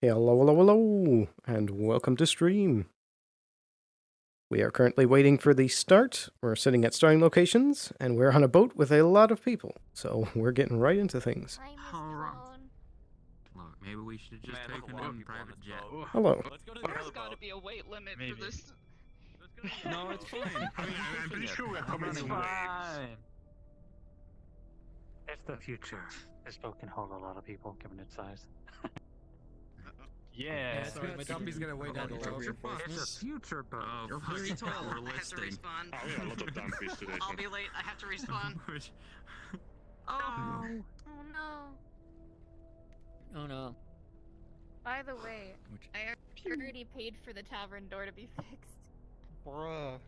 Hello, hello, hello, and welcome to stream. We are currently waiting for the start. We're sitting at starting locations, and we're on a boat with a lot of people, so we're getting right into things. Hi, Miss Alright. Sloan. Look, maybe we should have just taken a private jet. Hello. Let's go to There's got to be a weight limit Maybe. for this. No, it's fine. I mean, I'm pretty sure we're coming in waves. It's the future. This boat can hold a lot of people, given its size. Yeah. Sorry, my dumpy's gonna weigh down the low It's a reinforcements. future boat. Oh, You're fuck, very tall. we're I have to listing. respawn. Oh, we got a lot of damn fish today. I'll be late. I have to respawn. Oh no. Oh no. By the way, I already paid for the tavern door to be fixed. Bruh.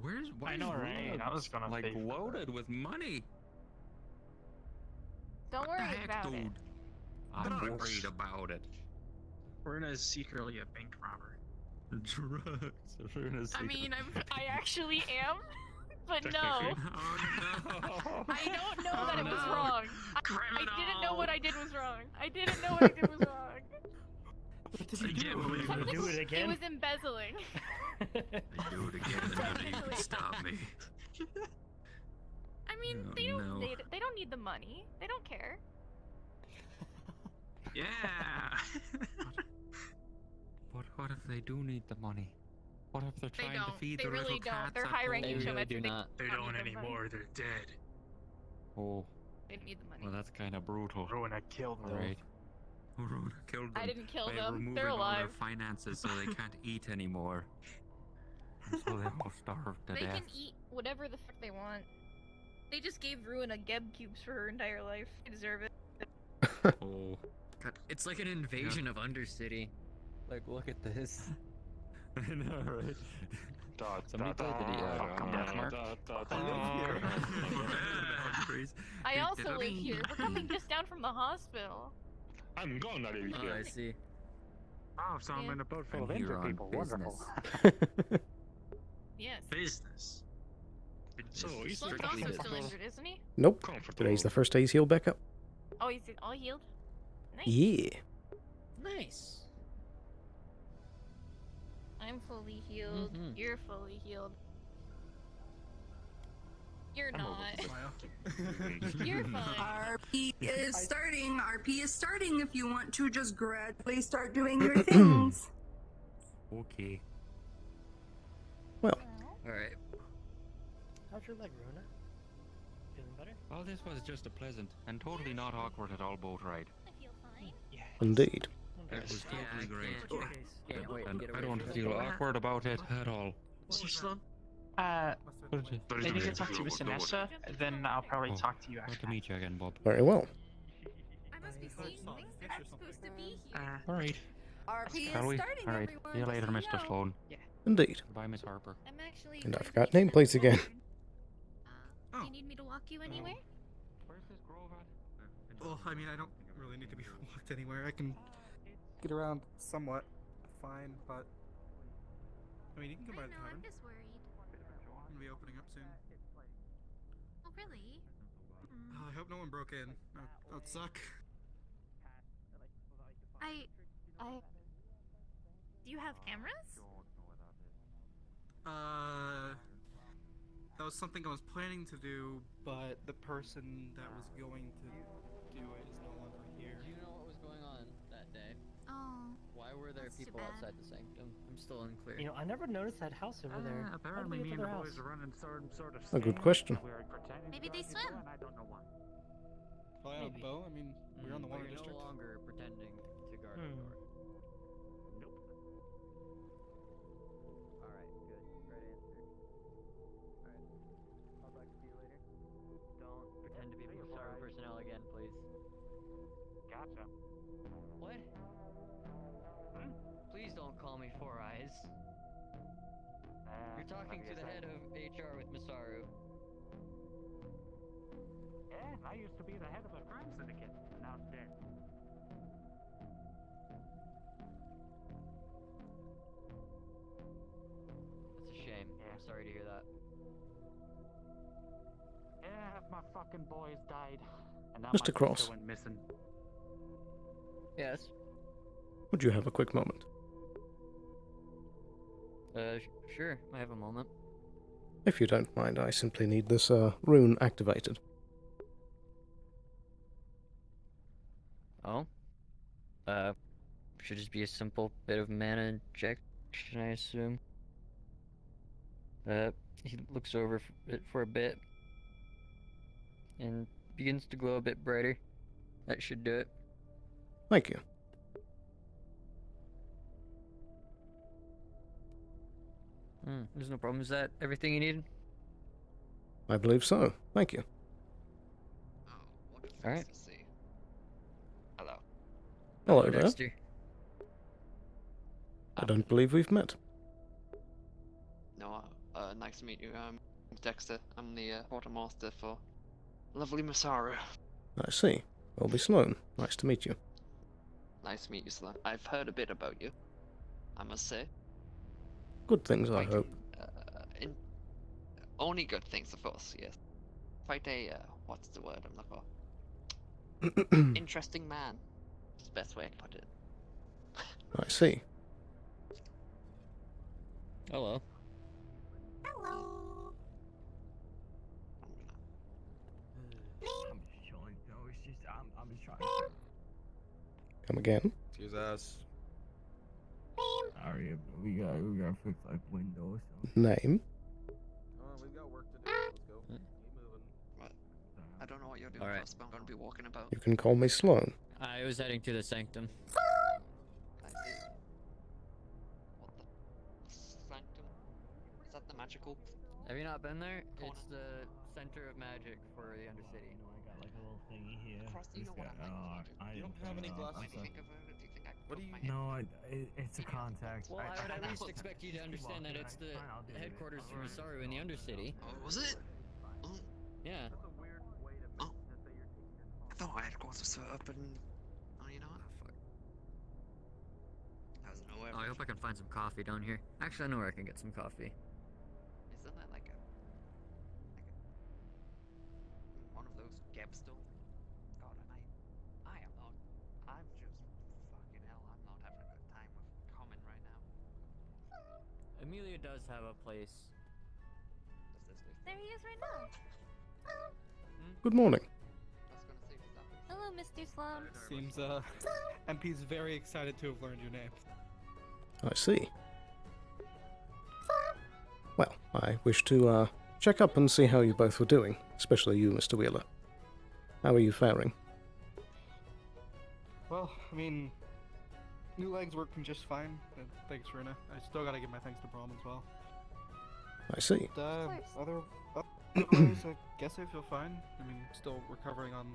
Why I know, is right? Rhodes, I was gonna like pay for loaded with money. Don't What the worry heck, about dude? it. I'm Drugs. worried about it. We're gonna secretly a bank robber. Drugs. I mean, I actually am, but no. Oh no. I don't know that it was no. wrong. I Criminal. didn't know what I did was wrong. I didn't know what I did was wrong. What did he do? Do it again? It was embezzling. They do it again and nothing can stop me. I mean, Oh, they don't no. need. They don't need the money. They don't care. Yeah. What if they do need the money? What if they're They trying to don't. feed They the really little don't. cats They're at high-ranking home? They really Shomets. do not. They don't don't need the money. anymore, they're dead. Oh, They don't need the money. well that's kind of brutal. Rona killed them. Alright. Rona killed them I didn't kill by them. removing They're all alive. their finances so they can't eat anymore. And so they all starve to They death. can eat whatever the fuck they want. They just gave Ruin a Geb cubes for her entire life. They deserve it. Oh. God. It's like an invasion of Undercity. Like, look at this. I know, right? Somebody played the Death Mark. I also live here. We're coming just down from the hospital. I'm gonna leave Oh, here. I see. Oh, so I'm Yeah. in a boat full I'm of here injured on people. Wonderful. Yes. Business. So, is Sloan's there also still comfortable? injured, isn't he? Nope. Comfortable. Today's the first day he's healed back up. Oh, he's all healed? Nice. Yeah. Nice. I'm fully healed. Mhm. You're fully healed. You're I'm over not. You're fine. RP is starting. RP is starting if you want to just gradually start doing your things. Okay. Well, Alright. How's your leg, Rona? Feeling better? Well, this was just a pleasant and totally not awkward at all boat ride. I feel fine. Yeah. indeed. It was Yeah, totally great. Can't wait to And get I away don't from feel this. awkward about it at all. Mr. Sloan? What did you- Maybe get talk to Miss Vanessa, then I'll probably Oh, talk to you Glad after. to meet you again, Bob. Very well. I must be seeing things that aren't supposed to be here. Alright. RP Shall is we? starting, Alright. everyone. See you later, just so Mr. know. Sloan. Indeed. Goodbye, Miss Harper. I'm actually. And I going to forgot be nameplates going again. Do you need me to walk you anywhere? Where's this grove at? Well, I mean, I don't really need to be walked anywhere. I can get around somewhat fine, but I mean, you can come by the tavern. just worried. I'm gonna be opening up soon. Oh, really? I hope no one broke in. That would suck. Do you have cameras? That was something I was planning to do, but the person that was going to do it is no longer here. Do you know what was going on that day? Oh. Why were there That's too people bad. outside the sanctum? I'm still unclear. You know, I never noticed that house over there. Apparently, How did we me get and to the their boys house? are running sort of. A good scam. question. We were pretending Maybe to they drive people, swim. and I don't know why. Well, I have a Maybe. bow. I mean, we're on the But water you're district. no longer pretending to guard the door. Nope. Alright, good. Right answer. Alright. I'll talk to you later. Don't pretend to be Sorry personnel again, please. Gotcha. What? Please don't call me Four Eyes. You're talking to the head of HR with Masaru. Yeah, I used to be the head of a crime syndicate, and now I'm dead. That's a shame. I'm sorry to hear that. Yeah, my fucking boys died, and now Mr. my Cross. sister went missing. Yes. Would you have a quick moment? Sure. I have a moment. If you don't mind, I simply need this rune activated. Oh? Should just be a simple bit of mana injection, I assume. He looks over it for a bit and begins to glow a bit brighter. That should do it. Thank you. There's no problem. Is that everything you needed? I believe so. Thank you. Oh, what a face All right. to see. Hello. Hello there. Dexter. I don't believe we've met. No, nice to meet you. I'm Dexter. I'm the quartermaster for lovely Masaru. I see. Welby Sloan. Nice to meet you. Nice to meet you, Sloan. I've heard a bit about you, I must say. Good things, I Quite, hope. Only good things, of course, yes. Quite a, what's the word I'm looking for? Interesting man. That's the best way to put it. I see. Hello. Come again? Excuse us. Sorry, we gotta fix like windows. Name? We've got work to do. Let's go. Keep moving. What? I don't know what you're doing, Alright. first, but I'm gonna be walking about. You can call me Sloan. I was heading to the sanctum. I see. What the? Sanctum? Is that the magical? Have you not been there? It's the center of magic for the Undercity. I got like a little thingy here. Cross, you know what I'm like. You don't have any glasses When you on. think of it, do you think I could What put do my you- hand? No, it's a contact. Well, I would at least expect you to understand that it's the headquarters for Masaru in the Undercity. Oh, was it? Oh, Yeah. I thought I had quarters set up and... Oh, you know what? Fuck. That was nowhere. Oh, I hope I can find some coffee down here. Actually, I know where I can get some coffee. Isn't that like a... one of those Gebstones? God, and I am not... I'm just... Fucking hell, I'm not having a good time with common right now. Amelia does have a place. Does this look... There he is right now. Good morning. I was gonna say, does that look... Hello, Mr. Sloan. Seems MP's very excited to have learned your name. I see. Well, I wish to check up and see how you both were doing, especially you, Mr. Wheeler. How are you faring? Well, I mean, new leg's working just fine. Thanks, Runa. I still gotta give my thanks to Brom as well. I see. But, course. otherwise, I guess I feel fine. I mean, still recovering on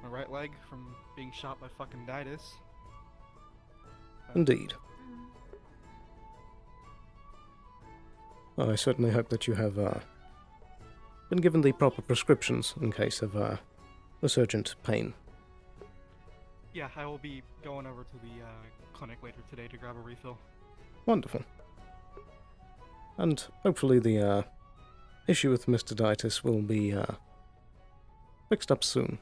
my right leg from being shot by fucking Didus. Indeed. Mm. I certainly hope that you have been given the proper prescriptions in case of resurgent pain. Yeah, I will be going over to the clinic later today to grab a refill. Wonderful. And hopefully the issue with Mr. Ditis will be fixed up soon.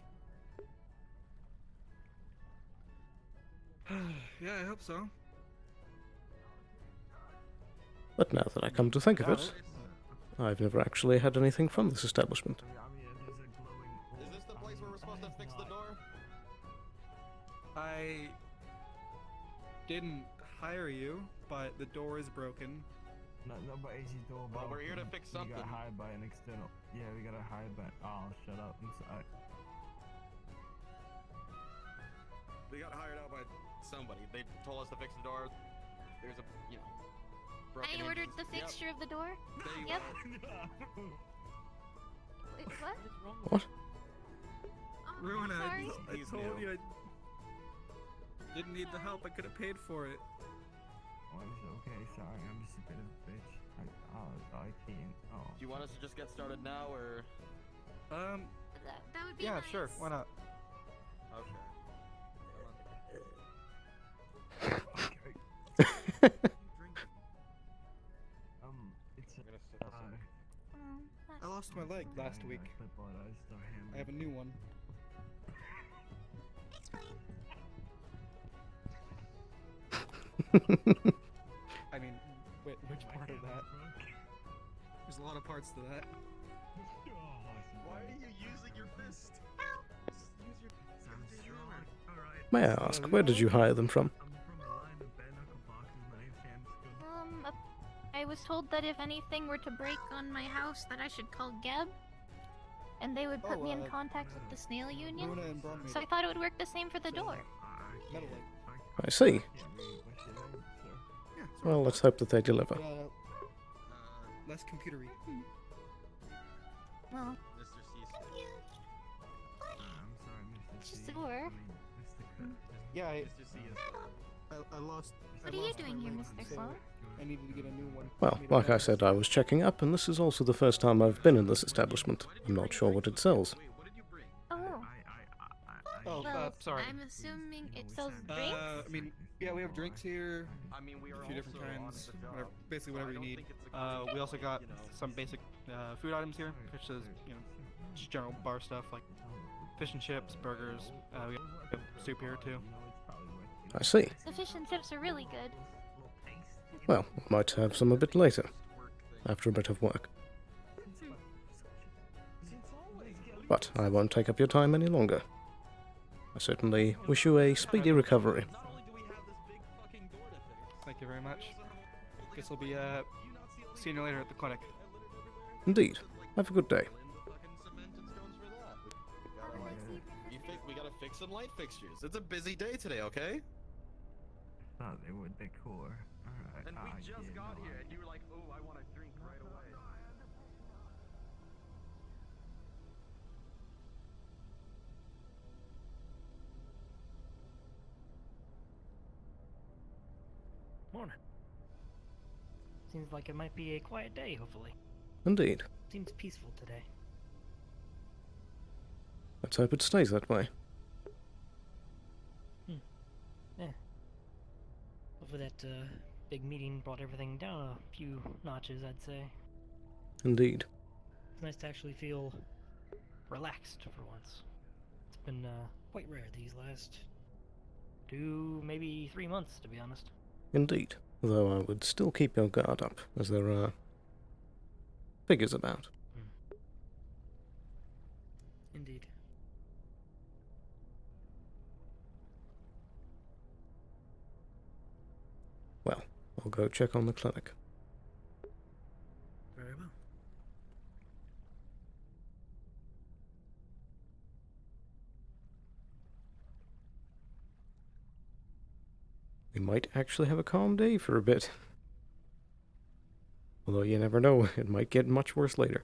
Yeah, I hope so. But now that I come to think of it, I've never actually had anything from this establishment. Is this the place where we're supposed to fix the door? I didn't hire you, but the door is broken. No, but AC door. Well, we're here to fix something. We got hired by an external. Yeah, we got hired by. Oh, shut up! I'm sorry. We got hired out by somebody. They told us to fix the door. There's a, you know, broken I ordered hinges. the fixture of the door. There you Yep. go. Wait, what? What? Oh, Ruin it. sorry. I told you I didn't need the help. I could have paid for it. Oh, it's okay. Sorry, I'm just a bit of a bitch. I can't. Oh. Do you want us to just get started now, or? That would be Yeah, nice. sure. Why not? Okay. It's I'm gonna sit this Oh, that's I lost my leg last week. I have a new one. I mean, which part of that? There's a lot of parts to that. Why are you using your fist? Just use your goddamn hammer. May I ask, where did you hire them from? I was told that if anything were to break on my house, that I should call Geb, and they would put me in contact with the Snail Union. Bruna and Brom So I thought it would work the same for the door. Metal I see. Yeah, Well, let's hope that they deliver. less computery. Well, Mr. C. it's just a door. Yeah, Mr. C is. I lost. What are you doing here, Mr. Sloan? I needed to get a new one. Well, like I said, I was checking up, and this is also the first time I've been in this establishment. I'm not sure what it sells. Wait, what did you bring? Oh, Oh, well, sorry. I'm assuming it sells drinks? I mean, yeah, we have drinks here. I mean, we are A few different also on kinds, the job, whatever, basically so whatever I you don't need. think it's a good We also got you know. some basic food items here, which is just general bar stuff like fish and chips, burgers. We have soup here too. I see. The fish and chips are really good. Well, we might have some a bit later, after a bit of work. But I won't take up your time any longer. I certainly wish you a speedy recovery. Not only do we have this big fucking door to fix, Thank you very much. Guess we'll be seeing you later at the clinic. Indeed. Have a good day. we gotta fix some light fixtures. It's a busy day today, okay? Thought they would decor. Alright. And we just got here, and you were like, "Oh, I want a drink right away." Morning. Seems like it might be a quiet day, hopefully. Indeed. Seems peaceful today. Let's hope it stays that way. Yeah. Hopefully that big meeting brought everything down a few notches, I'd say. Indeed. It's nice to actually feel relaxed for once. It's been quite rare these last 2, maybe 3 months, to be honest. Indeed. Though I would still keep your guard up, as there are figures about. Indeed. Well, I'll go check on the clinic. Very well. We might actually have a calm day for a bit. Although you never know, it might get much worse later.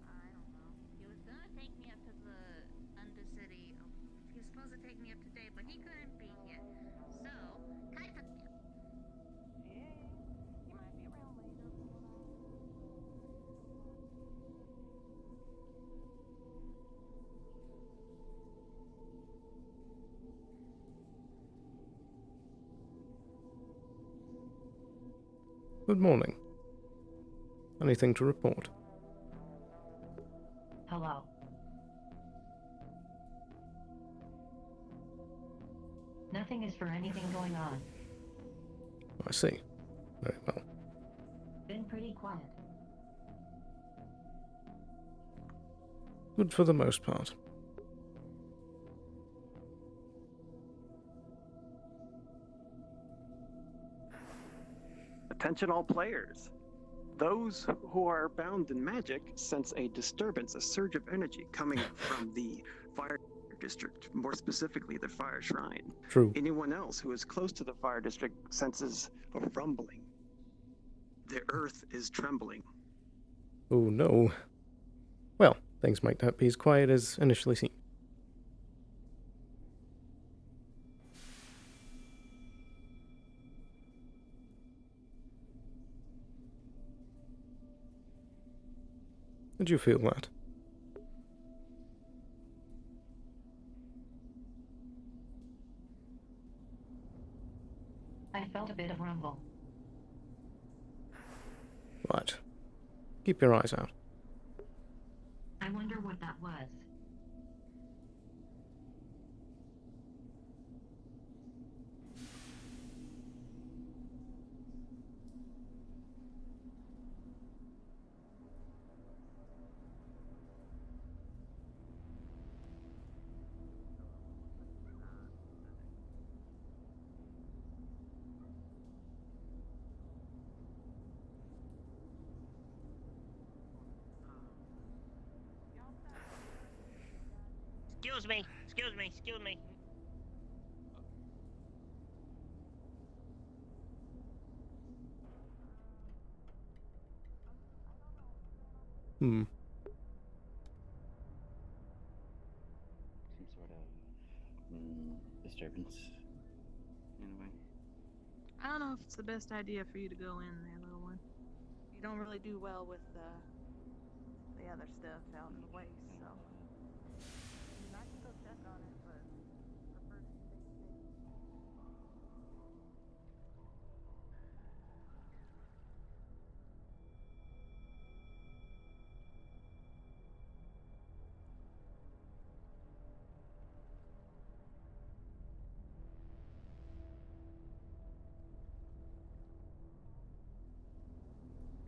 I don't know. He was gonna take me up to the Undercity. He was supposed to take me up today, but he couldn't be here. So, Kai took me up. Yeah, he might be around later. Good morning. Anything to report? Hello. Nothing is for anything going on. I see. Very well. Been pretty quiet. Good for the most part. Attention all players. Those who are bound in magic sense a disturbance, a surge of energy coming from the fire district, more specifically the fire shrine. True. Anyone else who is close to the fire district senses a rumbling. The earth is trembling. Oh no. Well, things might not be as quiet as initially seen. Did you feel that? I felt a bit of rumble. Right. Keep your eyes out. I'm Excuse me. Excuse me. Excuse me. Hmm. Some sort of disturbance in a way. I don't know if it's the best idea for you to go in there, little one. You don't really do well with the other stuff out in the waste, so. I can go check on it, but I prefer to stay safe.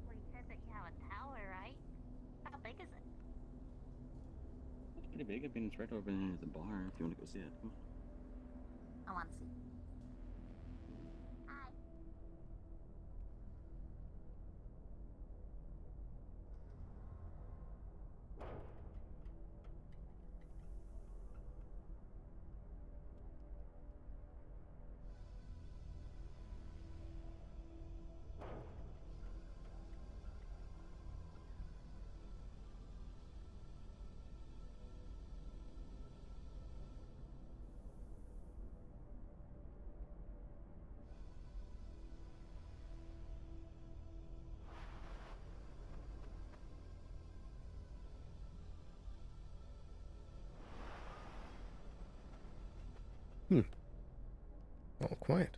Well, you said that you have a tower, right? How big is it? It's pretty big. I mean, it's right over there at the bar if you want to go see it. I want to see. Hi. Hmm. All quiet.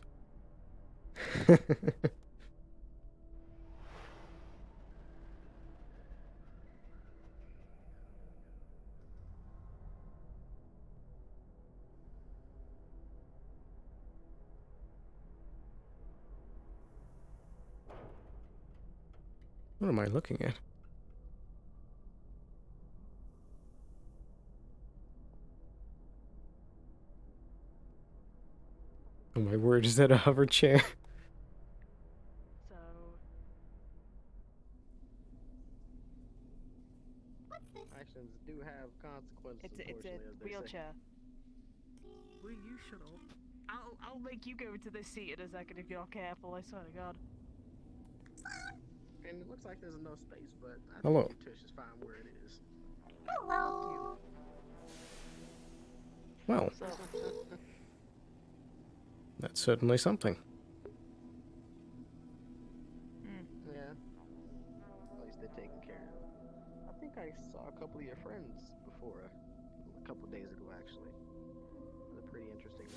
What am I looking at? Oh my word, is that a hover chair? So. Actions do have consequences. It's a wheelchair. Will you shut up? I'll make you go to this seat in a second if you're not careful, I swear to God. And it looks like there's enough space, but I Hello. think your tush is fine where it is. Hello. Well, that's certainly something. Yeah. At least they're taken care of. I think I saw a couple of your friends before, a couple days ago actually. They're pretty interesting.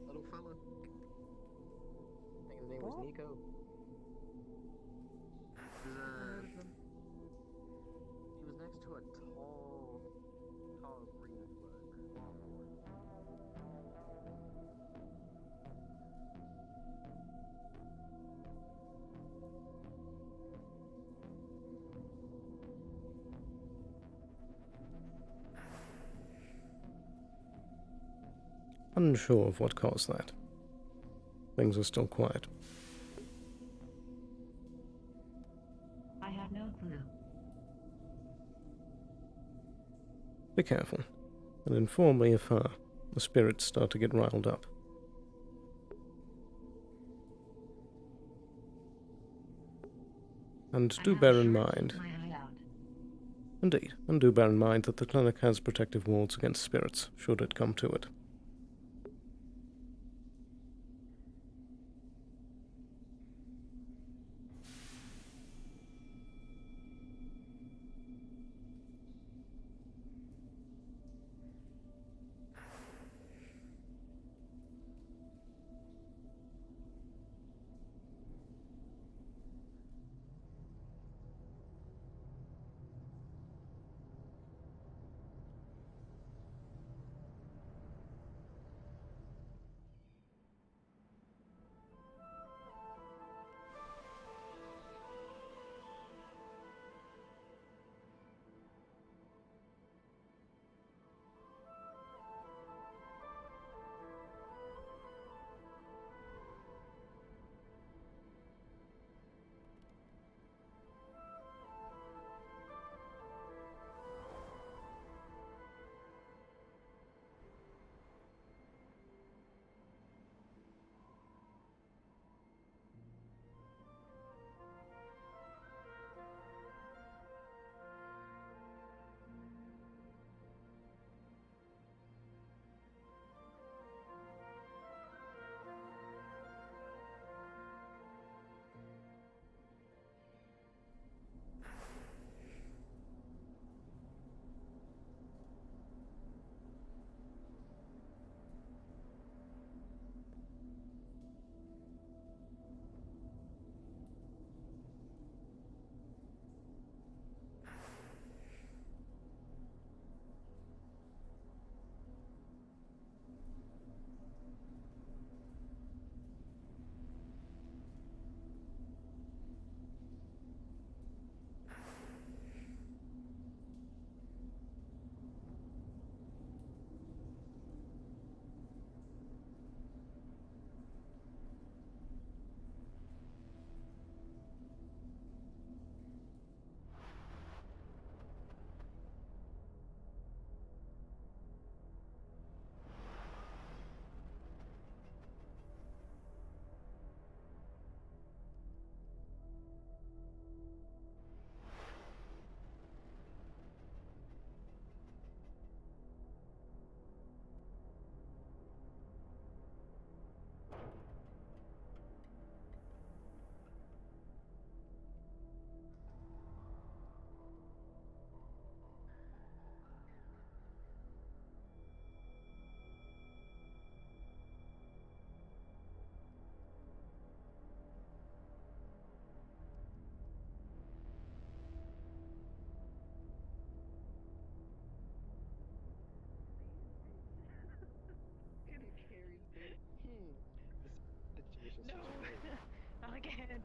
Little fella. I think his name was Nico. He was next to a tall green longhorn. Unsure of what caused that. Things are still quiet. I have no clue. Be careful, and inform me if the spirits start to get riled up. And do bear in mind, indeed, and do bear in mind that the clinic has protective walls against spirits, should it come to it.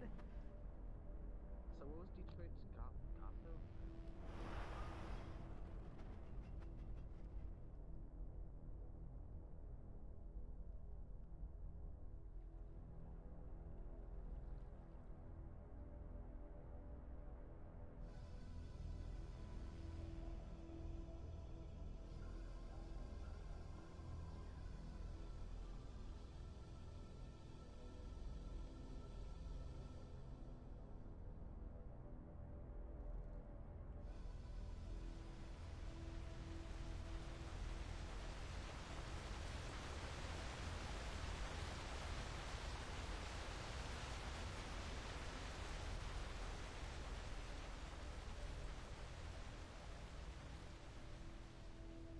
So what was Detroit's cop bill?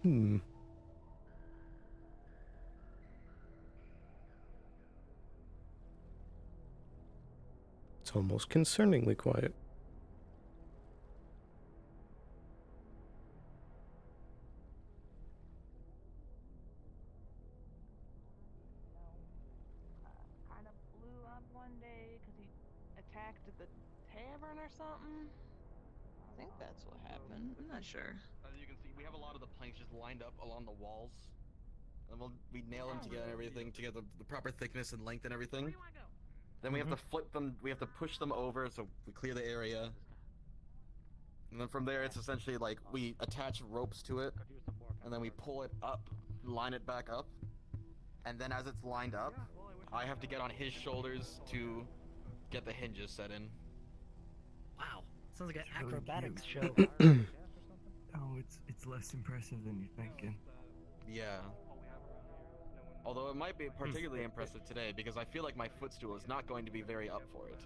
Hmm. It's almost concerningly quiet. Kind of blew up one day because he attacked the tavern or something. I think that's what happened. I'm not sure. As you can see, we have a lot of the planks just lined up along the walls. And we nail them together and everything to get the proper thickness and length and everything. Then we have to flip them, we have to push them over so we clear the area. And then from there, it's essentially like we attach ropes to it, and then we pull it up, line it back up. And then as it's lined up, I have to get on his shoulders to get the hinges set in. Wow, sounds like an It's really acrobatics cute. show. Oh, it's less impressive than you're thinking. Yeah. Although it might be particularly impressive today because I feel like my footstool is not going to be very up for it.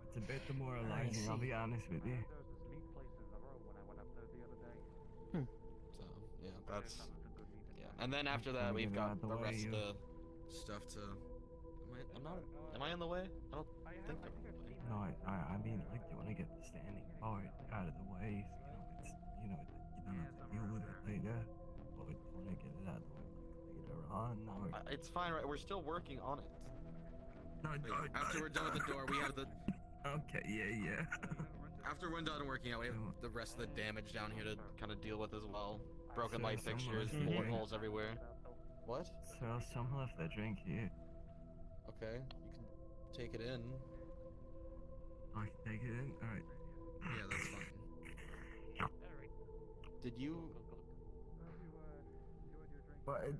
It's a bit demoralizing, I'll be honest with you. So, yeah, that's... Yeah. And then after that, we've got the rest of the stuff to... Am I in the way? I don't think I'm in the way. No, I mean, like, you want to get the standing part out of the way. You don't have to deal with it later. But you want to get it out of the way later on, or... It's fine, right? We're still working on it. No, After we're done with the door, we have the... Okay, yeah. After we're done working out, we have the rest of the damage down here to kind of deal with as well. Broken So light someone fixtures, left bullet here. holes everywhere. What? So someone left their drink here. Okay, you can take it in. I can take it in? Alright. Yeah, that's fine. Did you... But,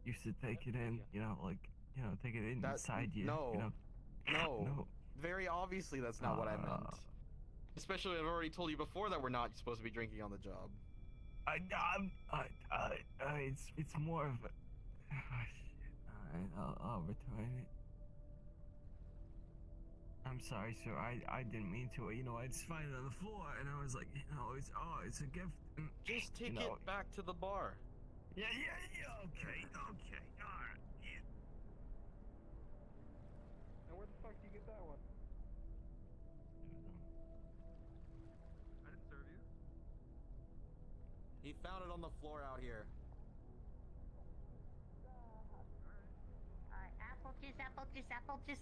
you should take it in, take it in inside you. No. No. No. Very obviously that's not what I meant. Especially I've already told you before that we're not supposed to be drinking on the job. It's more of a... Alright, I'll return it. I'm sorry, sir. I didn't mean to. I just found it on the floor, and I was like, it's a gift. Just take it back to the bar. Yeah. Okay. Alright. Yeah. Now where the fuck do you get that one? I didn't serve you. He found it on the floor out here. Apple juice.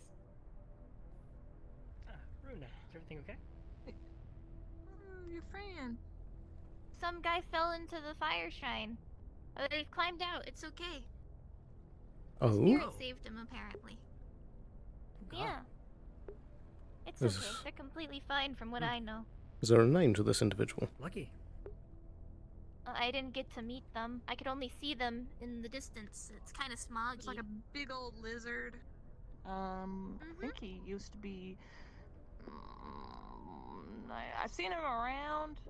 Runa, is everything okay? Your friend. Some guy fell into the fire shrine. They've climbed out. It's okay. Oh. Spirit saved him, apparently. God. Yeah. It's This okay. is- They're completely fine from what I know. Is there a name to this individual? Lucky. I didn't get to meet them. I could only see them in the distance. It's kind of smoggy. It's like a big old lizard. I think he used to be. I've seen him around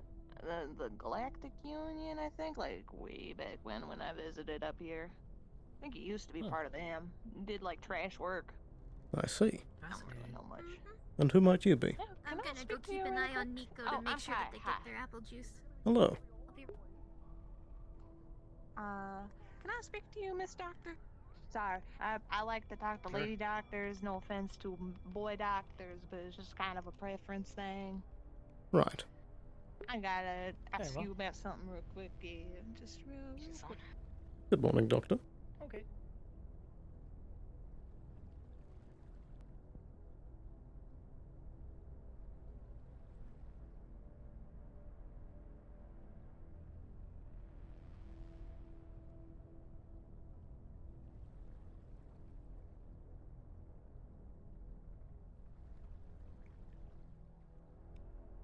the Galactic Union. I think, like way back when I visited up here. I think he used to be part of them. Did like trash work. I see. I don't really know much. And who might you be? I'm gonna go keep an eye on Nico to make sure that they get their apple juice. Hello. Can I speak to you, Miss Doctor? Sorry, I like to talk to lady doctors. No offense to boy doctors, but it's just kind of a preference thing. Right. I gotta ask well. you about something real quick. Just real quick. Good morning, Doctor. Okay.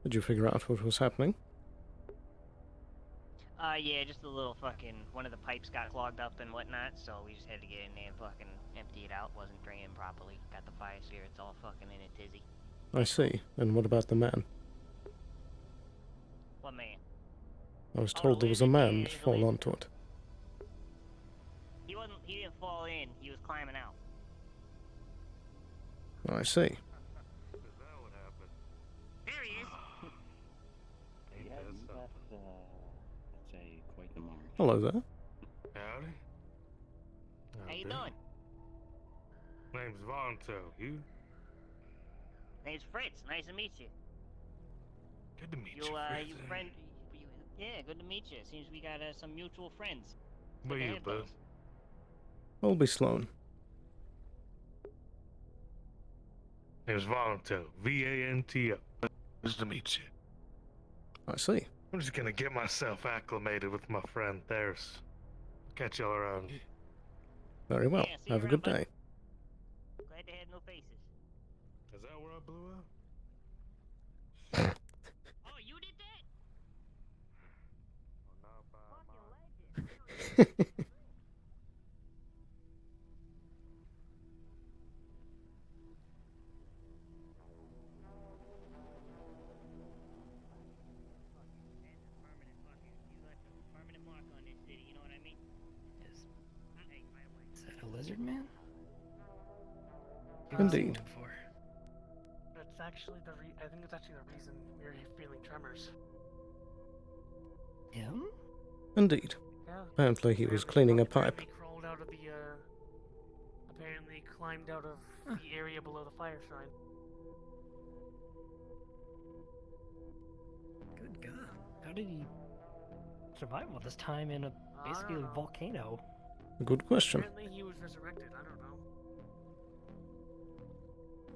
Did you figure out what was happening? Yeah, just a little fucking, one of the pipes got clogged up and whatnot, so we just had to get in there and fucking empty it out. Wasn't draining properly. Got the fire spirits all fucking in a tizzy. I see. And what about the man? What man? I was told there was a man that fall onto it. He didn't fall in, he was climbing out. I see. There he is! Yeah, that's a quite the mark. Hello there. Howdy. How you doing? Name's Vonto. You? Name's Fritz. Nice to meet you. Good to meet you. You friend? Yeah, good to meet you. Seems we got some mutual friends. Where you, bud? Colby Sloan. Name's Vonto. V-A-N-T-O. Nice to meet you. I see. I'm just gonna get myself acclimated with my friend Theris. Catch y'all around. Very well. Yeah, see you Have a around, good bud. day. Glad to have no faces. Is that where I blew up? Oh, you did that? Permanent mark on this city, you know what I mean? Is that a lizard man? Indeed. That's actually I think it's actually the reason we're feeling tremors. Him? Indeed. Yeah. Apparently he was cleaning a pipe. Apparently crawled out of the, apparently climbed out of the area below the fire shrine. Good God. How did he survive all this time in a basically a volcano? Good question. Apparently he was resurrected, I don't know.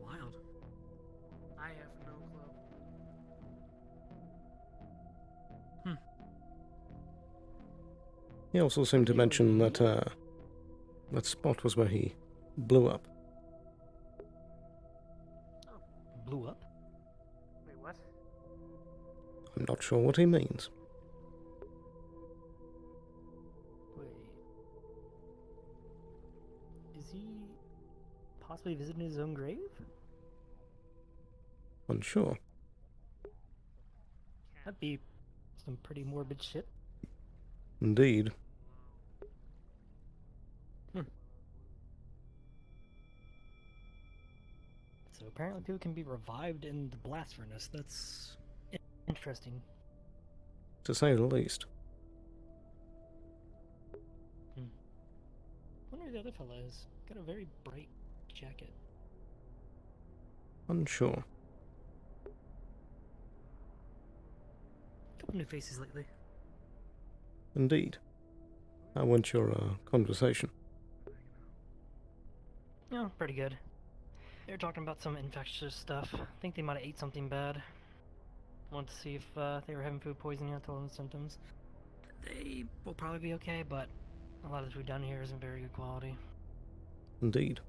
Wild. I have no clue. He also seemed to mention that that spot was where he blew up. Blew up? Wait, what? I'm not sure what he means. Wait. Is he possibly visiting his own grave? Unsure. That'd be some pretty morbid shit. Indeed. So apparently people can be revived in the blast furnace. That's interesting. To say the least. Wonder who the other fella is. Got a very bright jacket. Unsure. Couple new faces lately. Indeed. How went your conversation? Yeah, pretty good. They were talking about some infectious stuff. I think they might have ate something bad. Wanted to see if they were having food poisoning. I told them the symptoms. They will probably be okay, but a lot of the food down here isn't very good quality. Indeed.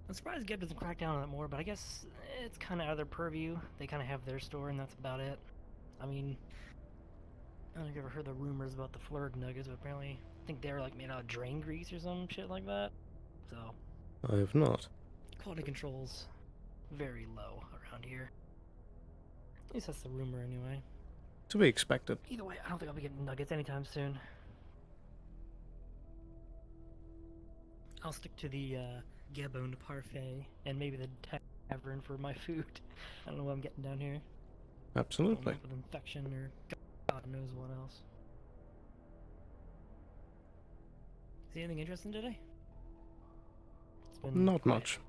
I'm surprised Geb doesn't crack down on it more, but I guess it's kind of out of their purview. They kind of have their store, and that's about it. I mean, I don't know if you've ever heard the rumors about the Flurg nuggets, but apparently I think they were like made out of drain grease or some shit like that. So I have not. quality control's very low around here. At least that's the rumor anyway. To be expected. Either way, I don't think I'll be getting nuggets anytime soon. I'll stick to the Gabon parfait and maybe the tavern for my food. I don't know what I'm getting down here. Absolutely. With infection or God knows what else. See anything interesting today? It's been Not quiet. much.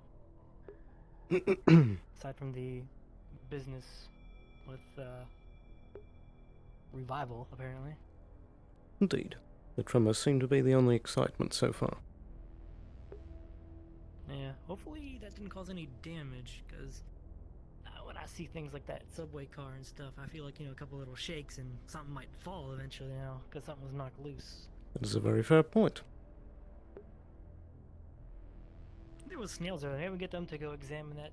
Aside from the business with revival, apparently. Indeed. The tremors seem to be the only excitement so far. Yeah, hopefully that didn't cause any damage, because when I see things like that subway car and stuff, I feel like, you know, a couple little shakes and something might fall eventually now, because something was knocked loose. That is a very fair point. There was snails there. Maybe we get them to go examine that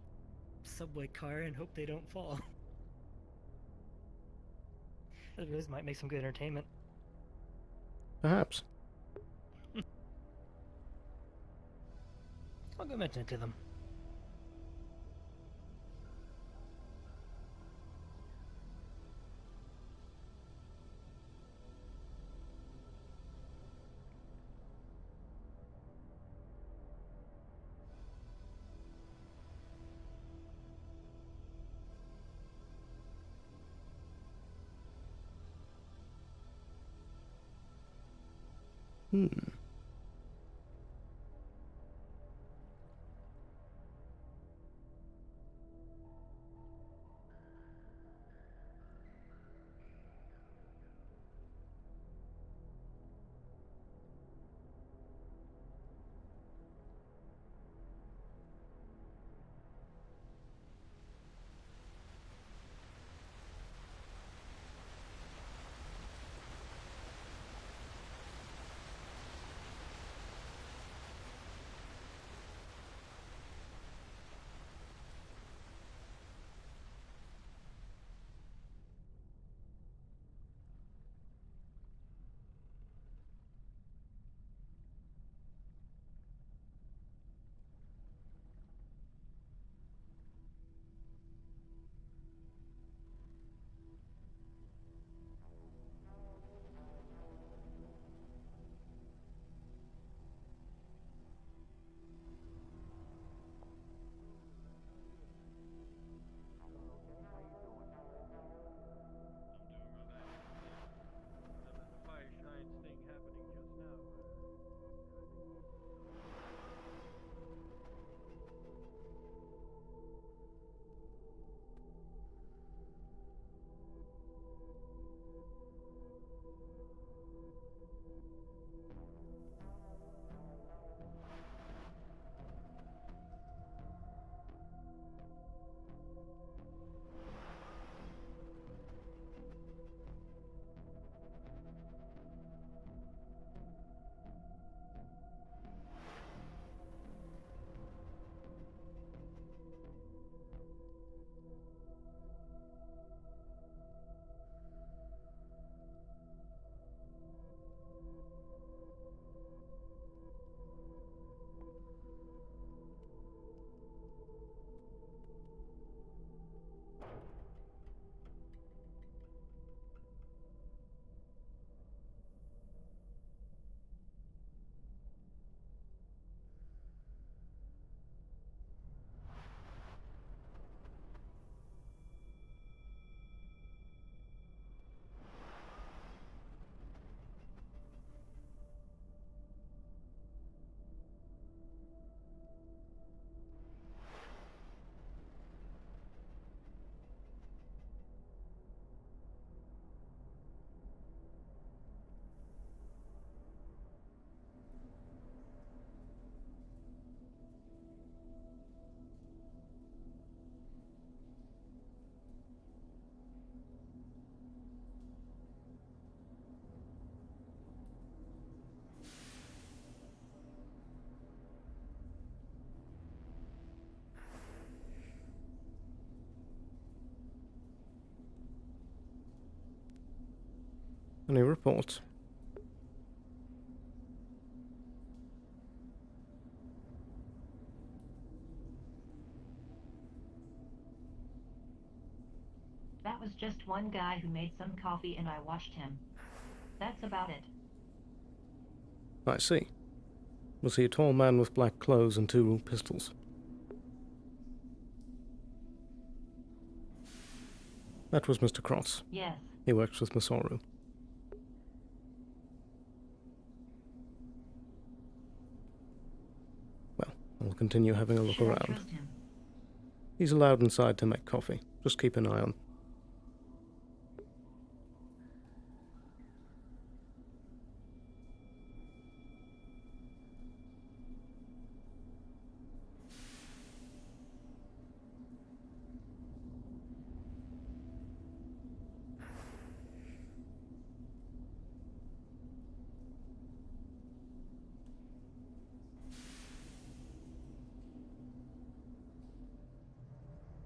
subway car and hope they don't fall. This might make some good entertainment. Perhaps. I'll go mention it to them. Hmm. Fire science thing happening just now. Any reports? That was just one guy who made some coffee and I watched him. That's about it. I see. Was he a tall man with black clothes and 2 pistols? That was Mr. Cross. Yes. He works with Masaru. Well, I'll continue having a look Should I around. trust him? He's allowed inside to make coffee. Just keep an eye on.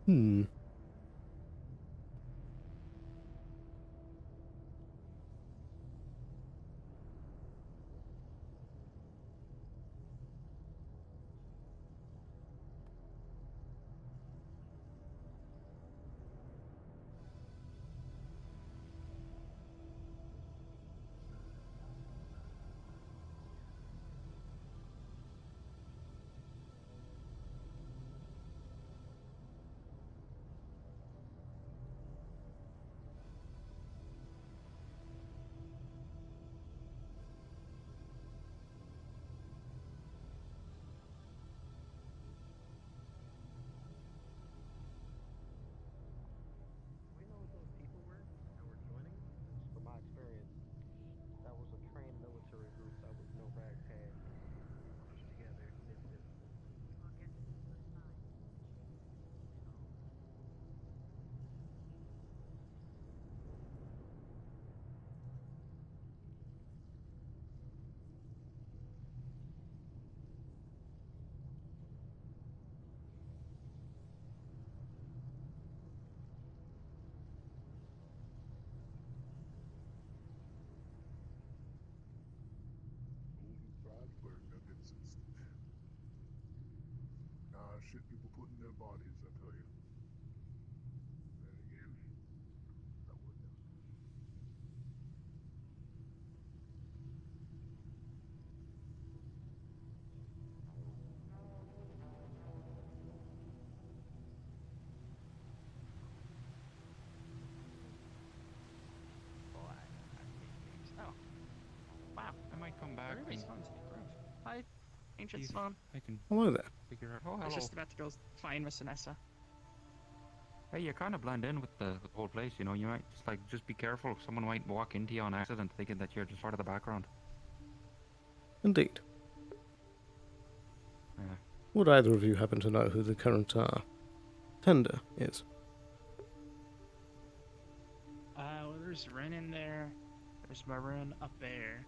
Hmm. We know what those people were that were joining. From my experience, that was a trained military group that was no ragtag, pushed together misfits. Golden fried flirt nuggets and shit people put in their bodies, I tell you. Then again, that worked out. Oh. Wow. I might come back. Everybody's going to the grove. Hi, Ancient Sloan. I can Hello there. figure out. Oh, I hello. was just about to go find Miss Anessa. Hey, you kind of blend in with the whole place, you know. You might just be careful. Someone might walk into you on accident, thinking that you're just part of the background. Indeed. Yeah. Would either of you happen to know who the current tender is? Well, there's Ren in there. There's Maroon up there.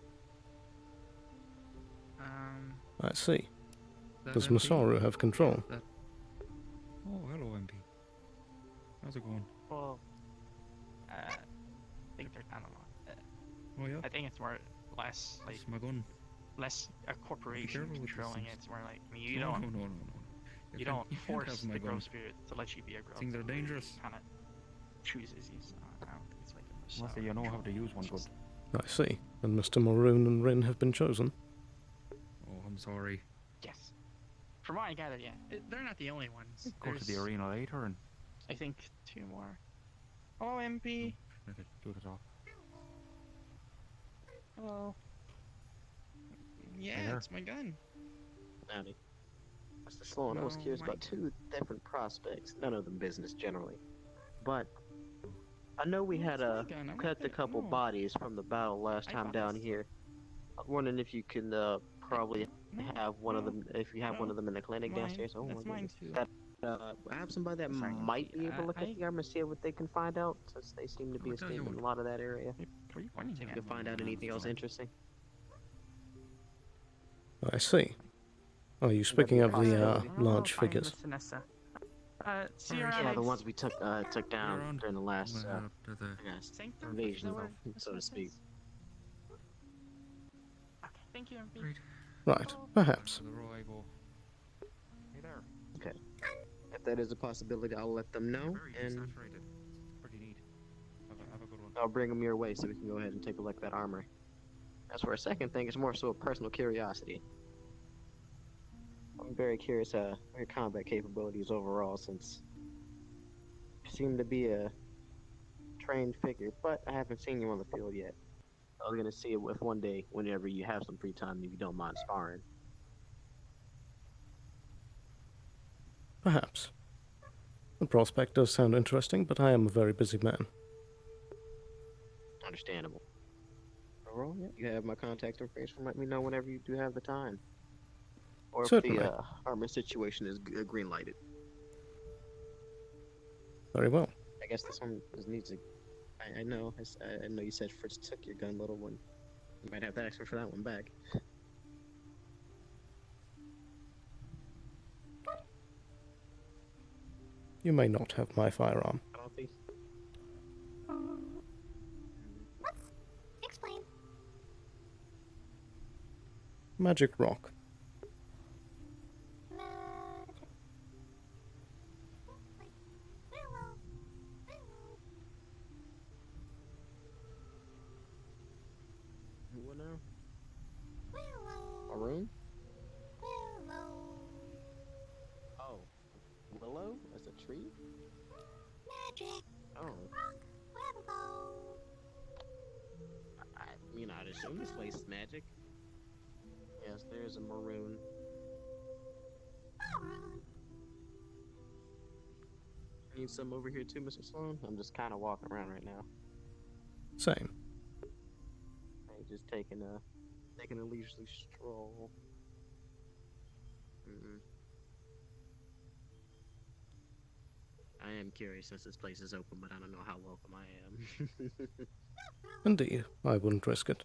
I see. That Does MP? Masaru have control? Oh, hello, MP. How's it going? Well, I think they're kind of. Oh, yeah? I think it's more less like It's my gun. less a corporation careful with these controlling it. things. It's more like I mean you No, don't no. you don't You can't force have my the gun. grove spirit to let you be a grove. Things are spirit. dangerous. Kind of chooses you. So I don't think it's like a much. Unless you know how to use one good. I see. And Mr. Maroon and Rin have been chosen. Oh, I'm sorry. Yes. From what I gathered, yeah, they're not the only ones. Go to the arena later and I think 2 more. Oh, MP. okay, do the talk. Hello. Yeah, Hey there. it's my gun. Howdy. Mr. Sloan, I was No, curious my- about 2 different prospects, none of them business generally. But I know we had It's my gun, I'm cut not a couple no. bodies from the battle last I time bought down this. here. I'm wondering if you can probably have one of them, if you have one of them in the clinic Mine. downstairs. Oh That's my mine goodness. too. That I have somebody that Sorry, might be able to look at I- the armor and see what they can find out, since they seem to be I'll tell you escaping what. a lot of that area. What are you pointing You at? can find out anything else interesting. I see. Are you speaking of the possibility. large figures? See you Alright, around. Yeah, the Ace. ones we took down around. during the last I'm gonna head up to the Sanctum? invasion, Is that where so to Miss speak. is? Okay, thank you, MP. Right. Right, perhaps. To the row I go. Hey there. Okay. If that is a possibility, I'll let them know, Very and desaturated. It's pretty neat. Have a good one. I'll bring them your way so we can go ahead and take a look at that armor. As for a second thing, it's more so a personal curiosity. I'm very curious your combat capabilities overall, since you seem to be a trained figure, but I haven't seen you on the field yet. I was gonna see if one day, whenever you have some free time, if you don't mind sparring. Perhaps. The prospect does sound interesting, but I am a very busy man. Understandable. Overall, yeah, you have my contact information. Let me know whenever you do have the time. Or if Certainly. the armor situation is green lighted. Very well. I guess this one needs a. I know. I know you said Fritz took your gun, little one. You might have to ask her for that one back. You may not have my firearm. Coffee. Explain. Magic rock. What now? Maroon? Oh, willow? That's a tree? Magic. Oh. Willow. I mean, I'd assume this place is magic. Yes, there's a maroon. Need some over here too, Mr. Sloan? I'm just kind of walking around right now. Same. I'm just taking a leisurely stroll. I am curious since this place is open, but I don't know how welcome I am. Indeed, I wouldn't risk it.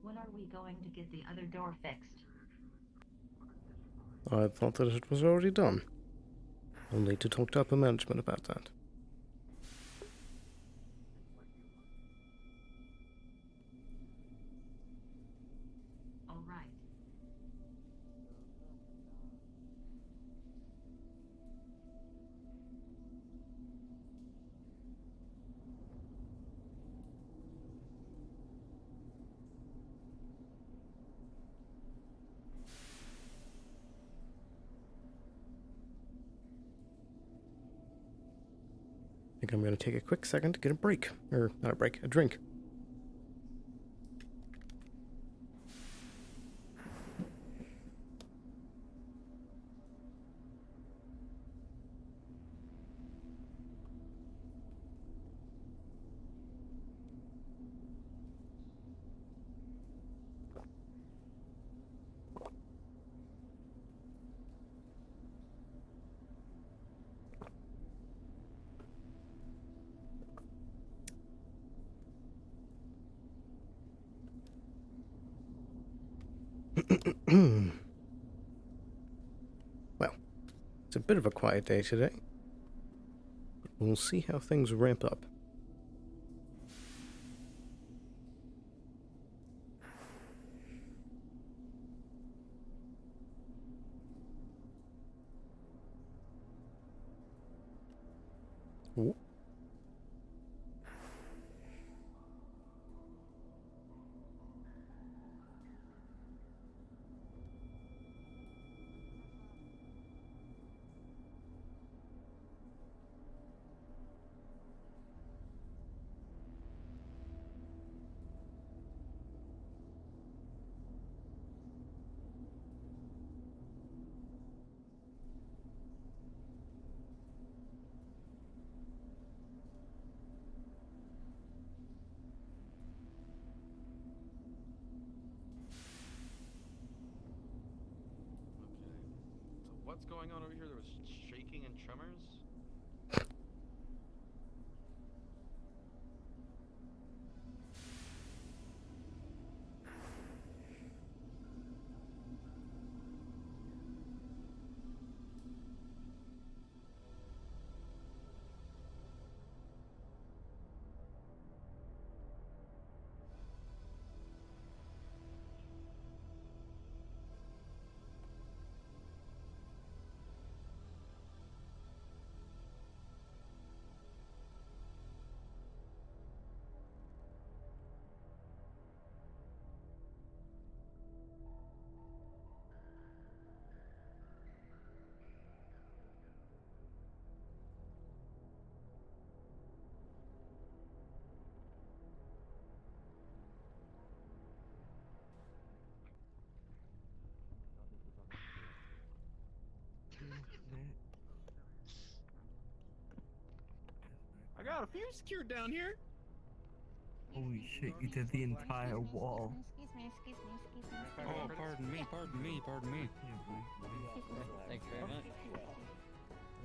When are we going to get the other door fixed? I thought that it was already done. I'll need to talk to upper management about that. All right. I think I'm going to take a quick second to get a break. Or, not a break, a drink. Well, it's a bit of a quiet day today. We'll see how things ramp up. Ooh. So what's going on over here? There was shaking and tremors? got a few secured down here. Holy shit, you did the entire wall. Excuse me. Oh, pardon me. Thank you very much.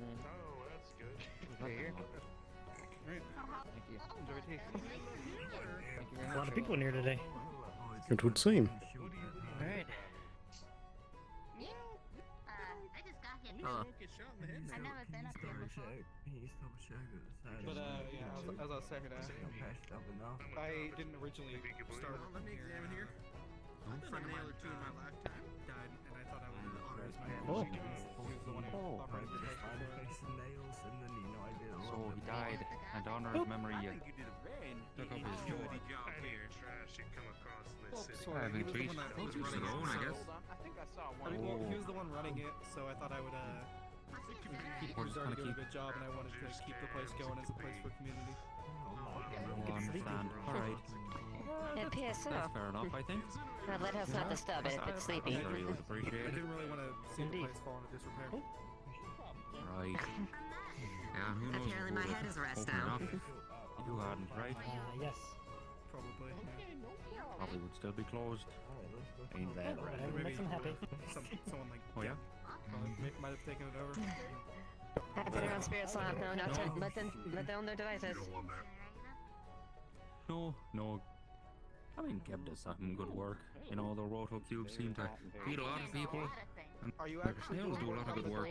Oh, that's good. Right here. Right. Thank you. Enjoy your tea. Thank you very much. A lot of people in here today. It would seem. Alright. I just got here. Hello. Get shot in the head. I've never been up here before. Can you stop shaking the side? But yeah, as I was saying, I'm patched up enough. I didn't originally start Let me examine here. I've done a nail or two in my lifetime. died, and I thought I would raise my hand. Oh. He was the one who thought right this place I before. faced the nails, and then I did a So little he bit died, and to honor his memory, I think you did a very took up his jaw. job Any here. trash you come across in this city. Sorry, he was the one that was Each running their own, I it. guess. I think I saw I one. mean, well, he was the one running it, so I thought I would he We're was just already gonna doing a keep. good job, and I wanted to keep the place going as a place for community. Oh, I understand. Alright. PSO. That's fair enough, I think. Let us not disturb it if it's sleepy. I'm sure you would I appreciate it. didn't really want to see the place fall into disrepair. Right. Yeah, and who knows if Apparently we my would head is rest open it now. up if you hadn't, right? Yes. Probably. Probably would still be closed. Ain't that Whatever right? makes them happy. Someone like Oh yeah? probably might have taken it over. Put it on Spirit Slot. No, not to let them own their devices. No. I mean, Kev does some good work. You know, the Roto Cubes seem to feed a lot of people. And Are you their actually snails doing do a lot of good work.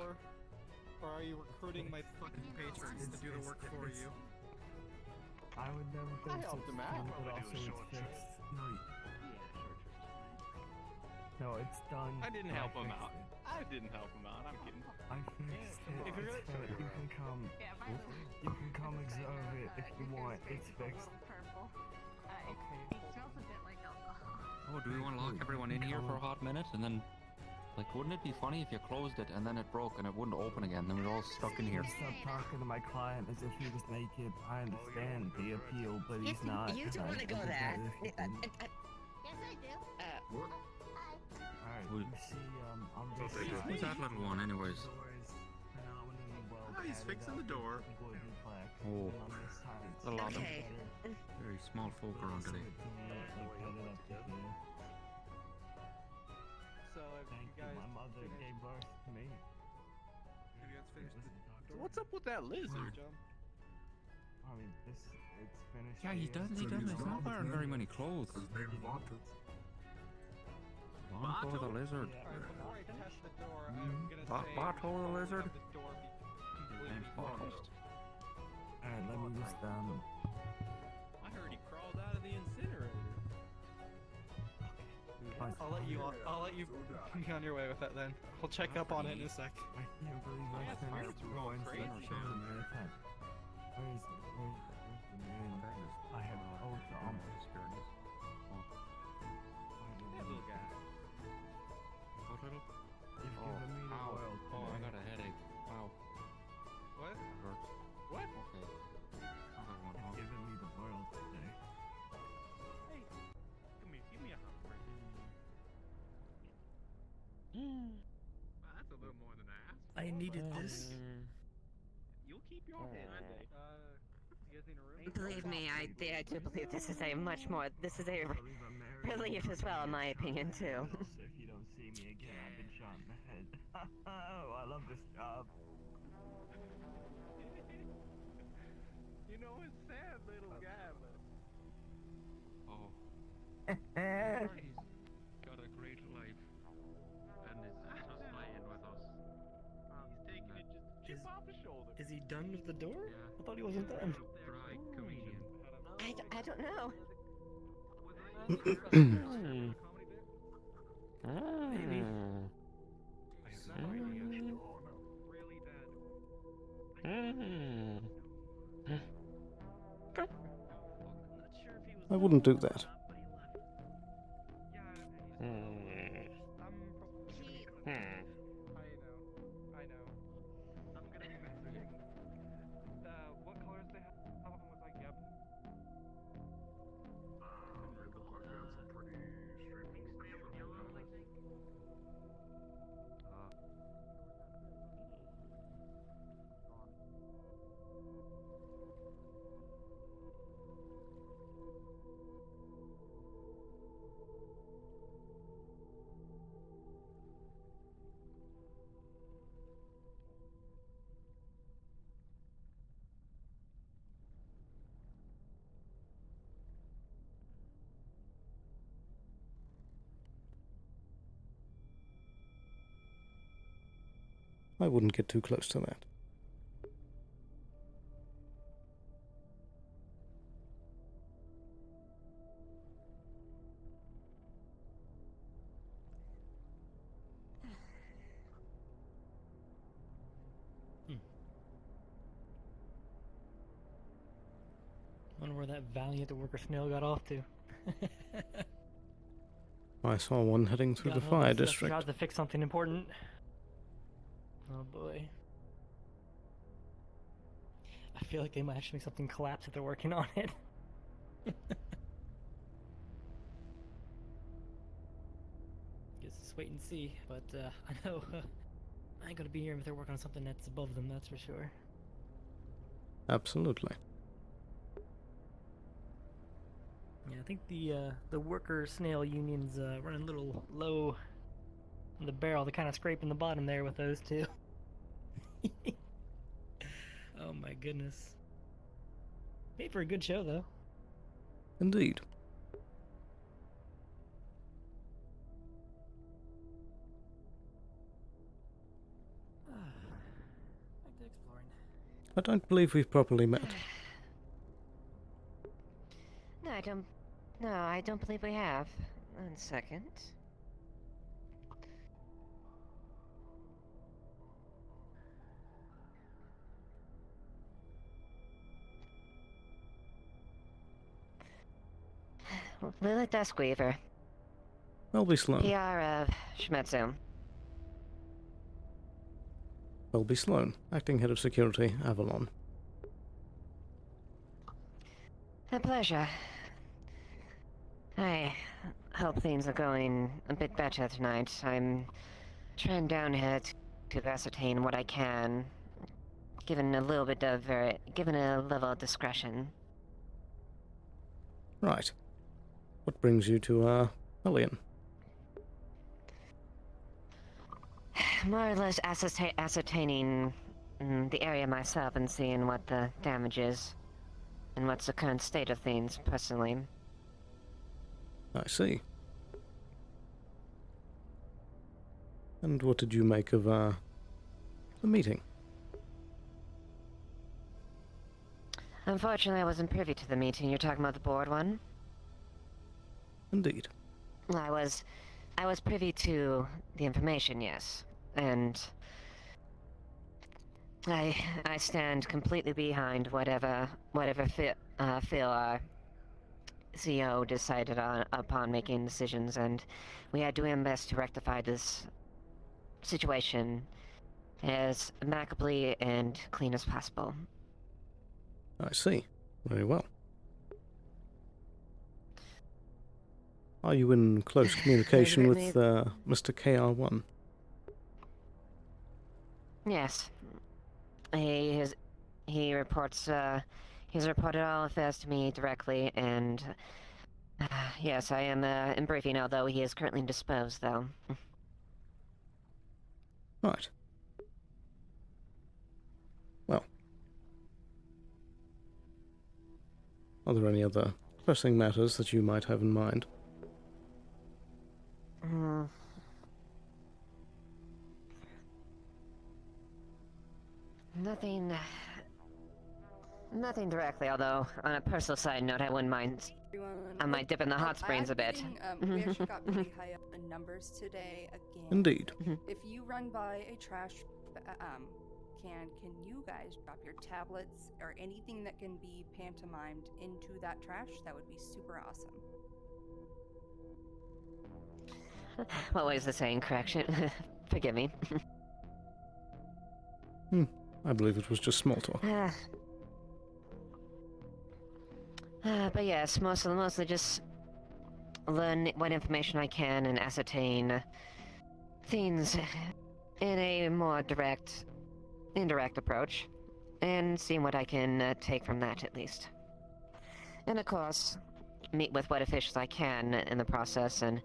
Or are you recruiting my fucking patrons to do the work for you? I would never think helped him out. but also it's fixed. No, it's done. I didn't help him fixed out. it. I didn't help him out. I'm kidding. I fixed it. If you really- It's fixed. You can come observe it if you want. It's fixed. Purple. It smells a bit like alcohol. Oh, do we want to lock everyone in here for a hot minute and then, like, wouldn't it be funny if you closed it and then it broke and it wouldn't open again? Then we're all stuck in here. Stop talking to my client as if he was naked. I understand the appeal, but he's not. You don't want to go there. Yes, I do. Alright, Who- you see, on this side, Who's that little one, anyways? the door is phenomenally well Oh, he's padded fixing the up door. with wooden plaques, Oh. and on this side it's A lot of Okay. very small folk around today. So if Thank you you, guys my mother finish- gave birth to me. Have you guys finished the What's up with that lizard? John? I mean, it's finished. Yeah, he here. does. He's not wearing very many clothes. His name's Vato. Vato the lizard. Alright, before I test the door, I'm gonna say... Vato the lizard? have this door be completely name's Vato. closed. Alright, let me just, I heard he crawled out of the incinerator. I'll let you be on your way with that then. I'll check up on it in a sec. I can't believe I Yeah, finished spirits were going going crazy. so many times. Where's the man? I have told the almost. That little guy. What little? You've given me the Ow. world Oh, I today. got a headache. Wow. What? That hurts. What? Okay. Another one, You've huh? given me the world today. Hey, come here. Give me a hug. Well, that's a little more than I asked. I needed this. You'll keep your head today. You guys need a room? Believe me, I do believe this is a much more. This is a relief as well, in my opinion too. So if you don't see me again, I've been shot in the head. Oh, I love this job. You know, it's sad, little guy, but Oh. He's got a great life. And is just lying with us. he's taking it just a chip off his shoulder. Is he done with the door? Yeah. I thought he wasn't done. Dry comedian. I don't know. Maybe. I wouldn't do that. I know. I'm gonna be messaging. What colors they have on them with like, yep. It looked like they had some pretty straightforward. I wouldn't get too close to that. Wonder where that valiant worker snail got off to. I saw one heading through the God help fire us, that's district. tried to fix something important. Oh boy. I feel like they might actually make something collapse if they're working on it. Guess let's wait and see, but I know I ain't gonna be here if they're working on something that's above them, that's for sure. Absolutely. Yeah, I think the worker snail union's running a little low in the barrel. They're kind of scraping the bottom there with those two. Oh my goodness. Made for a good show though. Indeed. Back to exploring. I don't believe we've properly met. No, I don't believe we have. 1 second. Lilith Duskweaver. Welby Sloan. PR of Shmetsu. Welby Sloan, acting head of security, Avalon. A pleasure. I hope things are going a bit better tonight. I'm trying down here to ascertain what I can, given a little bit of given a level of discretion. Right. What brings you to, Hellion? More or less ascertaining the area myself and seeing what the damage is, and what's the current state of things, personally. I see. And what did you make of, the meeting? Unfortunately, I wasn't privy to the meeting. You're talking about the board one? Indeed. I was privy to the information, yes. And I stand completely behind whatever Phil, our CEO, decided upon making decisions, and we are doing our best to rectify this situation as amicably and clean as possible. I see. Very well. Are you in close communication with, Mr. KR1? Yes. He reports, he's reported all affairs to me directly, and yes, I am in briefing, although he is currently indisposed, though. Right. Well. Are there any other pressing matters that you might have in mind? Nothing directly, although on a personal side note, I wouldn't mind. I might dip in the hot springs a bit. We actually got pretty high up in numbers today again. Indeed. If you run by a trash can you guys drop your tablets or anything that can be pantomimed into that trash? That would be super awesome. What was the saying? Correction. Forgive me. I believe it was just small talk. But yes, mostly just learn what information I can and ascertain things in a more indirect approach, and seeing what I can take from that, at least. And of course, meet with what officials I can in the process, and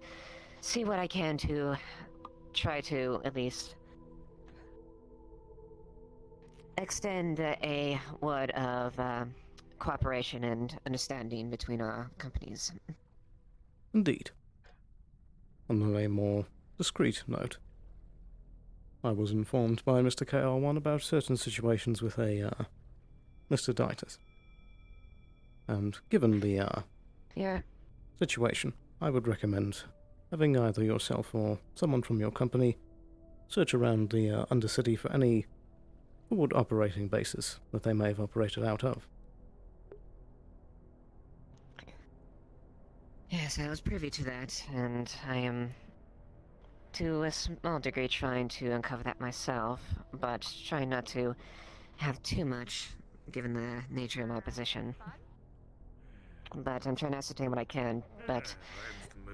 see what I can to try to, at least, extend a word of cooperation and understanding between our companies. Indeed. On a more discreet note, I was informed by Mr. KR1 about certain situations with a, Mr. Ditus. And given the, Yeah. situation, I would recommend having either yourself or someone from your company search around the Undercity for any forward operating bases that they may have operated out of. Yes, I was privy to that, and I am, to a small degree, trying to uncover that myself, but trying not to have too much, given the nature of my position. But I'm trying to ascertain what I can, but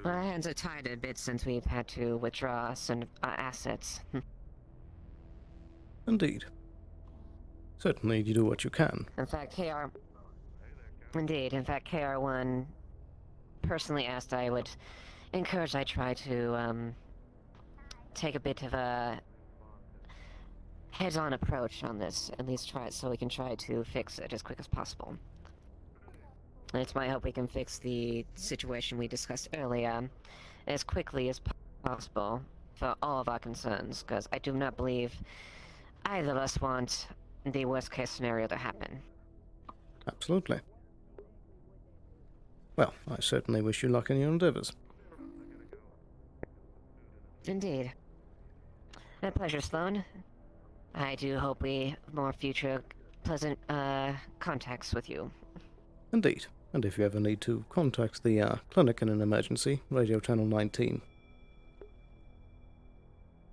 my hands are tied a bit since we've had to withdraw some assets. Indeed. Certainly you do what you can. In fact, Indeed, in fact, KR1 personally asked I would encourage I try to, take a bit of a heads-on approach on this, at least try it so we can try to fix it as quick as possible. It's my hope we can fix the situation we discussed earlier as quickly as possible for all of our concerns, because I do not believe either of us want the worst-case scenario to happen. Absolutely. Well, I certainly wish you luck in your endeavors. Indeed. A pleasure, Sloan. I do hope we have more future pleasant, contacts with you. Indeed. And if you ever need to contact the, clinic in an emergency, radio channel 19.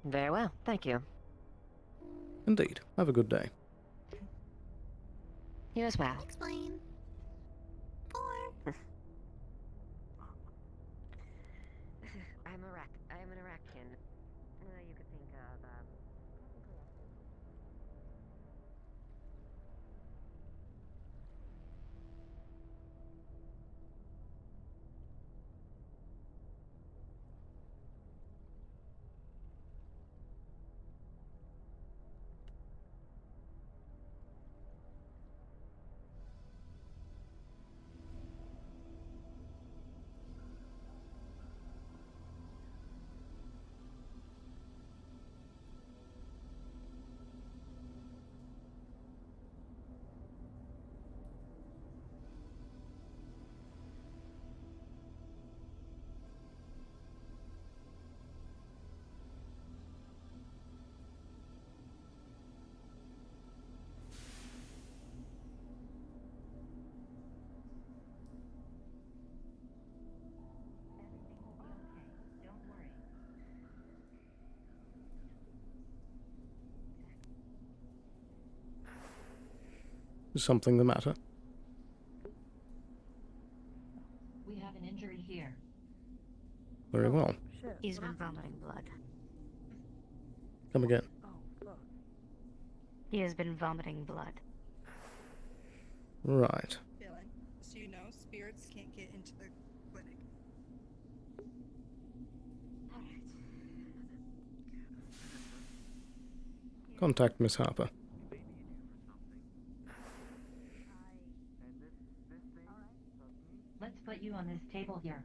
Very well, thank you. Indeed. Have a good day. You as well. Explain. I'm an Iraqan. You could think of, Is something the matter? We have an injury here. Very well. He's been vomiting blood. Come again. He has been vomiting blood. Right. Dylan, so you know, spirits can't get into the clinic. Contact Miss Harper. Let's put you on this table here.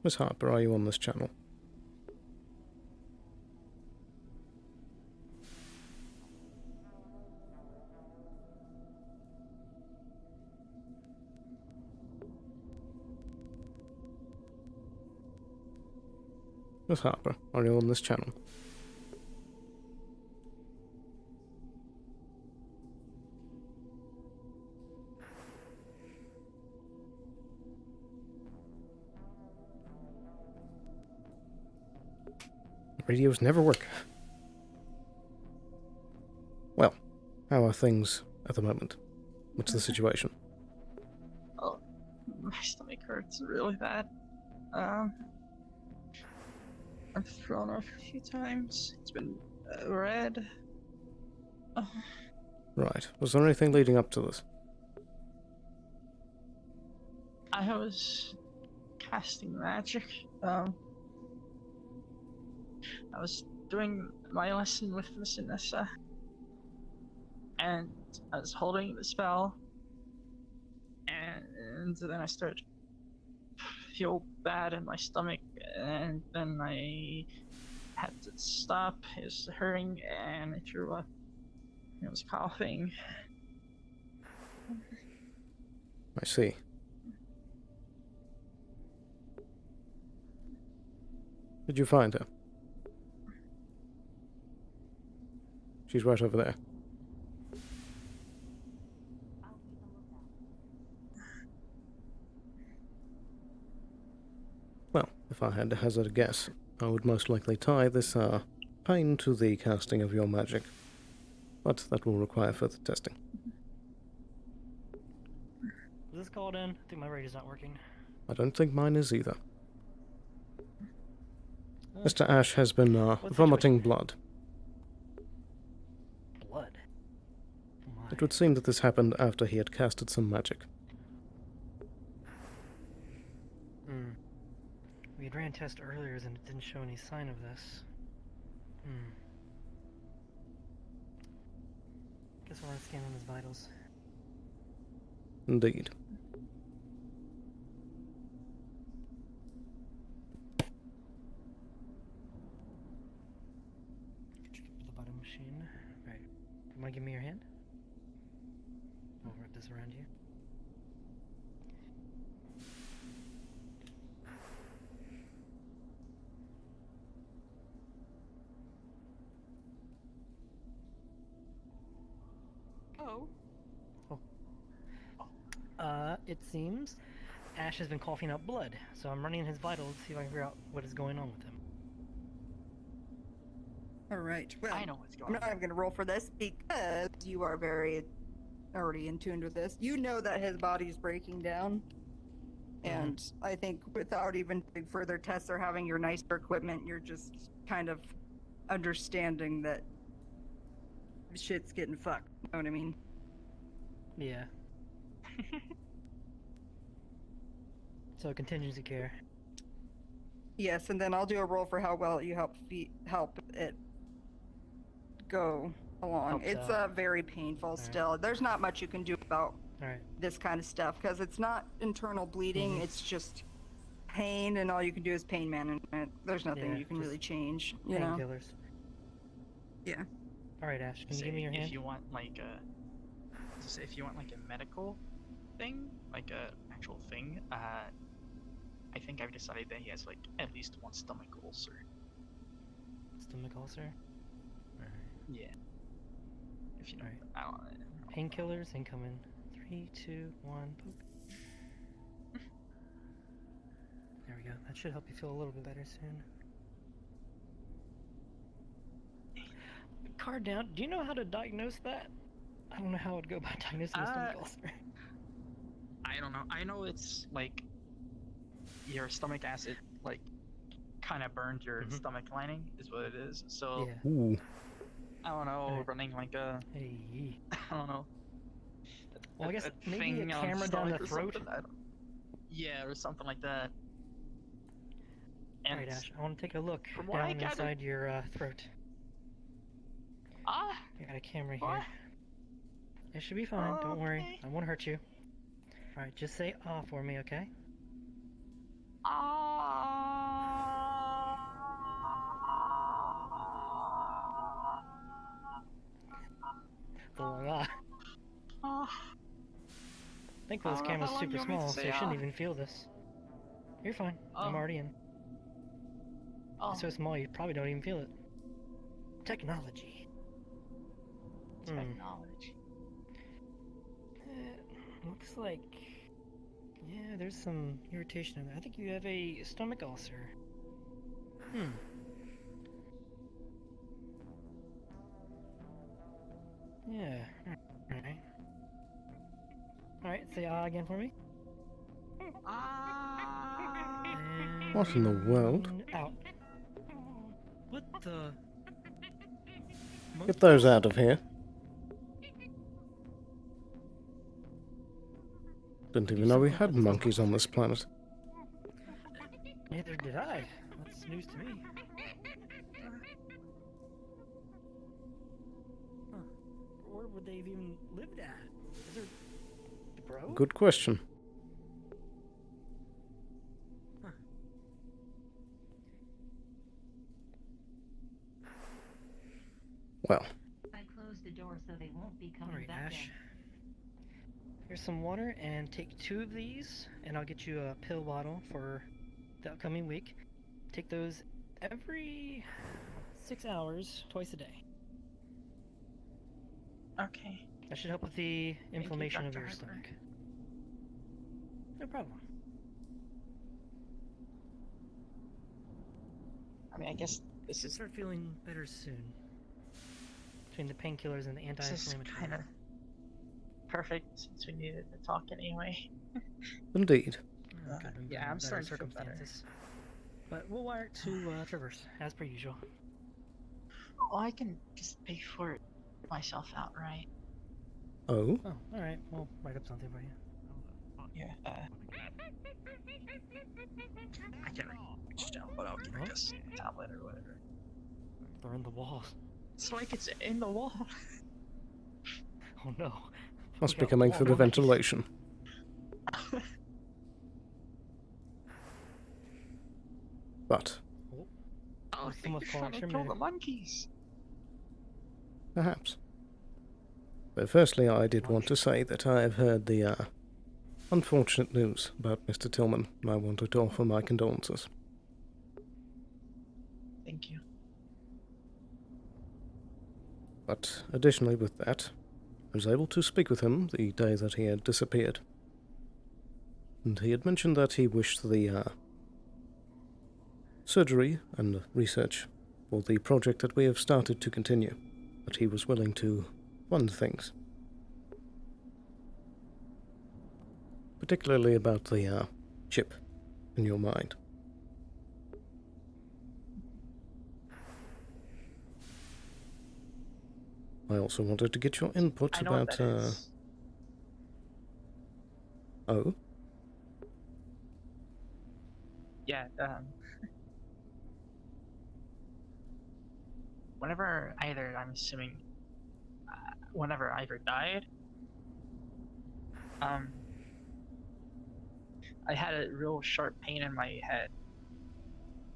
Miss Harper, are you on this channel? Miss Harper, are you on this channel? Radios never work. Well, how are things at the moment? What's the situation? Oh, my stomach hurts really bad. I've thrown up a few times. It's been red. Right. Was there anything leading up to this? I was casting magic. I was doing my lesson with Miss Anessa, and I was holding the spell, and and then I started to feel bad in my stomach, and then I had to stop. It was hurting, and I threw up. I was coughing. I see. Did you find her? She's right over there. Well, if I had to hazard a guess, I would most likely tie this, pain to the casting of your magic. But that will require further testing. Is this called in? I think my radio's not working. I don't think mine is either. Mr. Ash has been, vomiting blood. Blood? It would seem that this happened after he had casted some magic. Hmm. We had ran tests earlier and it didn't show any sign of this. Guess I'll run a scan on his vitals. Indeed. The bottom machine. Right. You wanna give me your hand? I'll wrap this around you. It seems Ash has been coughing up blood, so I'm running his vitals to see if I can figure out what is going on with him. Alright, well, I know what's going I'm not even going to roll for this because you are very already in tune with this. You know that his body's breaking down. And I think without even doing further tests or having your nicer equipment, you're just kind of understanding that shit's getting fucked. You know what I mean? Yeah. So contingency care. Yes, and then I'll do a roll for how well you help it go along. Helps It's out. very painful still. There's not much you can do about this kind of stuff because it's not internal bleeding. It's just pain, and all you can do is pain management. There's nothing you can really change. You know. Painkillers. Yeah. All right, Ash. Can you give me your hand? If you want like a medical thing, like a actual thing, I think I've decided that he has like at least one stomach ulcer. Stomach ulcer? Yeah. If you know, I don't know. Painkillers incoming. 3, 2, 1. Boop. There we go. That should help you feel a little bit better soon. Card down. Do you know how to diagnose that? I don't know how I'd go about diagnosing a stomach ulcer. I don't know. I know it's like your stomach acid like kind of burned your stomach lining is what it is. So Ooh. I don't know, running like a I don't know. Well, I guess maybe thing a on camera down the stomach or throat. something, yeah, or something like that. And Alright, Ash, I want to take a look from what I down gathered- inside your throat. I got a camera here. It should be fine, don't worry. I won't hurt you. Alright, just say ah for me, okay? The long ah. Thankfully this camera's super small, so you shouldn't even feel this. You're fine. I'm already in. It's so small you probably don't even feel it. Technology. Technology. Looks like... Yeah, there's some irritation in there. I think you have a stomach ulcer. Yeah. Alright. Alright, say ah again for me. What in the world? Out. What the... Get those out of here. Didn't even know we had monkeys on this planet. Neither did I. That's news to me. Huh. Where would they have even lived at? Is there... Bro? Good question. Well, I closed the door so they won't be coming Alright, back Ash. in. Here's some water, and take 2 of these, and I'll get you a pill bottle for the upcoming week. Take those every 6 hours, twice a day. Okay. That should help with the inflammation of Dr. your Harper. stomach. No problem. I mean, I guess this is Start feeling better soon. Between the painkillers and the this is anti-inflammatory. kind of perfect since we needed to talk anyway. indeed. Could have been yeah, better I'm starting to feel better. circumstances. But we'll wire it to Traverse, as per usual. Oh, I can just pay for it myself outright. Oh? Oh, alright. We'll write up something for you. Yeah, I can't reach down, but I'll give you just a tablet or whatever. They're in the walls. It's like it's in the wall. Oh no. Must We be got coming wall through the monkeys. ventilation. But, Oh, Someone's you're calling trying to extra kill the minute. monkeys. perhaps. But firstly, I did want to say that I have heard the unfortunate news about Mr. Tillman, and I wanted to offer my condolences. Thank you. But additionally with that, I was able to speak with him the day that he had disappeared. And he had mentioned that he wished the surgery and research for the project that we have started to continue, that he was willing to fund things. Particularly about the chip in your mind. I also wanted to get your input I know about what that is. Oh? Yeah, whenever either, I'm assuming, whenever either died, I had a real sharp pain in my head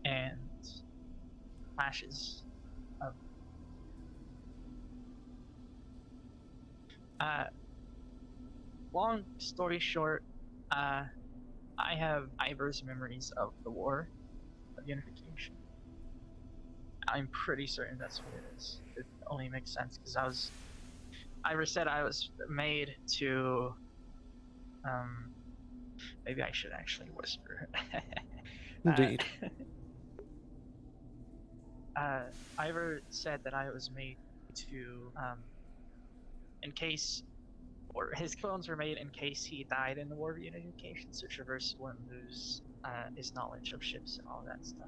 and flashes of long story short, I have Ivor's memories of the war, of unification. I'm pretty certain that's what it is. It only makes sense because Ivor said I was made to, maybe I should actually whisper. Indeed. Ivor said that I was made to, in case, or his clones were made in case he died in the War of Unification, so Traverse wouldn't lose his knowledge of ships and all that stuff.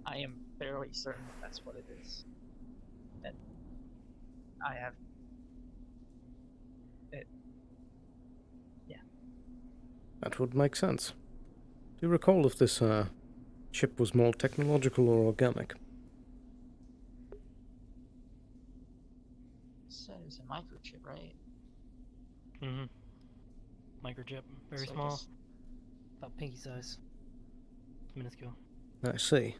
I am fairly certain that's what it is. And I have it. Yeah. That would make sense. Do you recall if this chip was more technological or organic? So it was a microchip, right? Mm-hmm. Microchip, very So small, just- about pinky size, minuscule. I see.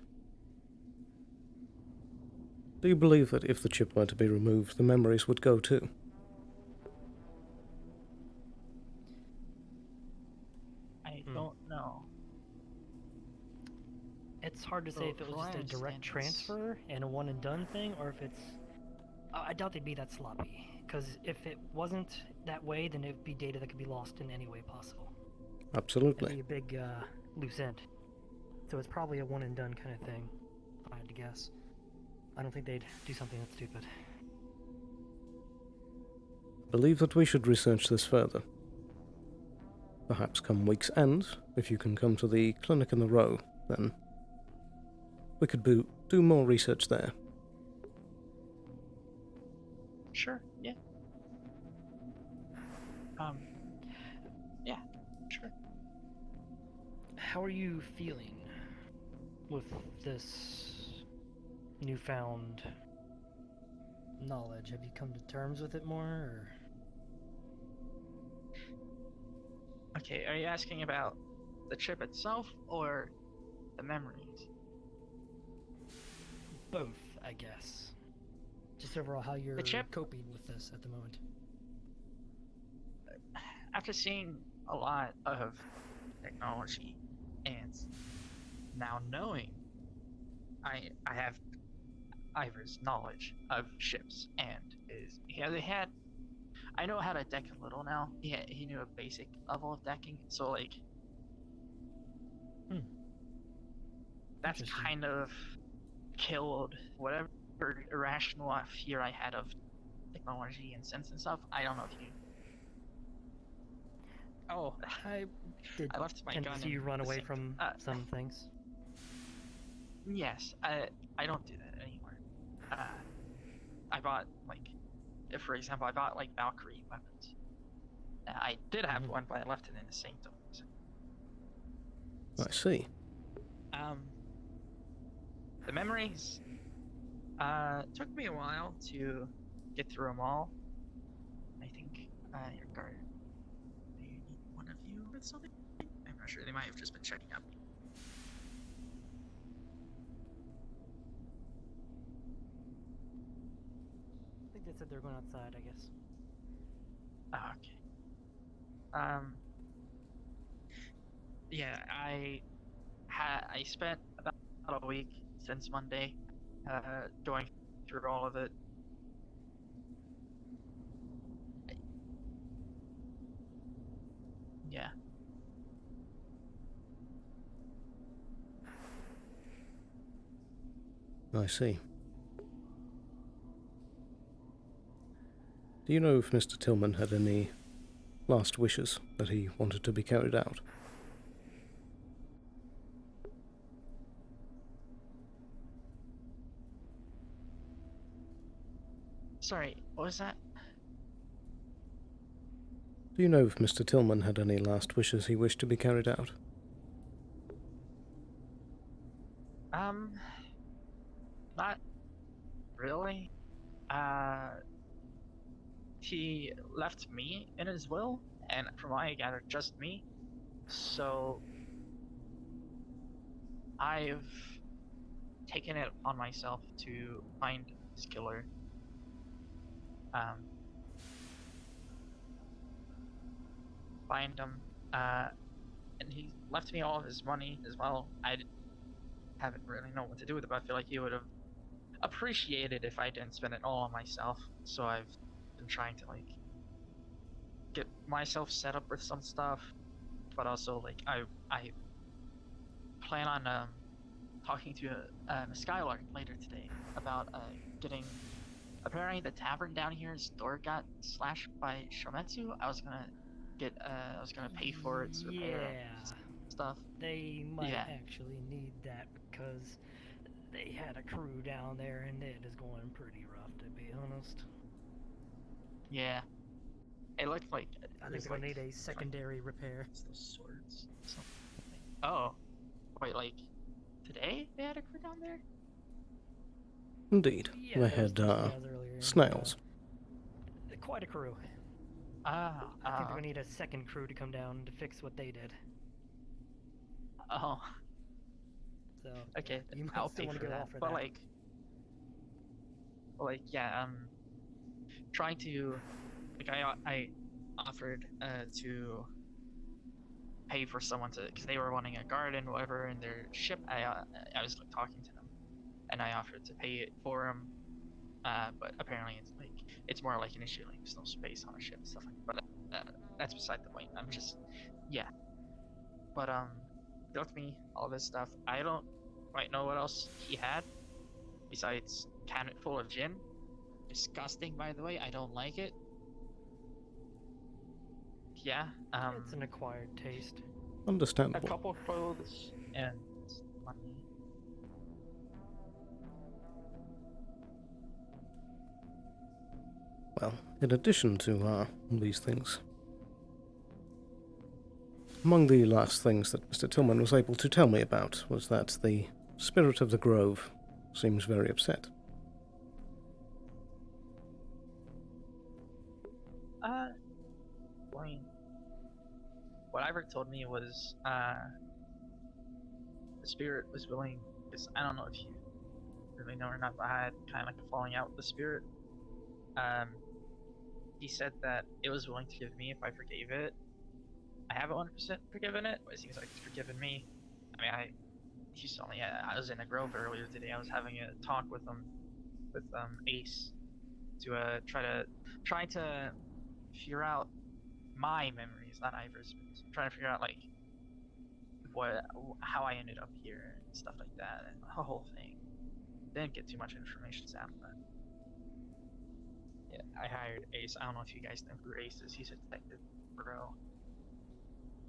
Do you believe that if the chip were to be removed, the memories would go too? I don't know. It's hard to say if it was just a direct transfer and a one and done thing, or if it's... I doubt they'd be that sloppy, because if it wasn't that way, then it would be data that could be lost in any way possible. Absolutely. It'd be a big loose end. So it's probably a one and done kind of thing, if I had to guess. I don't think they'd do something that's stupid. I believe that we should research this further. Perhaps come week's end, if you can come to the clinic in the row, then we could do more research there. Sure, yeah. Yeah, sure. How are you feeling with this newfound knowledge? Have you come to terms with it more, or? Okay, are you asking about the chip itself or the memories? Both, I guess. Just overall, how you're chip? coping with this at the moment. After seeing a lot of technology and now knowing I have Ivor's knowledge of ships and I know how to deck a little now. He knew a basic level of decking, so like that's kind of killed whatever irrational fear I had of technology and sense and stuff. I don't know if you. Oh, I did I left my tend gun to see you in run the away sink. from some things. Yes, I don't do that anymore. I bought for example, I bought like Valkyrie weapons. I did have one, but I left it in the sanctum. I see. The memories took me a while to get through them all. I think your guard may need one of you with something. I'm not sure. They might have just been checking up. I think they said they're going outside, I guess. Okay. Yeah, I spent about a week since Monday, going through all of it. Yeah. I see. Do you know if Mr. Tillman had any last wishes that he wanted to be carried out? Sorry, what was that? Do you know if Mr. Tillman had any last wishes he wished to be carried out? Not really. He left me in his will, and from what I gather, just me. So I've taken it upon myself to find his killer. Find him, and he left me all of his money as well. I haven't really known what to do with it, but I feel like he would have appreciated if I didn't spend it all on myself. So I've been trying to like get myself set up with some stuff, but also like I plan on talking to Skylark later today about getting. Apparently, the tavern down here's door got slashed by Shometsu. I was gonna pay for its repair stuff. They might actually need that because they had a crew down there and it is going pretty rough, to be honest. Yeah. It looked like I think they'll need a secondary repair. Those swords. Oh. Wait, like today they had a crew down there? Indeed. Yeah, they there was had, two snails earlier, snails. Quite a crew. I think they're gonna need a second crew to come down to fix what they did. Oh. So okay, you might I'll still pay want for to go that. off for But that. yeah, trying to I offered to pay for someone to, because they were wanting a garden, whatever, in their ship. I was like talking to them, and I offered to pay it for them. But apparently it's more like an issue, like there's no space on a ship and stuff like that. But that's beside the point. I'm just But he left me all this stuff. I don't quite know what else he had besides cabinet full of gin. Disgusting, by the way. I don't like it. Yeah. It's an acquired taste. Understandable. A couple of clothes and money. Well, in addition to these things, among the last things that Mr. Tillman was able to tell me about was that the spirit of the grove seems very upset. I mean, what Ivor told me was the spirit was willing, because I don't know if you really know or not, but I had kind of like a falling out with the spirit. He said that it was willing to give me if I forgave it. I haven't 100% forgiven it, but it seems like it's forgiven me. I mean, he told me I was in a grove earlier today. I was having a talk with Ace to try to figure out my memories, not Ivor's, but trying to figure out like how I ended up here and stuff like that, and the whole thing. Didn't get too much information out, but yeah, I hired Ace. I don't know if you guys know who Ace is. He's a detective bro.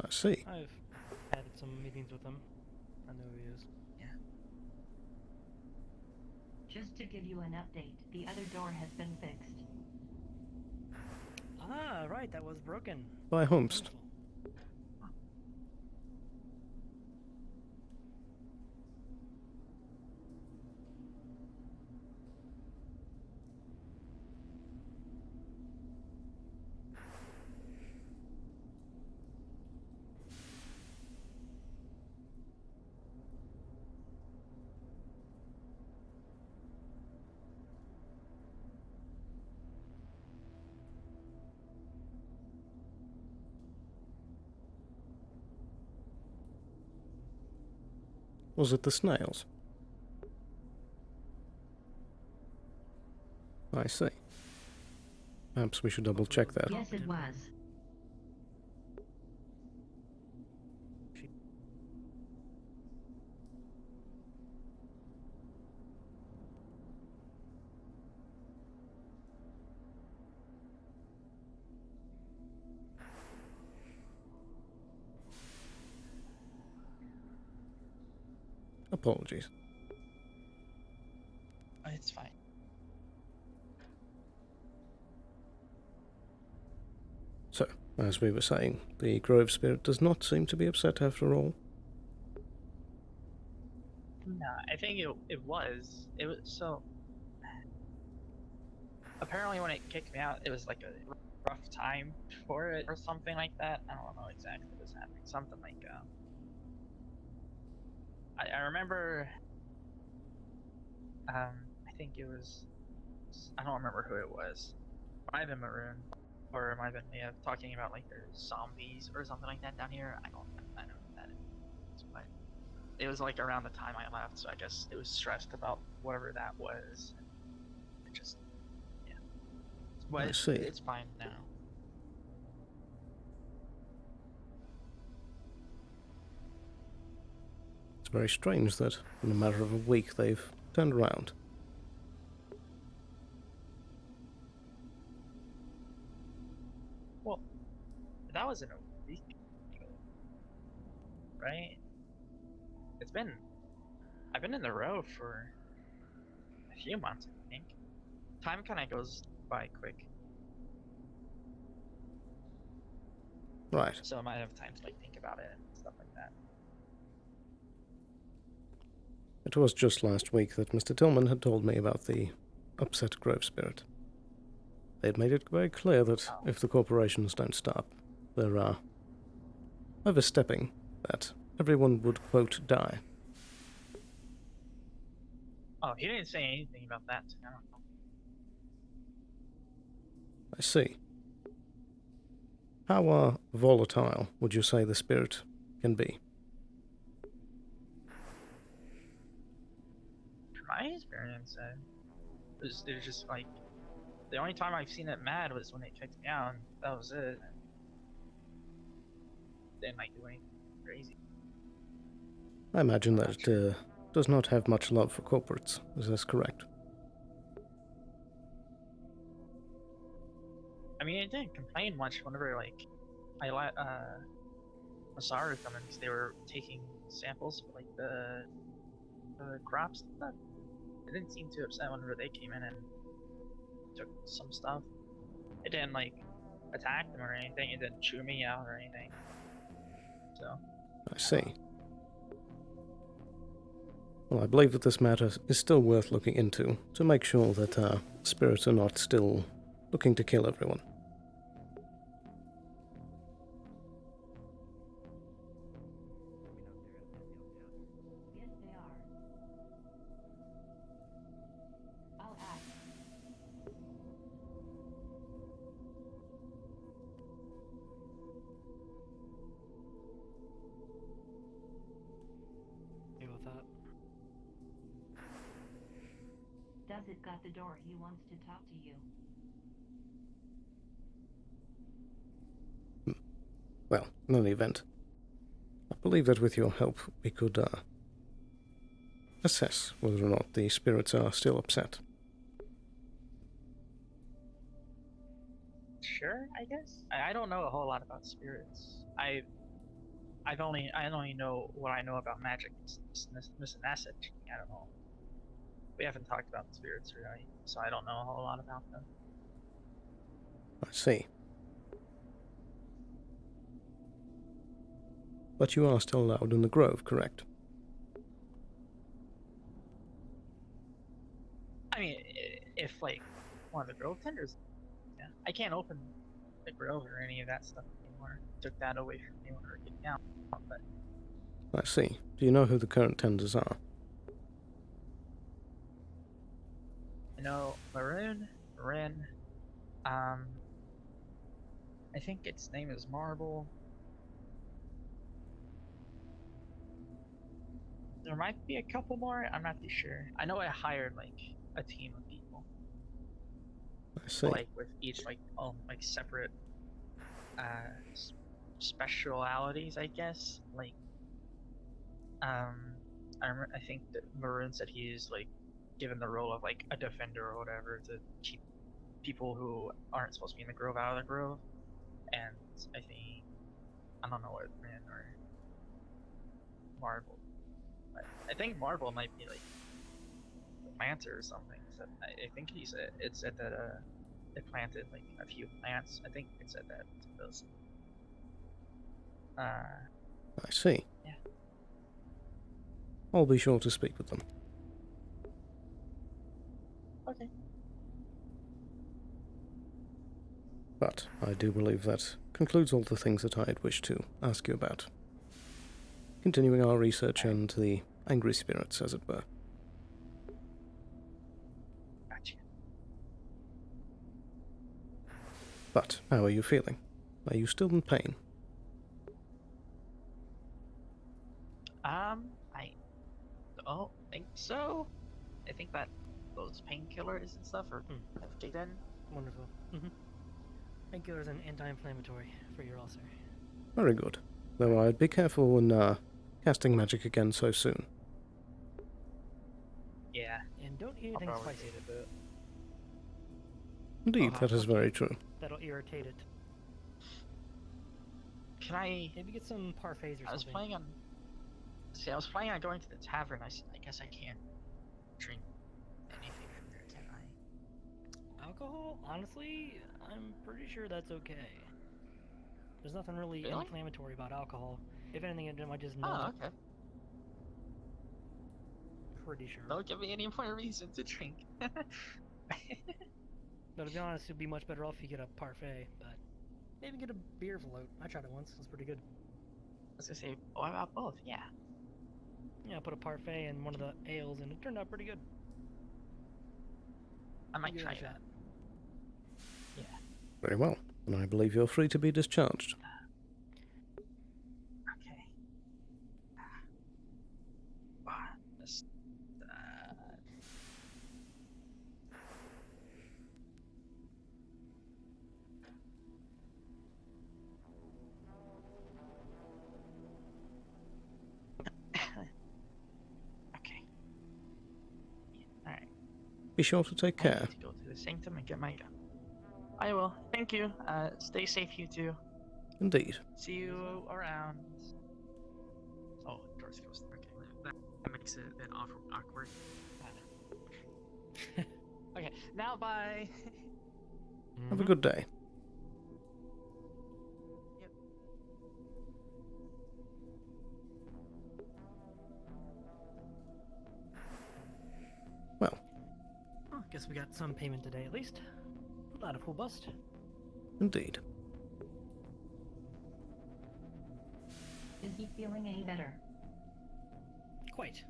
I see. I've had some meetings with him. I know who he is. Yeah. Just to give you an update, the other door has been fixed. Ah, right, that was broken. By Homst. Was it the snails? I see. Perhaps we should double check that. Yes, it was. Apologies. It's fine. So, as we were saying, the Grove Spirit does not seem to be upset after all. No, I think it was. It was so. Apparently, when it kicked me out, it was like a rough time for it or something like that. I don't know exactly what was happening. Something like I remember. I think it was. I don't remember who it was. Might have been Maroon, or it might have been talking about like there's zombies or something like that down here. I know what that is, but it was like around the time I left, so I guess it was stressed about whatever that was. It just, yeah. But I see. it's fine now. It's very strange that in a matter of a week they've turned around. Well, that was in a week ago, right? I've been in the row for a few months, I think. Time kind of goes by quick. Right. So I might have time to like think about it and stuff like that. It was just last week that Mr. Tillman had told me about the upset Grove Spirit. They had made it very clear that if the corporations don't stop, they're overstepping, that everyone would, quote, die. Oh, he didn't say anything about that. I don't know. I see. How volatile would you say the spirit can be? From my experience, it was just like the only time I've seen it mad was when it kicked me out. And that was it. Didn't like do anything crazy. I imagine that it does not have much love for corporates. Is this correct? I mean, it didn't complain much whenever like I let Masaru come in because they were taking samples for like the crops and stuff. It didn't seem too upset whenever they came in and took some stuff. It didn't like attack them or anything. It didn't chew me out or anything. So. I see. Well, I believe that this matter is still worth looking into to make sure that spirits are not still looking to kill everyone. Yes, they are. does it got the door. He wants to talk to you. Well, in any event, I believe that with your help we could assess whether or not the spirits are still upset. Sure, I guess. I don't know a whole lot about spirits. I only know what I know about magic. Missing asset. I don't know. We haven't talked about the spirits really, so I don't know a whole lot about them. I see. But you are still allowed in the grove, correct? I mean, if like one of the grove tenders, yeah, I can't open the grove or any of that stuff anymore. Took that away from me when we were getting out. But I see. Do you know who the current tenders are? I know Marin. I think its name is Marble. There might be a couple more. I'm not too sure. I know I hired like a team of people. I see. Like with each like separate specialities, I guess. Like I think that Maroon said he's like given the role of like a defender or whatever to keep people who aren't supposed to be in the grove out of the grove. And I think I don't know what Rin or Marble. But I think Marble might be like a planter or something. So I think it said that they planted like a few plants. I think it said that those. I see. Yeah. I'll be sure to speak with them. Okay. But I do believe that concludes all the things that I had wished to ask you about. Continuing our research and the angry spirits, as it were. Gotcha. But how are you feeling? Are you still in pain? I don't think so. I think that those painkillers and stuff have kicked in. Wonderful. Painkiller is an anti-inflammatory for your ulcer. Very good. Though I'd be careful when casting magic again so soon. Yeah. And don't eat anything spicy. Indeed, that is very true. That'll irritate it. Can I maybe get some parfaits or something? I was planning on going to the tavern. I guess I can't drink anything from there, can I? Alcohol? Honestly, I'm pretty sure that's okay. There's nothing really inflammatory about alcohol. If anything, it might just numb. Oh, okay. Pretty sure. Don't give me any more reason to drink. But to be honest, it'd be much better off if you get a parfait, but maybe get a beer float. I tried it once. It was pretty good. I was gonna say, what about both? Yeah. Yeah, I put a parfait in one of the ales, and it turned out pretty good. I might try that. Yeah. Very well. And I believe you're free to be discharged. Okay. Okay. Alright. Be sure to take care. I need to go to the sanctum and get my gun. I will. Thank you. Stay safe, you two. Indeed. See you around. Oh, door's closed. Okay, that makes it a bit awkward. Okay, now bye. Have a good day. Yep. Well. Oh, guess we got some payment today at least. Not a full bust. Indeed. Is he feeling any better? Quite.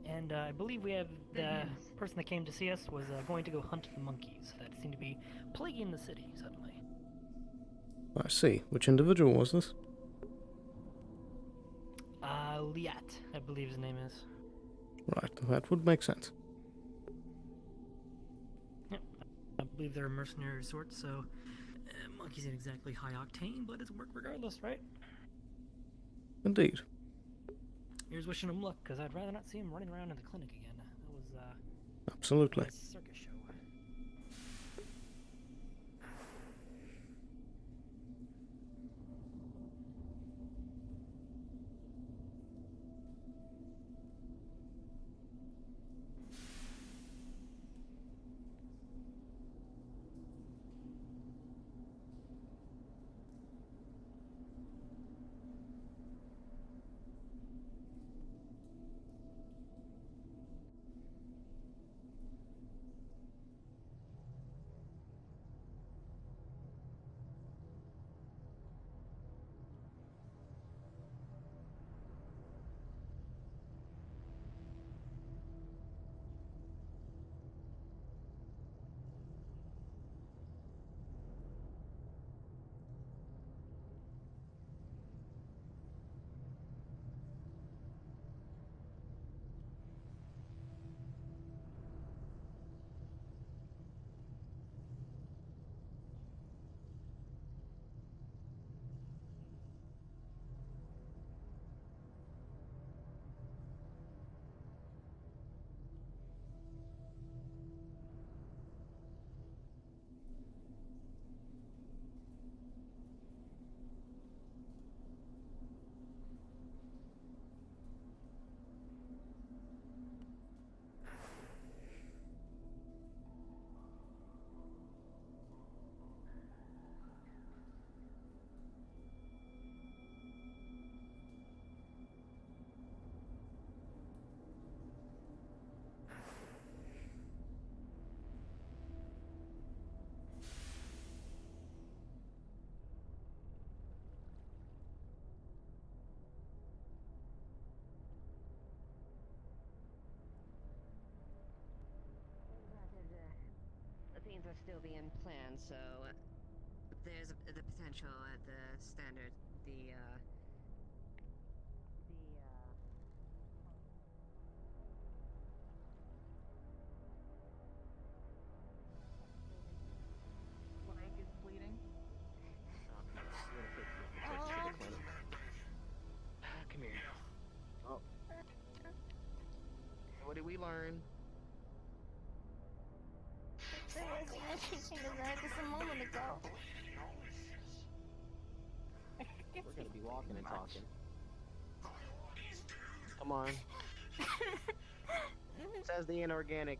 And I believe we have the person that came to see us was going to go hunt the monkeys that seem to be plaguing the city suddenly. I see. Which individual was this? Liat, I believe his name is. Right, that would make sense. Yep. I believe they're a mercenary sort, so monkeys ain't exactly high octane, but it's work regardless, right? Indeed. Here's wishing them luck, because I'd rather not see them running around in the clinic again. That was, Absolutely. a circus show. Things are still being planned, so there's the potential at the standard, Leg is bleeding. Come here. Oh. What did we learn? There was anything in there just a moment ago. We're gonna be walking and talking. Come on. It says the inorganic.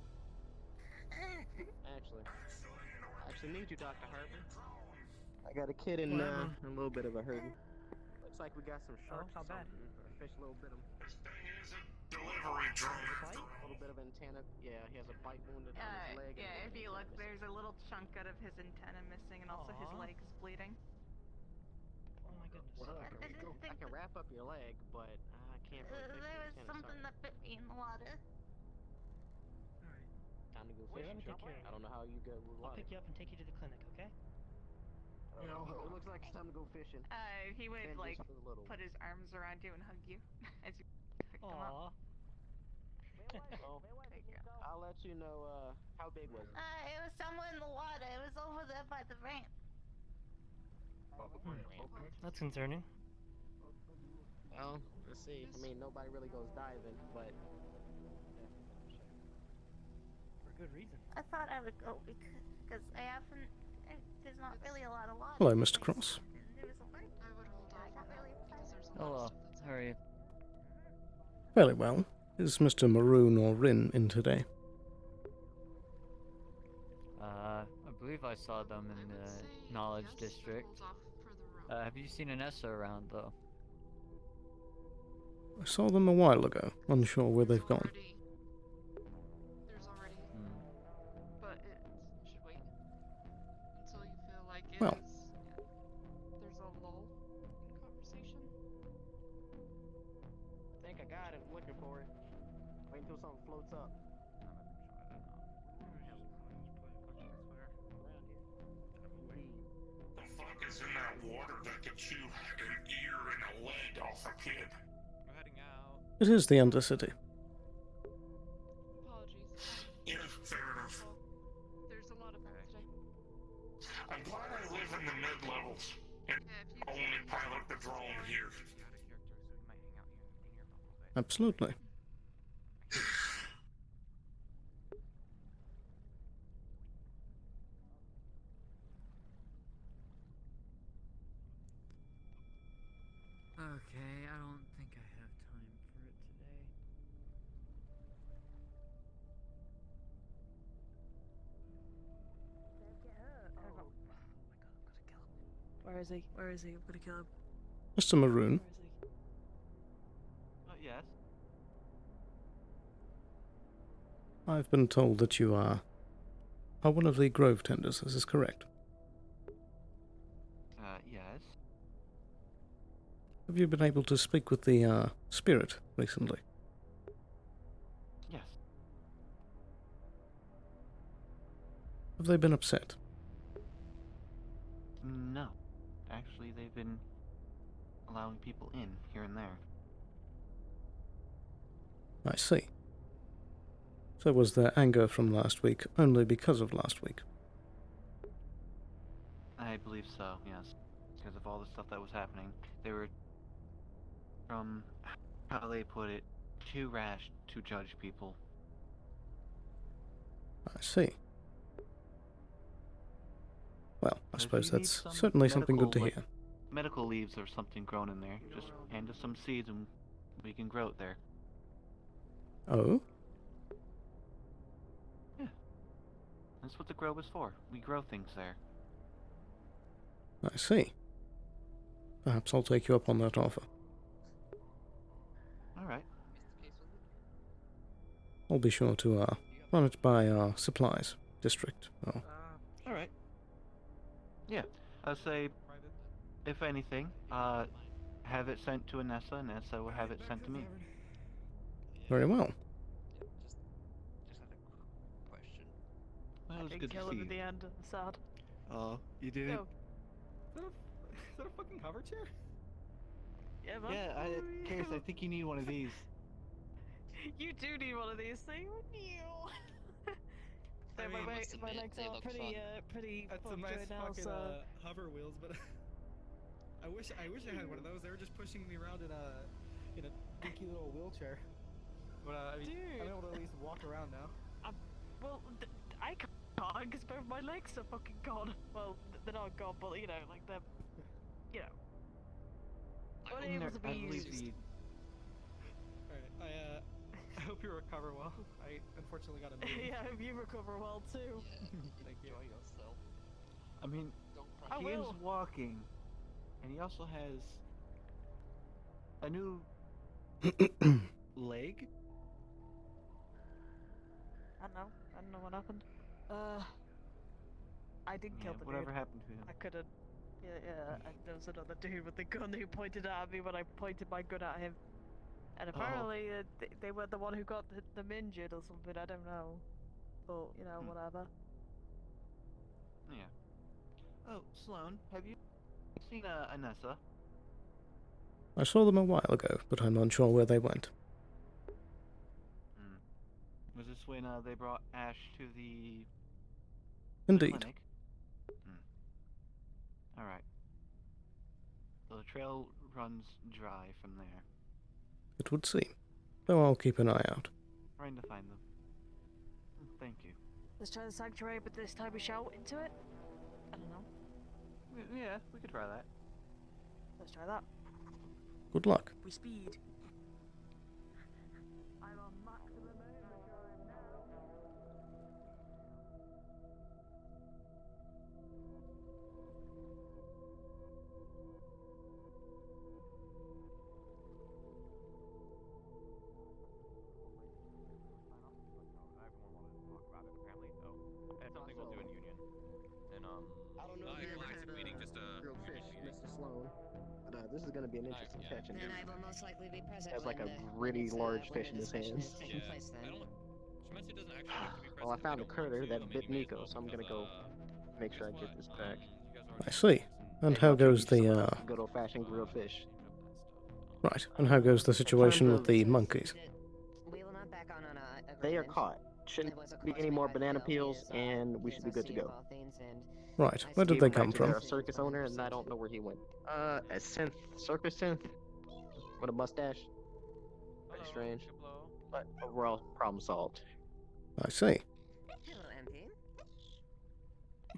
Actually need you, Dr. Harper. I got a kid in a little bit of a hurting. Looks like we got some sharks or something, or a fish a little bit of Delivery drone. a little bit of antenna. Yeah, he has a bite wound on his leg. Yeah, if you look, there's a little chunk out of his antenna missing, and also his leg is bleeding. Oh my goodness. Well, I can wrap up your leg, but I can't really fix There the was antenna, something sorry. that bit me in the water. Alright. Time to go Wait, let fishing. me take care of it. I don't know how you go with I'll water. pick you up and take you to the clinic, okay? It looks like it's time to go fishing. He would Then like just for the little put one. his arms around you and hug you as you picked him Aww. up. Oh, I'll let you know. How big was it? It was somewhere in the water. It was over there by the ramp. That's concerning. Well, let's see. I mean, nobody really goes diving, but For good reason. I thought I would go because I haven't. There's not really a lot of water. Hello, Mr. Cross. There was a lake. I would hold off I got on really that because excited. there's a lot of Hello, stuff that's how are you? Fairly well. Is Mr. Maroon or Rin in today? I believe I saw them in the Knowledge District. Have you seen Anessa around, though? I saw them a while ago. Unsure where they've gone. There's already, but it should wait until you feel like it Well. is. There's a lull in conversation. I think I got it. I'm looking for it. Wait until something floats up. The fuck is in that water that could chew an ear and a leg off a kid? We're heading out. It is the Undercity. I'm glad I live in the mid-levels and only pilot the drone here. Absolutely. Okay, I don't think I have time for it today. Where is he? Where is he? I'm gonna kill him. Mr. Maroon, Yes. I've been told that you are one of the grove tenders. Is this correct? Yes. Have you been able to speak with the spirit recently? Yes. Have they been upset? No. Actually, they've been allowing people in here and there. I see. So was their anger from last week only because of last week? I believe so, yes. Because of all the stuff that was happening. They were, from how they put it, too rash to judge people. I see. Well, I If suppose you need that's some certainly something good to medical, hear. Medical leaves or something grown in there. Just hand us some seeds and we can grow it there. Oh? Yeah. That's what the grove is for. We grow things there. I see. Perhaps I'll take you up on that offer. Alright. I'll be sure to run it by our supplies district. Oh. Alright. Yeah. I'll say, if anything, have it sent to Anessa, and Anessa will have it sent to me. Very well. Well, it I was did good to kill see him at you. the end. I'm sad. Oh, you did Go. Is that a fucking hover chair? Yeah, man. Yeah, Case, I think you need one of these. You do need one of these things, wouldn't you? Yeah, my legs are pretty That's fucked some nice right now, fucking so... hover wheels, but I wish I had one of those. They were just pushing me around in a dinky little wheelchair. But I mean, I'm able to at least walk around now. Well, I can't because both my legs are fucking gone. Well, they're not gone, but you know, like they're, you know, unable to be used. Alright, I hope you recover well. I unfortunately got a move. Yeah, I hope you recover well too. Thank you. I mean, I he will. is walking, and he also has a new leg. I don't know what happened. I didn't kill the Whatever dude. happened to him. I couldn't. Yeah, and there was another dude with the gun who pointed at me when I pointed my gun at him. And apparently, they were the one who got them injured or something, I don't know. But, you know, whatever. Yeah. Oh, Sloan, have you seen Anessa? I saw them a while ago, but I'm unsure where they went. Was this when they brought Ash to the Indeed. clinic? Alright. So the trail runs dry from there. It would seem. Though I'll keep an eye out. Trying to find them. Thank you. Let's try the sanctuary, but this time we shout into it? I don't know. Yeah, we could try that. Let's try that. Good luck. We speed. I'm on maximum overdrive now. It's something we'll do in Union. And I don't know if you ever had grilled fish, Mr. Sloan, but this is going to be an interesting catch. Then I will most likely be present. Has like a when really large when fish the in his discussion hands. is taking place then. Shimetsu doesn't actually have to be present. Well, I found a if they don't critter want to. that I mean, bit you may as Nico, well so I'm gonna because, go make sure I get this back. I see. And how goes the good old-fashioned grilled fish? Right, and how goes the situation with the monkeys? We will not back on They are agreement. caught. Shouldn't It was a be course any more made by banana Phil. peels, He is, and we should be good to SRC of go. all things, and Right. Where did they come Back to their from? circus owner, and I don't know where he went. A synth, circus synth, with a mustache. Very strange, but overall problem solved. I see. Hello, MP.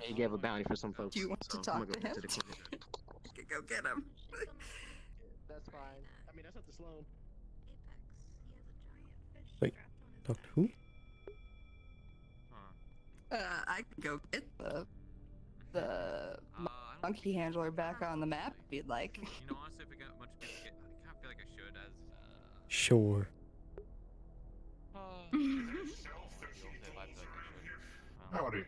He gave a bounty for some folks. Do you want so to I'm talk gonna to him? go to the clinic. I could go get him. That's fine. I mean, that's up to Sloan. Wait. Talk to who? I could go get the monkey handler back on the map if you'd like. You know, honestly, if we got a bunch of people get, I kind of feel like I should as. Sure. Howdy.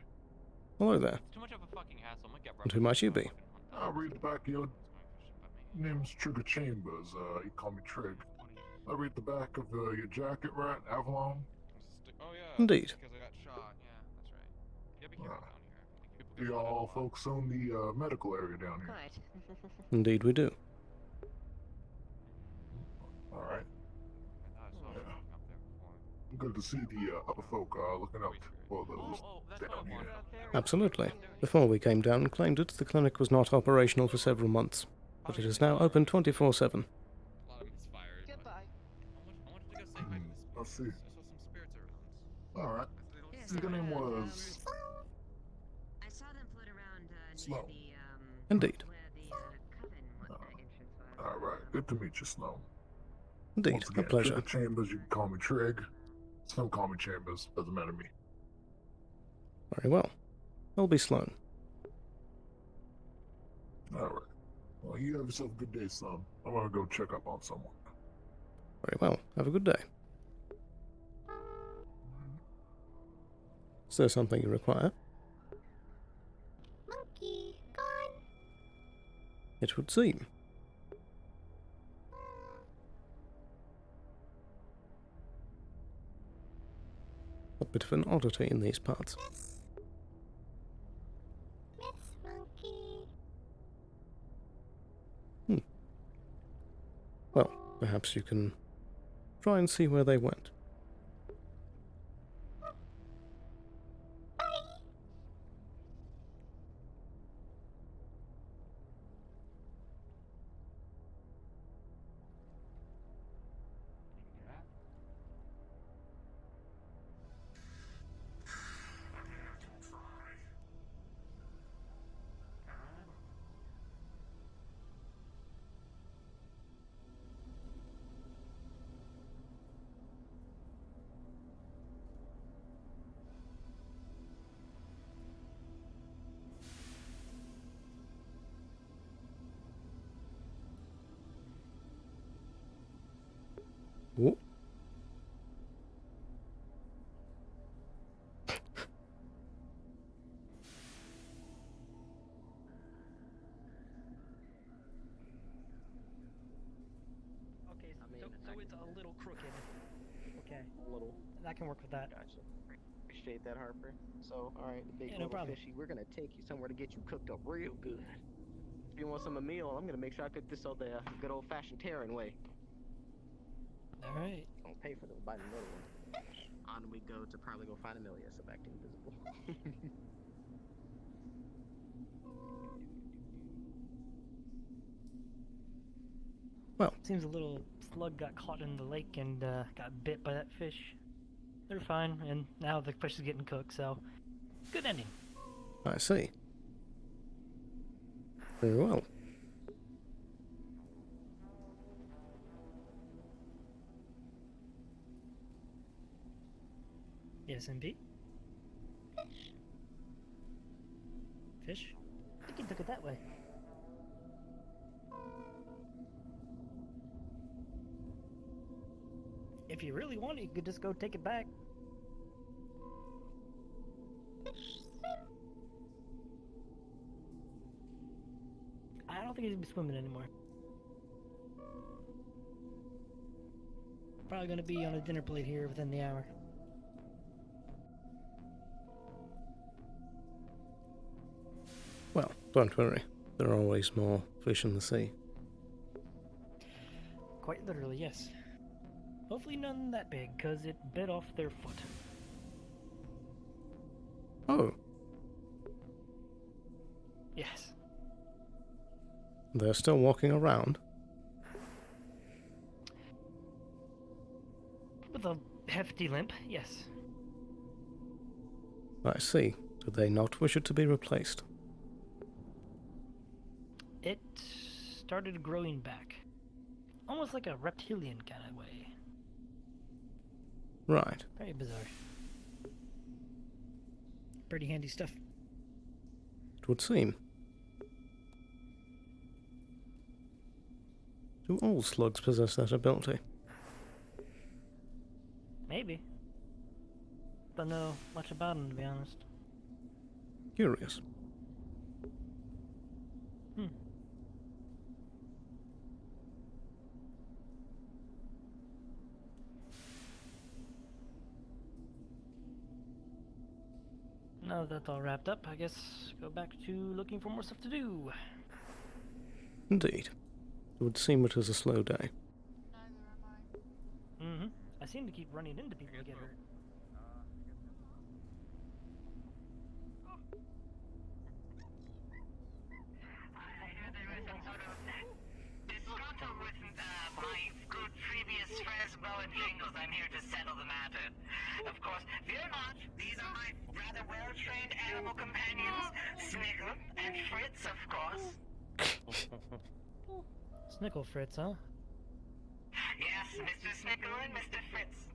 Hello there. It's too much of a fucking hassle. I'm gonna get And who might you be? I'll read the back of your name's Trigger Chambers. You call me Trig. I read the back of your jacket, right? Avalon? Oh yeah. Indeed. Because I got shot. Yeah, that's right. Yeah, be careful down here. Do y'all folks own the medical area down here? Quite. Indeed we do. Alright. Good to see the other folk looking out for those down here. Absolutely. Before we came down and claimed it, the clinic was not operational for several months. But it is now open 24/7. I see. Alright. Your name was I saw them float around Sloan. Indeed. Alright, good to meet you, Sloan. Indeed, Once a again, pleasure. Trigger Chambers, you can call me Trig. Some call me Chambers, doesn't matter to me. Very well. I'll be Sloan. Alright. Well, you have yourself a good day, son. I'm gonna go check up on someone. Very well. Have a good day. Is there something you require? Monkey, gone. It would seem. A bit of an oddity in these parts. Miss Monkey. Well, perhaps you can try and see where they went. Oh. Okay, so it's a little crooked. Okay. A little. I can work with that. Gotcha. Appreciate that, Harper. So, alright, the big Yeah, no little problem. fishy, we're gonna take you somewhere to get you cooked up real good. If you want some of meal, I'm gonna make sure I cook this the good old-fashioned Terran way. Alright. I'll pay for them by the little one. On we go to probably go find Amelia, so back to invisible. Well. Seems a little slug got caught in the lake and got bit by that fish. They're fine, and now the fish is getting cooked, so good ending. I see. Very well. Yes, MP. Fish? I think he took it that way. If you really want it, you could just go take it back. I don't think he's gonna be swimming anymore. Probably gonna be on a dinner plate here within the hour. Well, don't worry. There are always more fish in the sea. Quite literally, yes. Hopefully none that big, because it bit off their foot. Oh. Yes. They're still walking around. With a hefty limp, yes. I see. Do they not wish it to be replaced? It started growing back. Almost like a reptilian kind of way. Right. Very bizarre. Pretty handy stuff. It would seem. Do all slugs possess that ability? Maybe. Don't know much about them, to be honest. Curious. Now that that's all wrapped up, I guess go back to looking for more stuff to do. Indeed. It would seem it is a slow day. Mm-hmm. I seem to keep running into people who get hurt. My good previous friends, Bo and Jingles. I'm here to settle the matter. Of course, fear not. These are my rather well-trained animal companions, Snickle and Fritz, of course. Snickle Fritz, huh? Yes, Mr. Snickle and Mr. Fritz.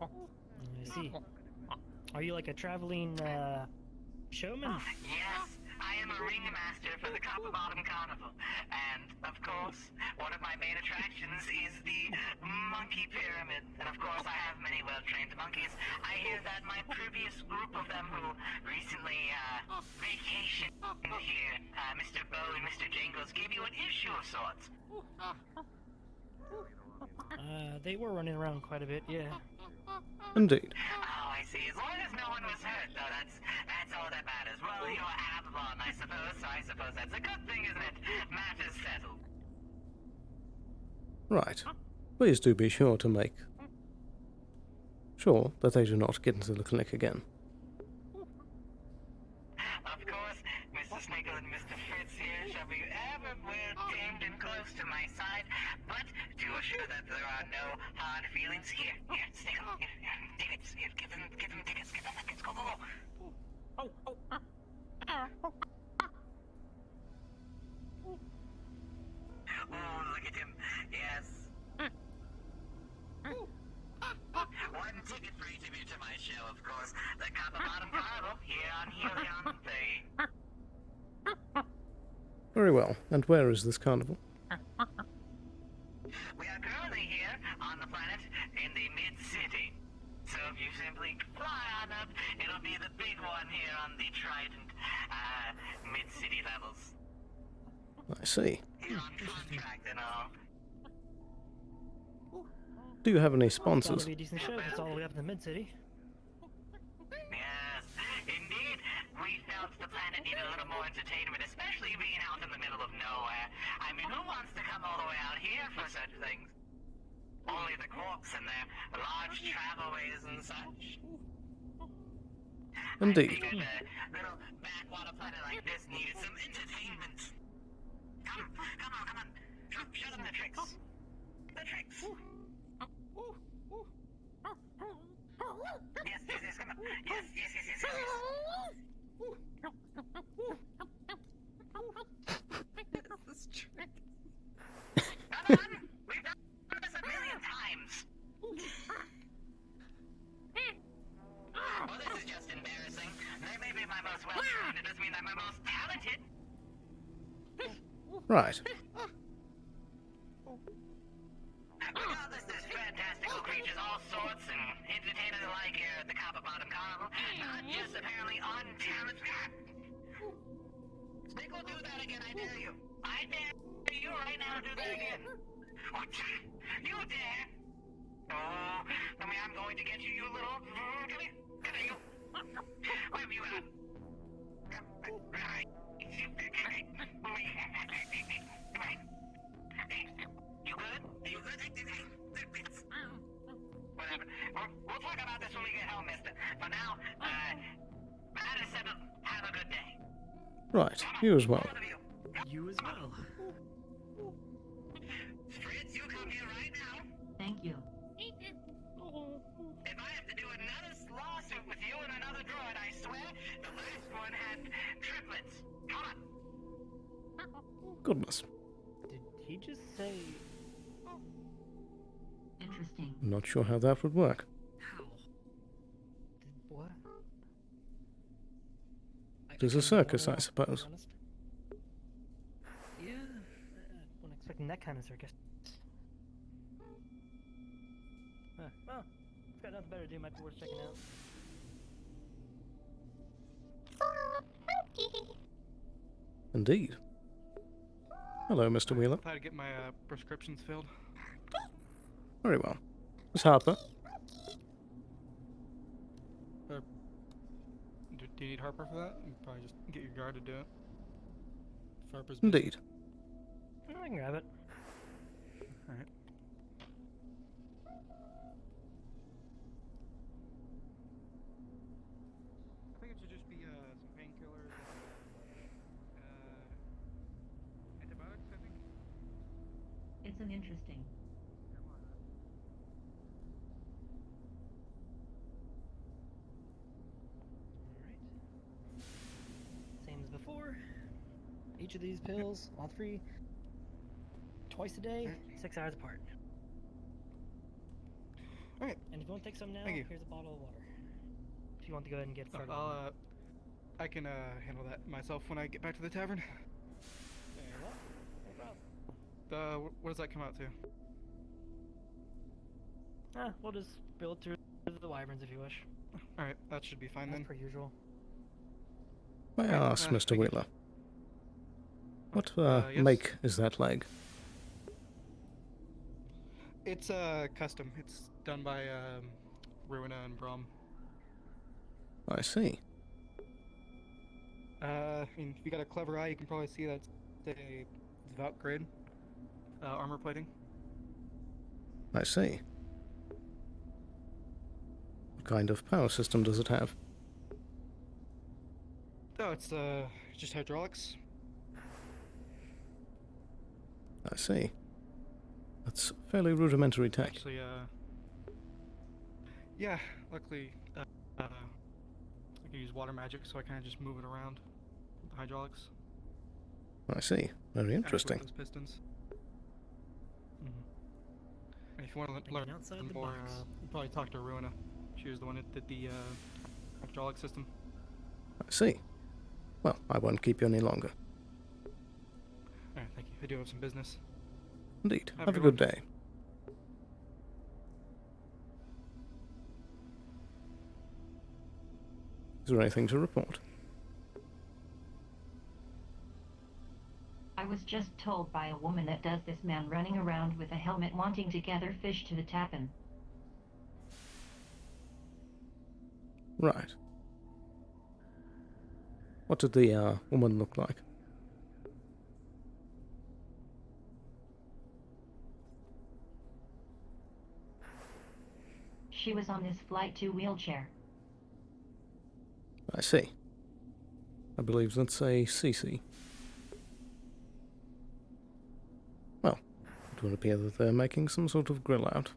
I see. Are you like a traveling showman? Yes, I am a ringmaster for the Copper Bottom Carnival. And, of course, one of my main attractions is the Monkey Pyramid. And, of course, I have many well-trained monkeys. I hear that my previous group of them who recently vacationed here, Mr. Bo and Mr. Jingles, gave you an issue of sorts. They were running around quite a bit, yeah. Indeed. Oh, I see. As long as no one was hurt, though, that's all that matters. Well, you're Avalon, I suppose, so I suppose that's a good thing, isn't it? Matters settled. Right. Please do be sure to make sure that they do not get into the clinic again. Of course, Mr. Snickle and Mr. Fritz here shall be everywhere tamed and close to my side, but to assure that there are no hard feelings, here, Snickle, tickets, here, give them tickets, go, go, go. Oh, look at him, yes. One ticket for each of you to my show, of course. The Copper Bottom Carnival, here on Helion 3. Very well. And where is this carnival? We are currently here on the planet in the mid-city. So if you simply fly on up, it'll be the big one here on the Trident, mid-city levels. I see. Here on contract and all. Do you have any It's sponsors? gotta be a decent show if it's all the way up in the mid-city. Yes, indeed. We felt the planet needed a little more entertainment, especially being out in the middle of nowhere. I mean, who wants to come all the way out here for such things? Only the corks and their large travelways and such. Indeed. I figured a little backwater planet like this needed some entertainment. Come on. Show them the tricks. The tricks. Yes, come on. Yes. This trick. Come on! We've done this a million times! Well, this is just embarrassing. They may be my most well-trained, it doesn't mean they're my most talented. Right. Regardless, there's fantastical creatures, all sorts, and entertainers alike here at the Copper Bottom Carnival. Not just apparently untalented. Stick will do that again, I dare you. I dare you right now to do that again. You dare? Oh, I mean, I'm going to get you, you little... Come here. Come here, you. Where have you at? Right. You good? Are you good? Whatever. We'll talk about this when we get home, mister. For now, matter settled. Have a good day. Right, you as well. You as well. Fritz, you come here right now. Thank you. If I have to do another lawsuit with you and another droid, I swear the last one had triplets. Come on. Goodness. Did he just say? Interesting. Not sure how that would work. How? What? It is a circus, I suppose. Yeah, wasn't expecting that kind of circus. Well, it's got nothing better to do. Might be worth checking out. Indeed. Hello, Mr. Wheeler. I had to get my prescriptions filled. Very well. Miss Harper. Do you need Harper for that? You can probably just get your guard to do it. If Harper's busy. Indeed. I can grab it. Alright. I think it should just be some painkillers and antibiotics, I think. It's an interesting. Same as before. Each of these pills, all three, twice a day, 6 hours apart. Alright. And if you want to take some now, Thank you. here's a bottle of water. If you want to go ahead and get started. I can handle that myself when I get back to the tavern. Very well. No problem. What does that come out to? We'll just bill it through the wyverns if you wish. Alright, that should be fine then. As per usual. May I ask, Mr. thank you. Wheeler, what yes? make is that leg? It's custom. It's done by Ruina and Brom. I see. I mean, if you got a clever eye, you can probably see that it's a Devout grade armor plating. I see. What kind of power system does it have? Oh, it's just hydraulics. I see. That's fairly rudimentary tech. Actually, yeah. Luckily, I can use water magic, so I kind of just move it around with the hydraulics. I see. Very And interesting. Those pistons. And if you want to learn outside the more, box. you probably talk to Ruina. She was the one that did the hydraulic system. I see. Well, I won't keep you any longer. Alright, thank you. I do have some business. Indeed. Have a Have a good good one. day. Is there anything to report? I was just told by a woman that does this man running around with a helmet wanting to gather fish to the tapin. Right. What did the woman look like? She was on this flight to wheelchair. I see. I believe that's a CC. Well, it would appear that they're making some sort of grill out.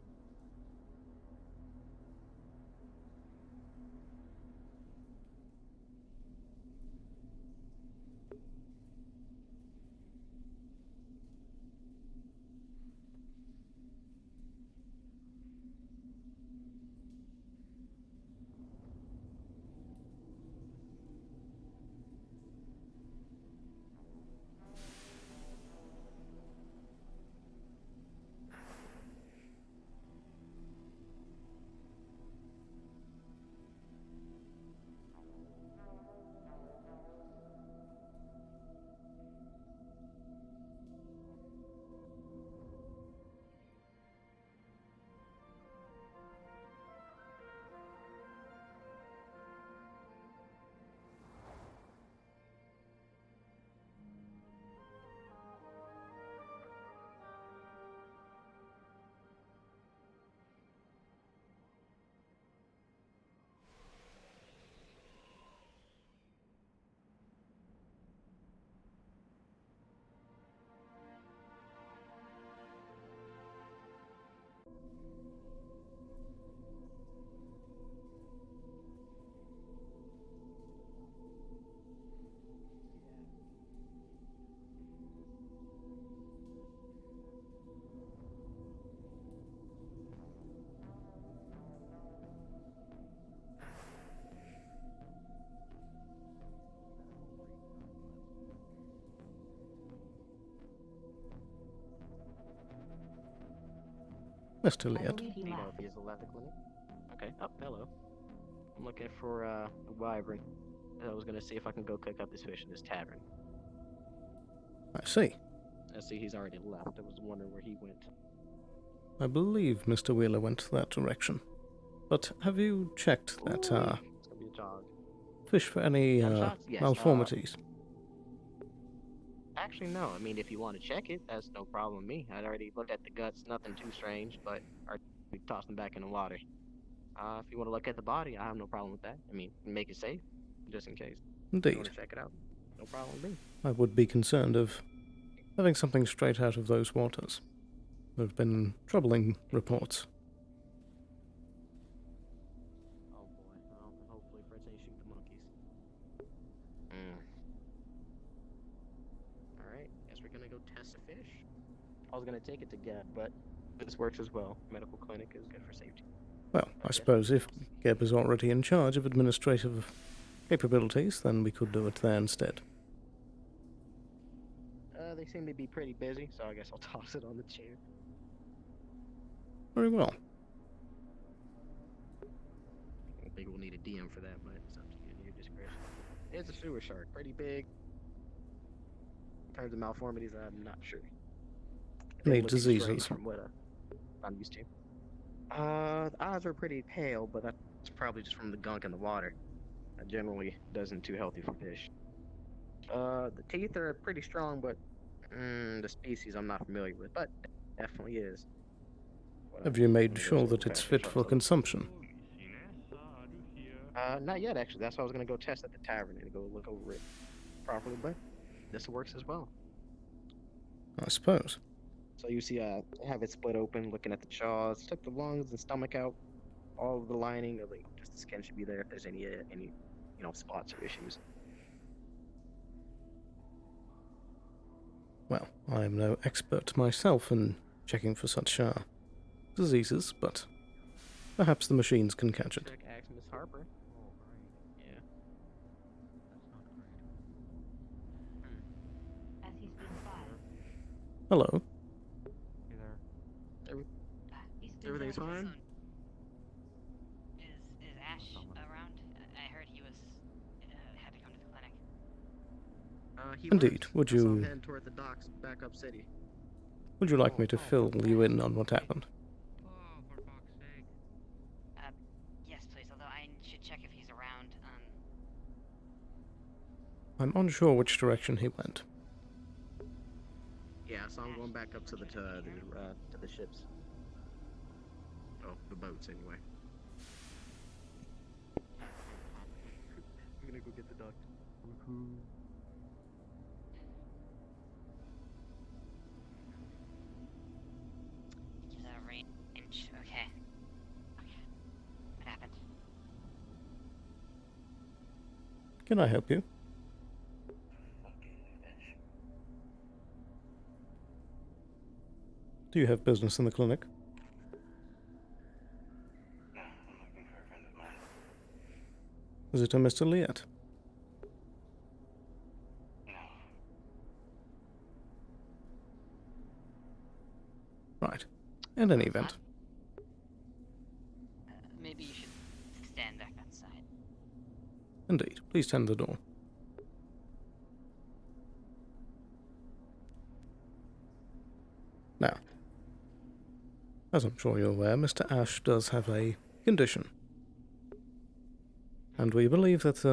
Mr. I Liet. believe he Do you know left. if he's left the clinic? Okay. Oh, hello. I'm looking for a wyvern. I was gonna see if I can go cook up this fish in this tavern. I see. I see he's already left. I was wondering where he went. I believe Mr. Wheeler went that direction. But have you checked that It's gonna be a jog. fish for any Gunshots? Yes. malformities? Actually, no. I mean, if you want to check it, that's no problem with me. I'd already looked at the guts. Nothing too strange, but we toss them back in the water. If you want to look at the body, I have no problem with that. I mean, make it safe, just in case. If you Indeed. want to check it out, no problem with me. I would be concerned of having something straight out of those waters. There have been troubling reports. Oh boy. Well, hopefully Fritz ain't shoot the monkeys. Alright, guess we're gonna go test the fish. I was gonna take it to Gab, but this works as well. Medical clinic is good for safety. Well, I suppose if Geb is already in charge of administrative capabilities, then we could do it there instead. They seem to be pretty busy, so I guess I'll toss it on the chair. Very well. I don't think we'll need a DM for that, but it's up to you and your discretion. It's a sewer shark, pretty big. In terms of malformities, I'm not sure. Any Looking strange diseases? from what I'm used to. The eyes are pretty pale, but that's probably just from the gunk in the water. That generally doesn't too healthy for fish. The teeth are pretty strong, but the species I'm not familiar with, but definitely is. Have you made sure that it's fit for consumption? Not yet, actually. That's why I was gonna go test at the tavern and go look over it properly, but this works as well. I suppose. So you see, have it split open, looking at the jaws, took the lungs and stomach out, all of the lining, just the skin should be there if there's any spots or issues. Well, I am no expert myself in checking for such diseases, but perhaps the machines can catch it. Ask Miss Harper. Yeah. As he's been by. Hello. Hey there. Everything's fine? Is Ash around? I heard he was had to come to the clinic. He Indeed. left. Would I saw him you heading toward the docks back up city. like me to fill you in on what happened? Yes, please. Although I should check if he's around. I'm unsure which direction he went. Yeah, so I'm going back up to the ships. Oh, the boats anyway. I'm gonna go get the doctor. The range. Okay. What happened? Can I help you? Do you have business in the clinic? Is it a Mr. Liet? Right. In any event. Maybe you should stand back outside. Indeed. Please tend the door. Now, as I'm sure you're aware, Mr. Ash does have a condition. And we believe that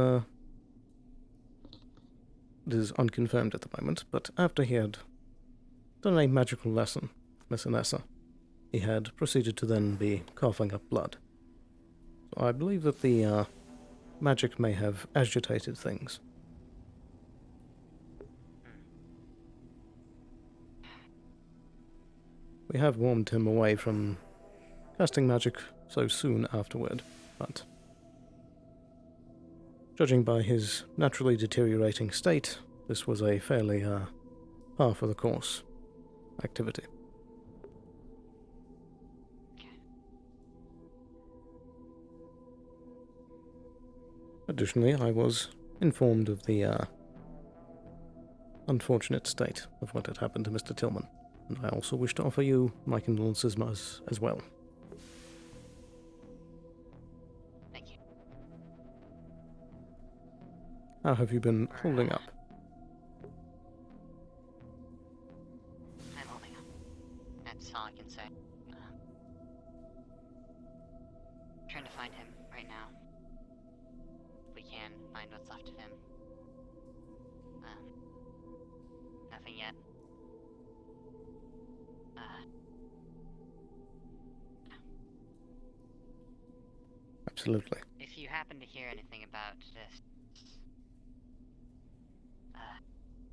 it is unconfirmed at the moment, but after he had done a magical lesson, Miss Anessa, he had proceeded to then be coughing up blood. So I believe that the magic may have agitated things. We have warned him away from casting magic so soon afterward, but judging by his naturally deteriorating state, this was a fairly par for the course activity. Additionally, I was informed of the unfortunate state of what had happened to Mr. Tillman. And I also wish to offer you my condolences as well. Thank you. How have you been holding up? I'm holding up. That's all I can say. Trying to find him right now. If we can find what's left of him. Nothing yet. Absolutely. If you happen to hear anything about this,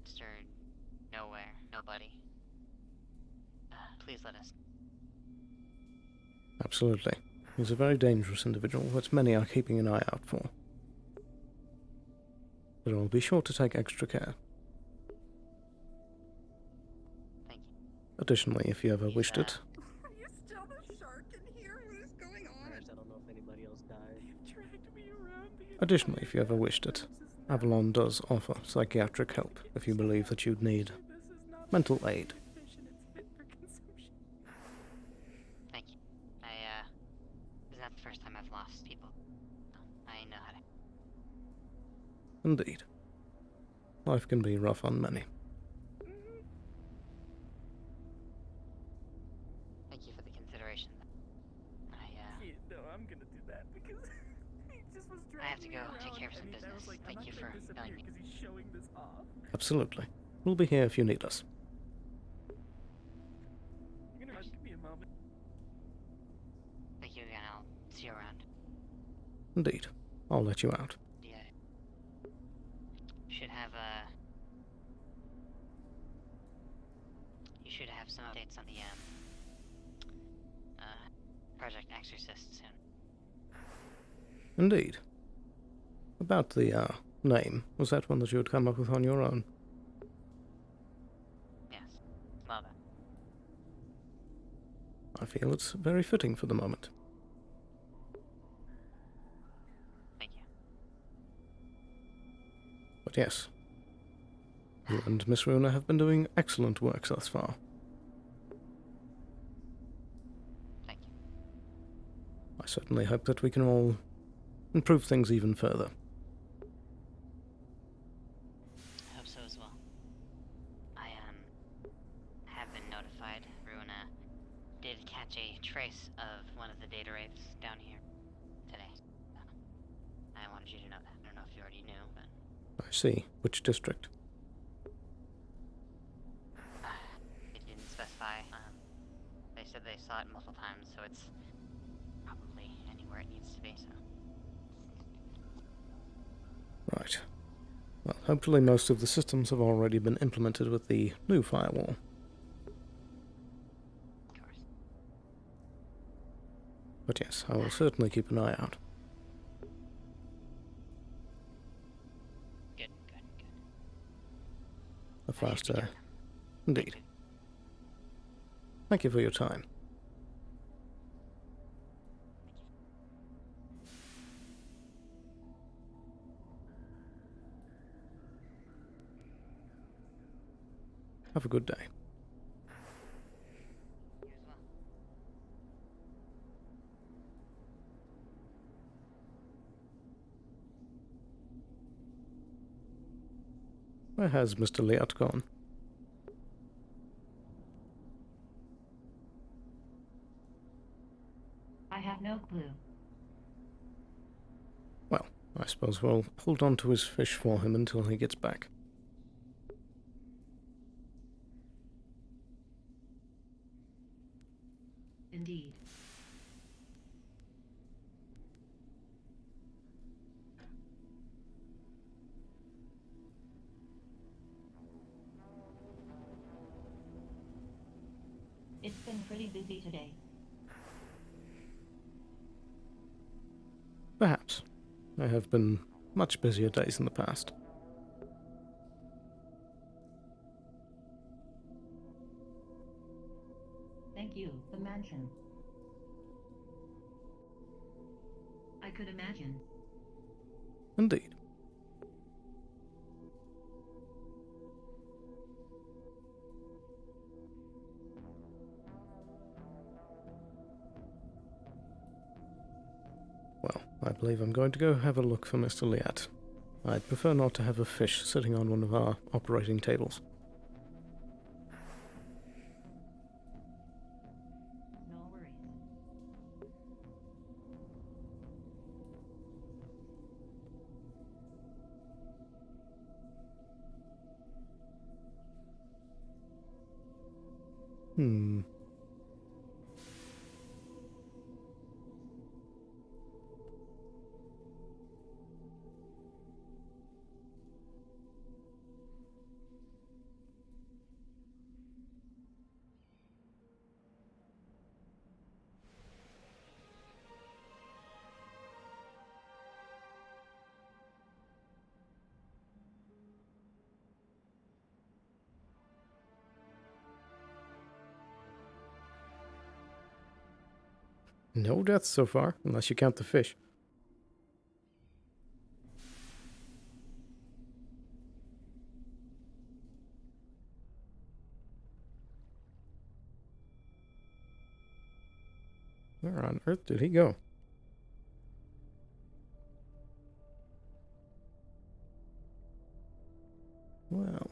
Mr. Nowhere, Nobody, please let us. Absolutely. He's a very dangerous individual that many are keeping an eye out for. But I'll be sure to take extra care. Thank you. Additionally, if you ever wished it, Are you still the shark in here? What is going on? I don't know if anybody else died. Dragged me around the Additionally, if you ever wished it, Avalon does offer psychiatric help if you believe that you'd need mental aid. Thank you. This is not the first time I've lost people. I know how to. Indeed. Life can be rough on many. Thank you for the consideration. No, I'm gonna do that because he just was I have to dragging go me take around, care of some and I business. was like, Thank you for telling me. because he's showing this off. Absolutely. We'll be here if you need us. You're gonna give me a moment. Thank you again. I'll see you around. Indeed. I'll let you out. Yeah. You should have some updates on the Project Exorcist soon. Indeed. About the, name, was that one that you had come up with on your own? Yes. Love it. I feel it's very fitting for the moment. Thank you. But yes, you and Miss Runa have been doing excellent work thus far. Thank you. I certainly hope that we can all improve things even further. I hope so as well. I have been notified. Runa did catch a trace of one of the data rapes down here today. I wanted you to know that. I don't know if you already knew, but I see. Which district? it didn't specify. They said they saw it multiple times, so it's probably anywhere it needs to be, so. Right. Well, hopefully most of the systems have already been implemented with the new firewall. Of course. But yes, I will certainly keep an eye out. Good. The faster. Indeed. Thank you for your time. Have a good day. You as well. Where has Mr. Liat gone? I have no clue. Well, I suppose we'll hold on to his fish for him until he gets back. Indeed. It's been pretty busy today. Perhaps. There have been much busier days in the past. Thank you, the mansion. I could imagine. Indeed. I believe I'm going to go have a look for Mr. Liat. I'd prefer not to have a fish sitting on one of our operating tables. No worries. Hmm. No deaths so far, unless you count the fish. Where on earth did he go? Well.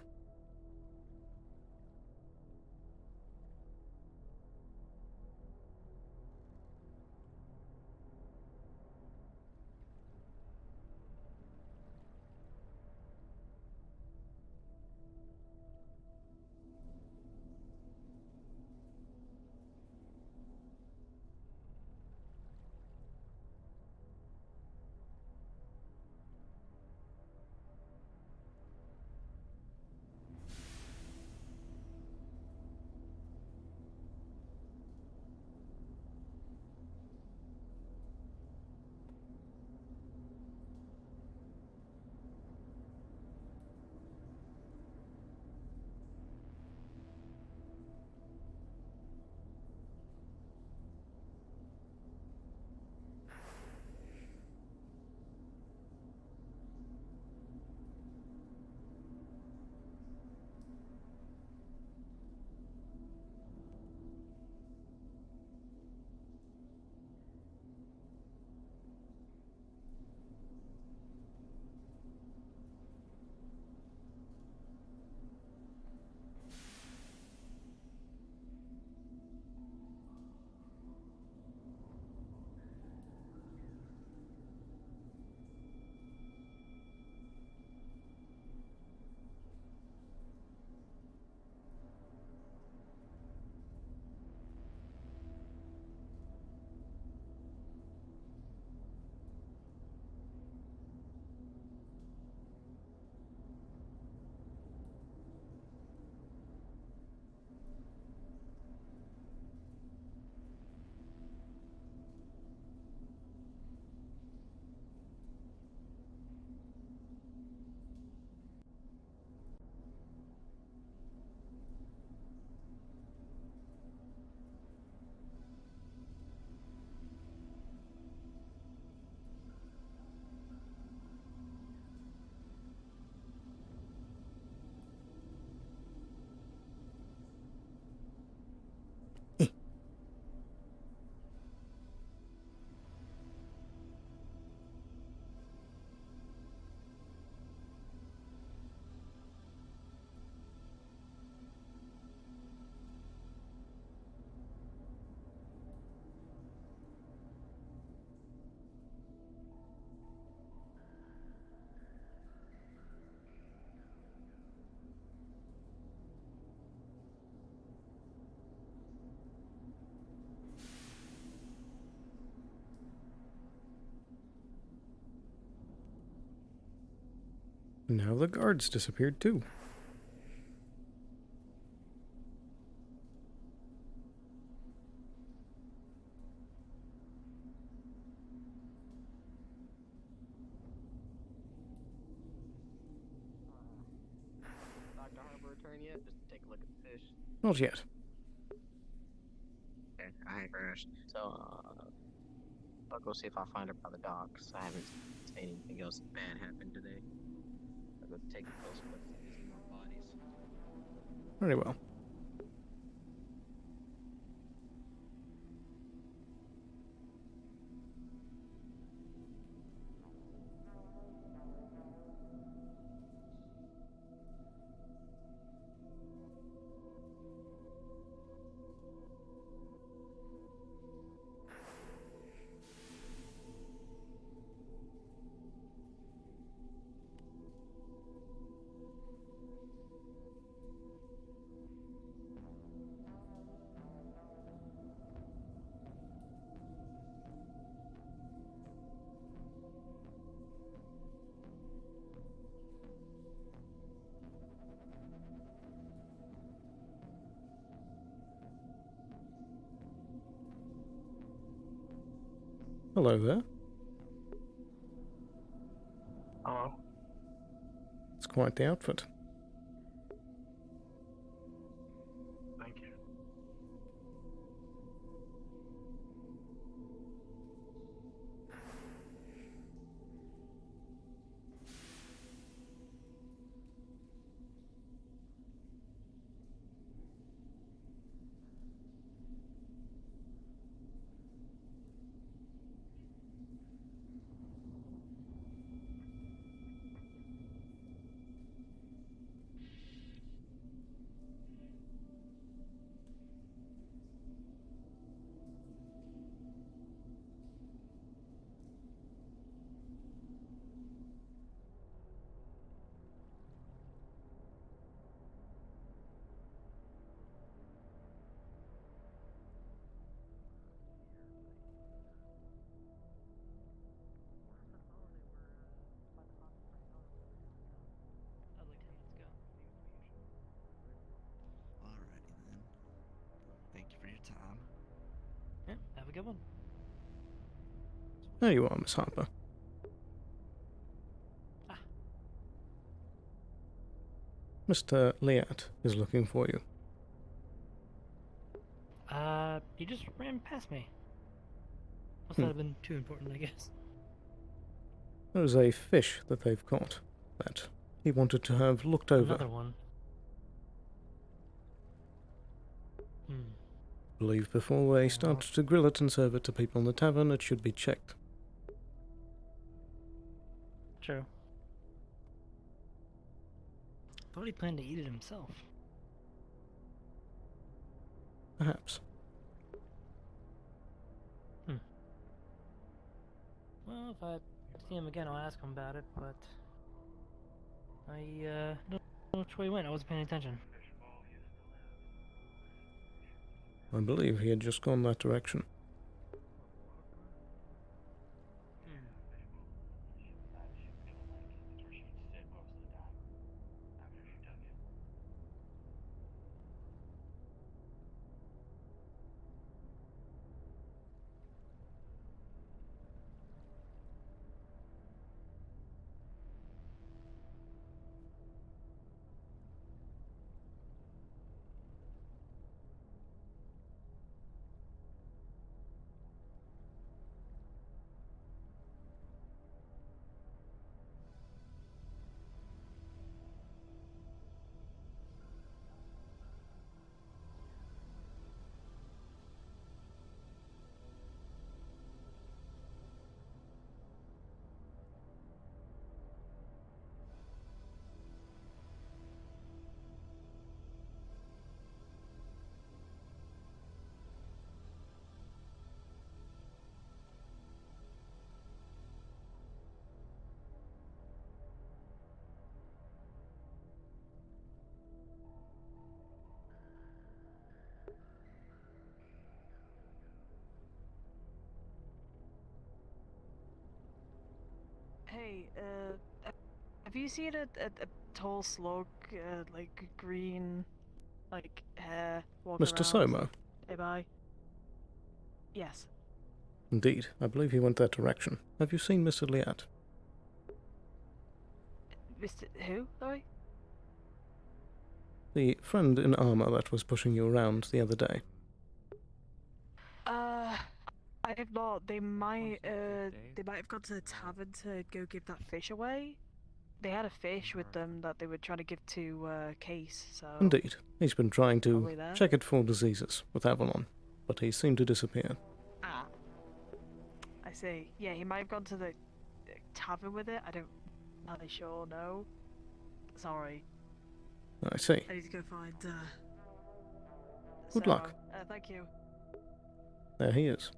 Now the guards disappeared too. Dr. Harper return yet? Just take a look at the fish. Not yet. Okay, I crashed. So, I'll go see if I find her by the docks. I haven't seen anything else bad happen today. I'll go take a close look if there's more bodies. Very well. Hello there. Hello. It's quite the outfit. Thank you. Alrighty then. Thank you for your time. Yeah, have a good one. There you are, Miss Harper. Mr. Liat is looking for you. He just ran past me. Must Hmm. not have been too important, I guess. There's a fish that they've caught that he wanted to have looked over. Another one. Believe before they start to grill it and serve it to people in the tavern, it should be checked. True. Thought he planned to eat it himself. Perhaps. Well, if I see him again, I'll ask him about it, but I don't know which way he went. I wasn't paying attention. I believe he had just gone that direction. Hey, have you seen a tall slug, like green, like hair, walking Mr. around Soma? nearby? Yes. Indeed, I believe he went that direction. Have you seen Mr. Liat? Mr. Who? Sorry? The friend in armor that was pushing you around the other day. I have not. They might have gone to the tavern to go give that fish away. They had a fish with them that they were trying to give to Case, so... Indeed, he's been trying to Probably there. check it for diseases with Avalon, but he seemed to disappear. Ah. I see. Yeah, he might have gone to the tavern with it. I don't... Not really sure, no. Sorry. I see. I need to go find, Good Sarah. luck. Thank you. There he is.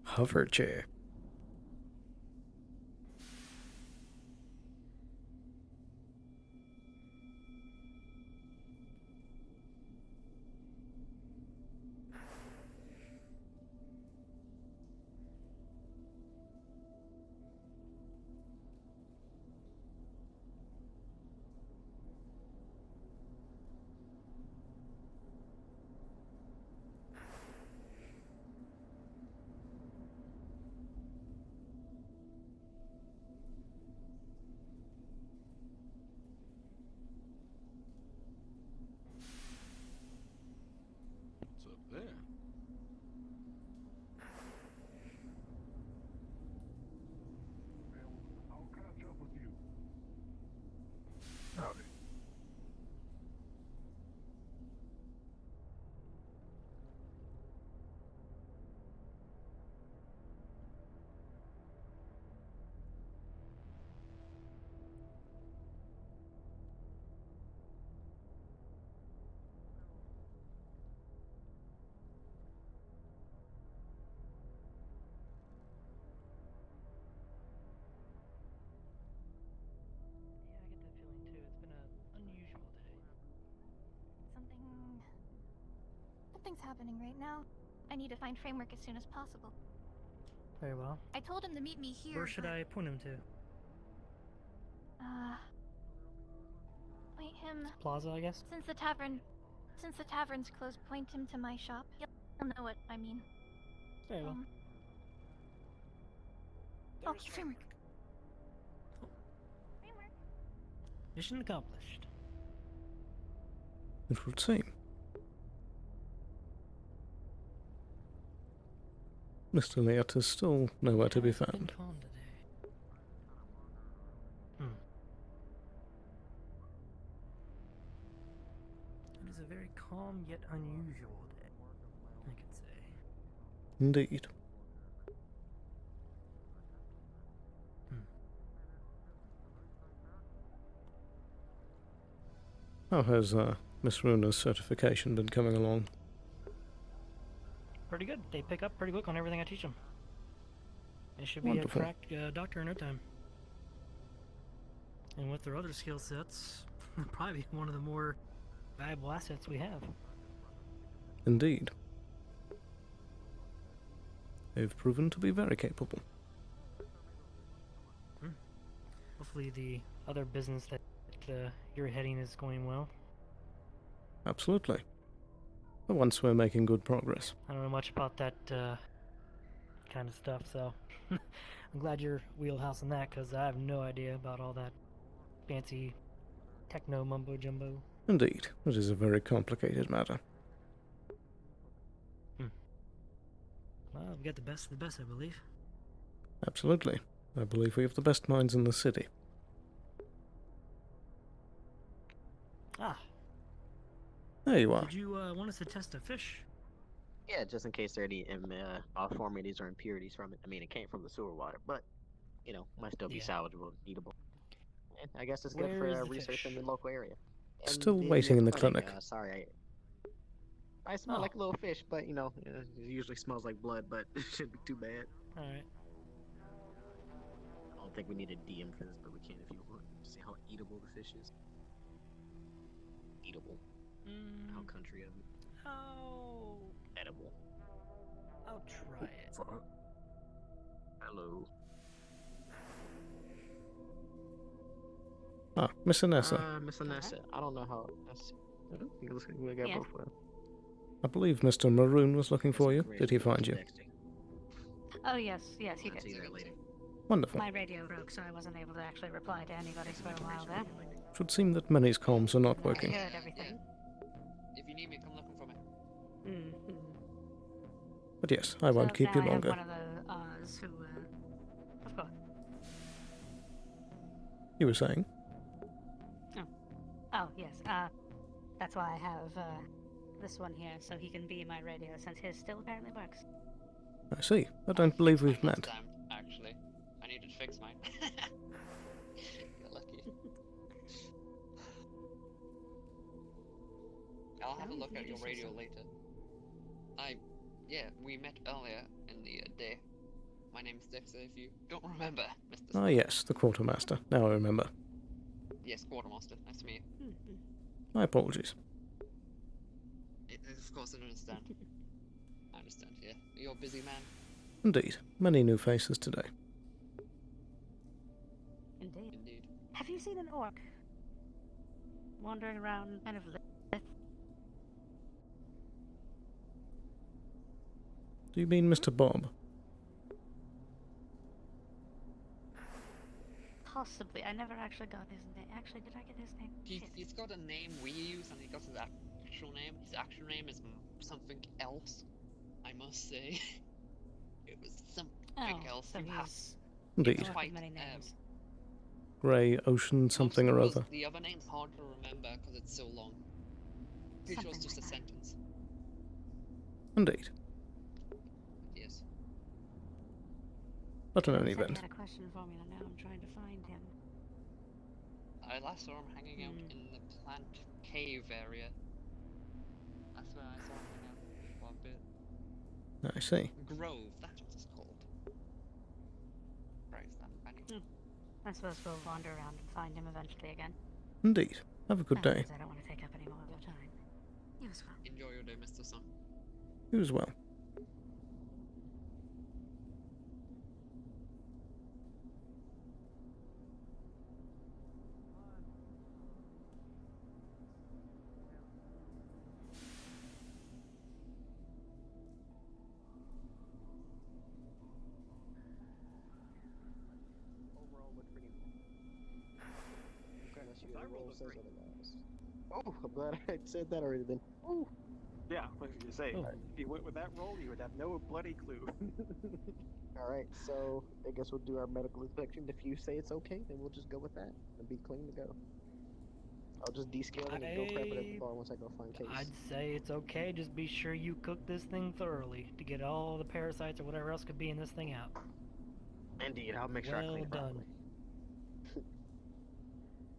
Hover chair. What's up there? I'll catch up with you. Howdy. Yeah, I get that feeling too. It's been an unusual day. Something's happening right now. I need to find Framework as soon as possible. Very well. I told him to meet me here. Where should but, I point him to? Point him. Plaza, I guess. Since the tavern's closed, point him to my shop. He'll know what I mean. Very well. Oh, Framework. Mission accomplished. It would seem. Mr. Leot is still nowhere to be found. Calm today. It is a very calm yet unusual day, I could say. Indeed. How has Miss Runa's certification been coming along? Pretty good. They pick up pretty quick on everything I teach them. They should be Wonderful. a crack doctor in no time. And with their other skill sets, probably one of the more valuable assets we have. Indeed. They've proven to be very capable. Hopefully the other business that you're heading is going well. Absolutely. But once we're making good progress. I don't know much about that kind of stuff, so I'm glad you're wheelhousing that, because I have no idea about all that fancy techno mumbo jumbo. Indeed, it is a very complicated matter. Well, we got the best of the best, I believe. Absolutely. I believe we have the best minds in the city. Ah. There you are. Did you want us to test a fish? Yeah, just in case there are any malformities or impurities from it. I mean, it came from the sewer water, but, you know, might still be salvageable, eatable. And I guess it's good Where for is the research fish? in the local area. Still waiting in the clinic. Sorry, I smell like a little fish, but, you know, it usually smells like blood, but it shouldn't be too bad. Alright. I don't think we need a DM for this, but we can if you want. See how eatable the fish is. Eatable. How country of it. Oh. Edible. I'll try it. Hello. Ah, Miss Anessa. Miss Anessa. I don't know how. We got Yes. both of them. I believe Mr. Maroon was looking for you. Did he find you? Oh yes, he did. See you later. Wonderful. My radio broke, so I wasn't able to actually reply to anybody for a while there. Should seem that many's comms are not I working. heard everything. If you need me, come looking for me. But yes, I won't keep you now longer. I have one of the Oz who, of course. You were saying? Oh yes, that's why I have this one here, so he can be my radio, since his still apparently works. I see. I don't believe we've met. Damn, actually. I needed to fix mine. You're lucky. I'll have a look at your radio later. Yeah, we met earlier in the day. My name's Dexter, if you don't remember, Mr. Ah, Sloan. yes, the quartermaster. Now I remember. Yes, Quartermaster. Nice to meet you. My apologies. Of course, I understand. I understand, yeah. You're a busy man. Indeed, many new faces today. Indeed. Indeed. Have you seen an orc wandering around kind of lit? Do you mean Mr. Bob? Possibly. I never actually got his name. Actually, did I get his name? He's got a name we use, and he got his actual name. His actual name is something else, I must say. It was something else. So You have he's Indeed. an orc with many names. Grey Ocean something or other. The other name's hard to remember because it's so long. Pretty sure it's just a sentence. Indeed. Yes. But in He any said he event. had a question for me, and now I'm trying to find him. I last saw him hanging out in the plant cave area. That's where I saw him hang out for a bit. I see. Grove, that's what it's called. Christ, I'm finding. I suppose we'll wander around and find him eventually again. Indeed. Have a good day. Otherwise, I don't want to take up any more of your time. You as well. Enjoy your day, Mr. Sun. You as well. Overall, looks pretty unless you roll says otherwise. Oh, I'm glad I said that already then. Ooh. Yeah, what did you say? If you went with that roll, you would have no bloody clue. Alright, so I guess we'll do our medical inspection. If you say it's okay, then we'll just go with that and be clean to go. I'll just descale them and go crap it at the bar once I go find Case. I'd say it's okay, just be sure you cook this thing thoroughly to get all the parasites or whatever else could be in this thing out. Indeed, I'll make sure I clean it properly.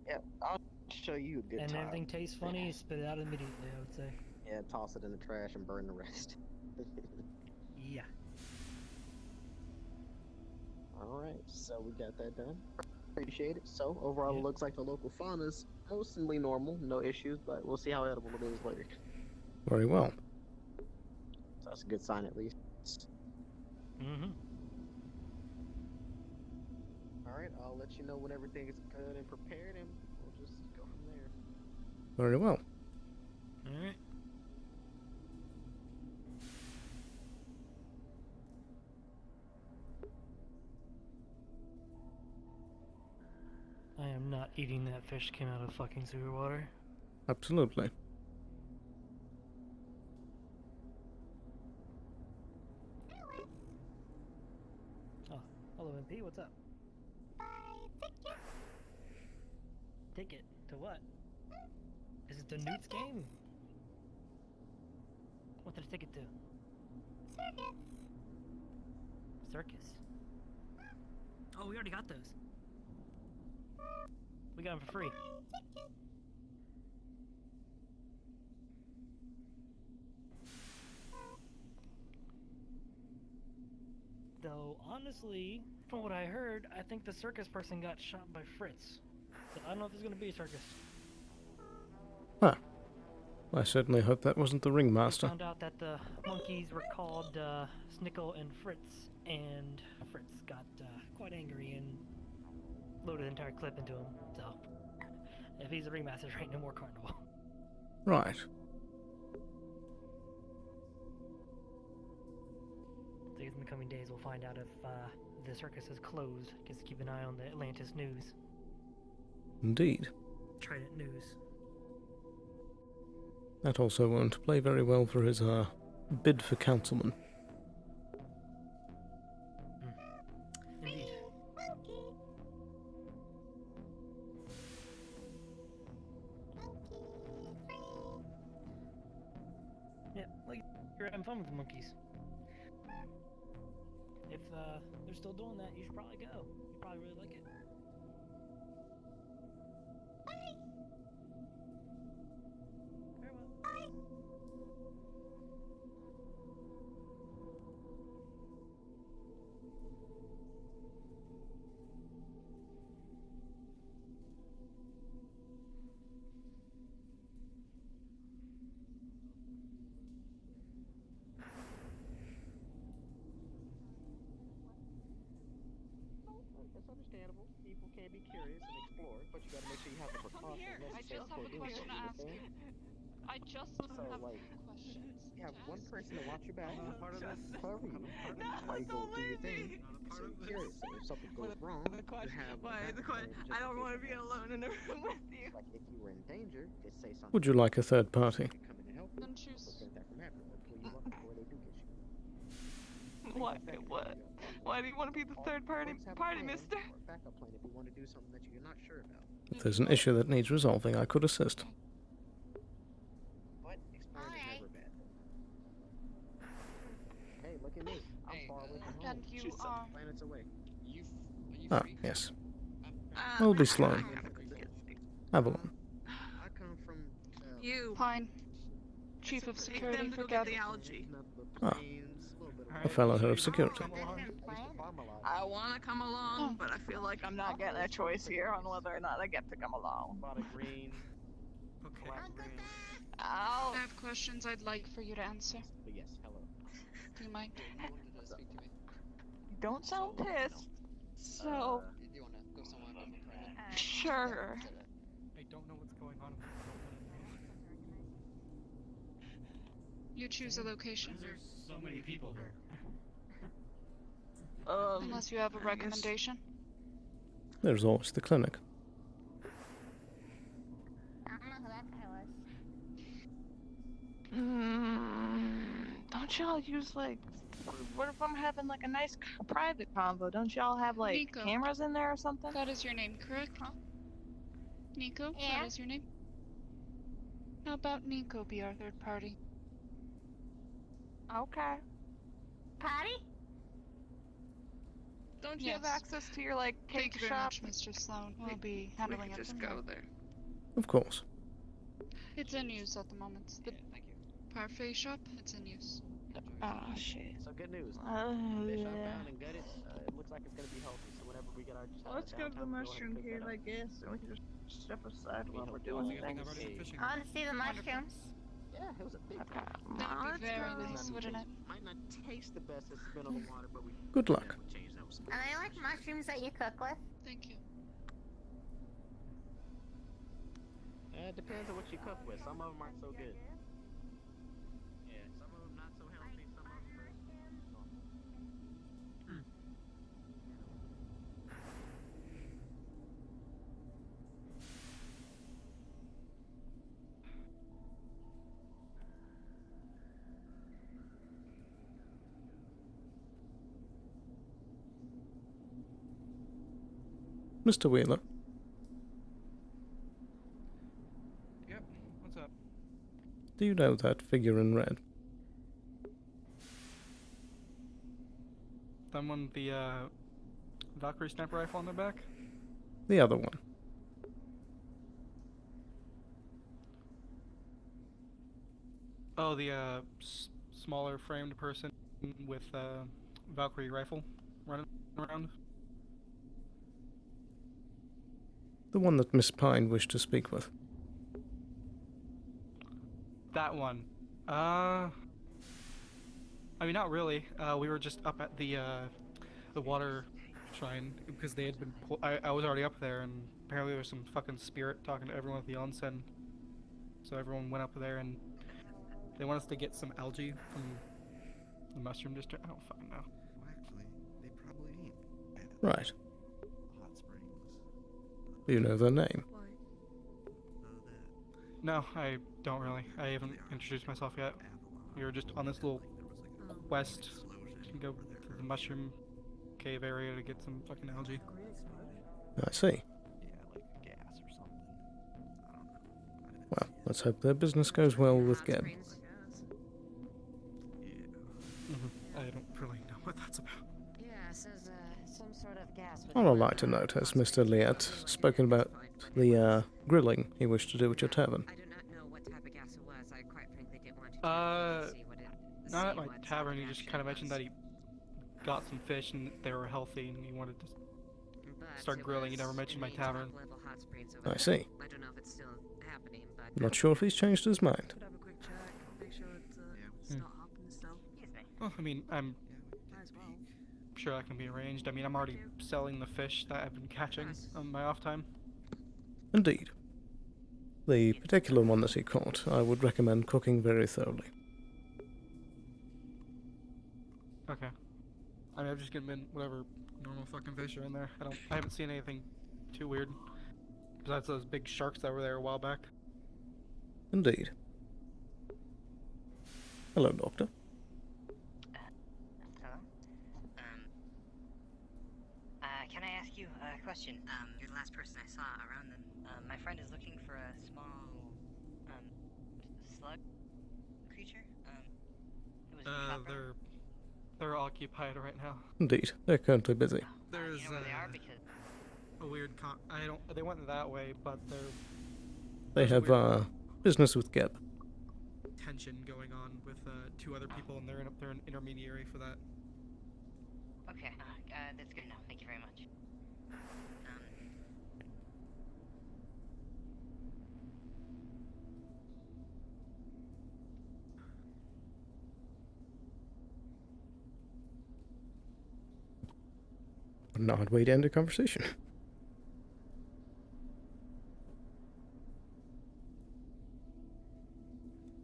Yeah, I'll show you a good And time. everything tastes funny, spit it out immediately, I would say. Yeah, toss it in the trash and burn the rest. Yeah. Alright, so we got that done. Appreciate it. So, overall, it looks like the local fauna's mostly normal, no issues, but we'll see how edible it is later. Very well. So that's a good sign, at least. Mm-hmm. Alright, I'll let you know when everything is good and prepared, and we'll just go from there. Very well. Alright. I am not eating that fish came out of fucking sewer water. Absolutely. Oh, hello MP, what's up? Ticket to what? Is it the Newt's game? What did I ticket to? Circus. Oh, we already got those. We got them for free. Though, honestly, from what I heard, I think the circus person got shot by Fritz. So I don't know if there's gonna be a circus. Huh. I certainly hope that wasn't the ringmaster. Found out that the monkeys were called Snickle and Fritz, and Fritz got quite angry and loaded the entire clip into him. So, if he's a ringmaster, there ain't no more carnival. Right. So in the coming days, we'll find out if the circus is closed. Just keep an eye on the Atlantis News. Indeed. Trident News. That also won't play very well for his bid for councilman. Indeed. Yeah, like you're having fun with the monkeys. If they're still doing that, you should probably go. You probably really like it. Very well. understandable. People can be curious and explore, but you gotta make sure you have the precaution I necessary just have before a doing question to something, ask you you. understand? I just So, have like, questions. you have one person to watch your back, part of this. cover you, while you go do your thing, so you're curious. So if something goes wrong, you have a backup plan just I don't in want to case be something alone in a room with you. like if you were in danger, just say something. Would you like a third party? Come in and help you, Then or choose. prevent that from happening, or pull you up before they do get you. What? What? Why do you want to be the third party, mister? Or a backup plan if you want to do something that you're not sure about. If there's an issue that needs resolving, I could assist. But exploring is never bad. Hey, look at me. I'm far away from home. And you She's some are. planets away. Ah, yes. I'll be Sloan. Avalon. I come from. You. Fine. Chief of Security for get the Gavin. algae. Ah, a fellow head of security. I want to come along, but I feel like I'm not getting a choice here on whether or not I get to come along. Bought a green. Okay. I have questions I'd like for you to answer. But yes, hello. Do you mind? You don't sound pissed. So. Do you want to go somewhere a bit more private? Sure. I don't know what's going on. You choose a location. There's so many people here. Unless you have a recommendation. There's always the clinic. I don't know who that guy was. Don't y'all use like? What if I'm having like a nice private convo? Don't y'all have like Nico. cameras in there or something? That is your name, correct? Nico? Yeah. That is your name? How about Nico be our third party? Okay. Patty? Don't you have Yes. access to your like cake Thank you very shop? much, Mr. Sloan. We'll be handling it just from go here. there. Of course. It's in use at the moment. The Thank you. parfait shop, it's in use. Oh shit. So good news. Fish I found and gutted. It looks like it's gonna be healthy. So whenever we get our Let's go to the mushroom cave, I guess, and we can just step aside while we're doing things. I want to see the mushrooms. Yeah, it was a big Okay. That'd be very nice, wouldn't it? Might not taste the best as it's been on the water, but we Good luck. changed that with some. Are they like mushrooms that you cook with? Thank you. It depends on what you cook with. Some of them aren't so good. Yeah, some of them not so healthy. Some of them very normal. Mr. Wheeler. Yep. What's up? Do you know that figure in red? Someone with the Valkyrie sniper rifle on their back? The other one. Oh, the smaller framed person with Valkyrie rifle running around. The one that Miss Pine wished to speak with. That one. I mean, not really. We were just up at the water shrine because they had been. I was already up there, and apparently there was some fucking spirit talking to everyone at the onsen. So everyone went up there, and they want us to get some algae from the mushroom district. I don't fucking know. Well, actually, they probably ain't. Right. Hot springs. Do you know their name? No, I don't really. I haven't introduced myself yet. We were just on this little quest to go to the mushroom cave area to get some fucking algae. I see. Yeah, like gas or something. I don't know. Well, let's hope their business goes well with Geb. I don't really know what that's about. Yeah, says some sort of gas. On a lighter note, has Mr. Liet spoken about the grilling he wished to do at your tavern? I do not know what type of gas it was. I quite frankly didn't want to see what it. Not at my tavern. He just kind of mentioned that he got some fish and they were healthy and he wanted to start grilling. He never mentioned my tavern. I see. I don't know if it's still happening, but Not sure if he's changed his mind. Could have a quick check, make sure it's not hopping and stuff. Well, I mean, I'm Might as well. sure that can be arranged. I mean, I'm already selling the fish that I've been catching on my off time. Indeed. The particular one that he caught, I would recommend cooking very thoroughly. Okay. I mean, I've just given whatever normal fucking fish are in there. I haven't seen anything too weird. Besides those big sharks that were there a while back. Indeed. Hello, Doctor. Hello? Can I ask you a question? You're the last person I saw around them. My friend is looking for a small, slug creature. It was in the shop, right? They're occupied right now. Indeed, they're currently busy. There's You know where they are because a weird they went that way, but They have business with Geb. tension going on with two other people, and they're an intermediary for that. okay, that's good enough. Thank you very much. An odd way to end a conversation.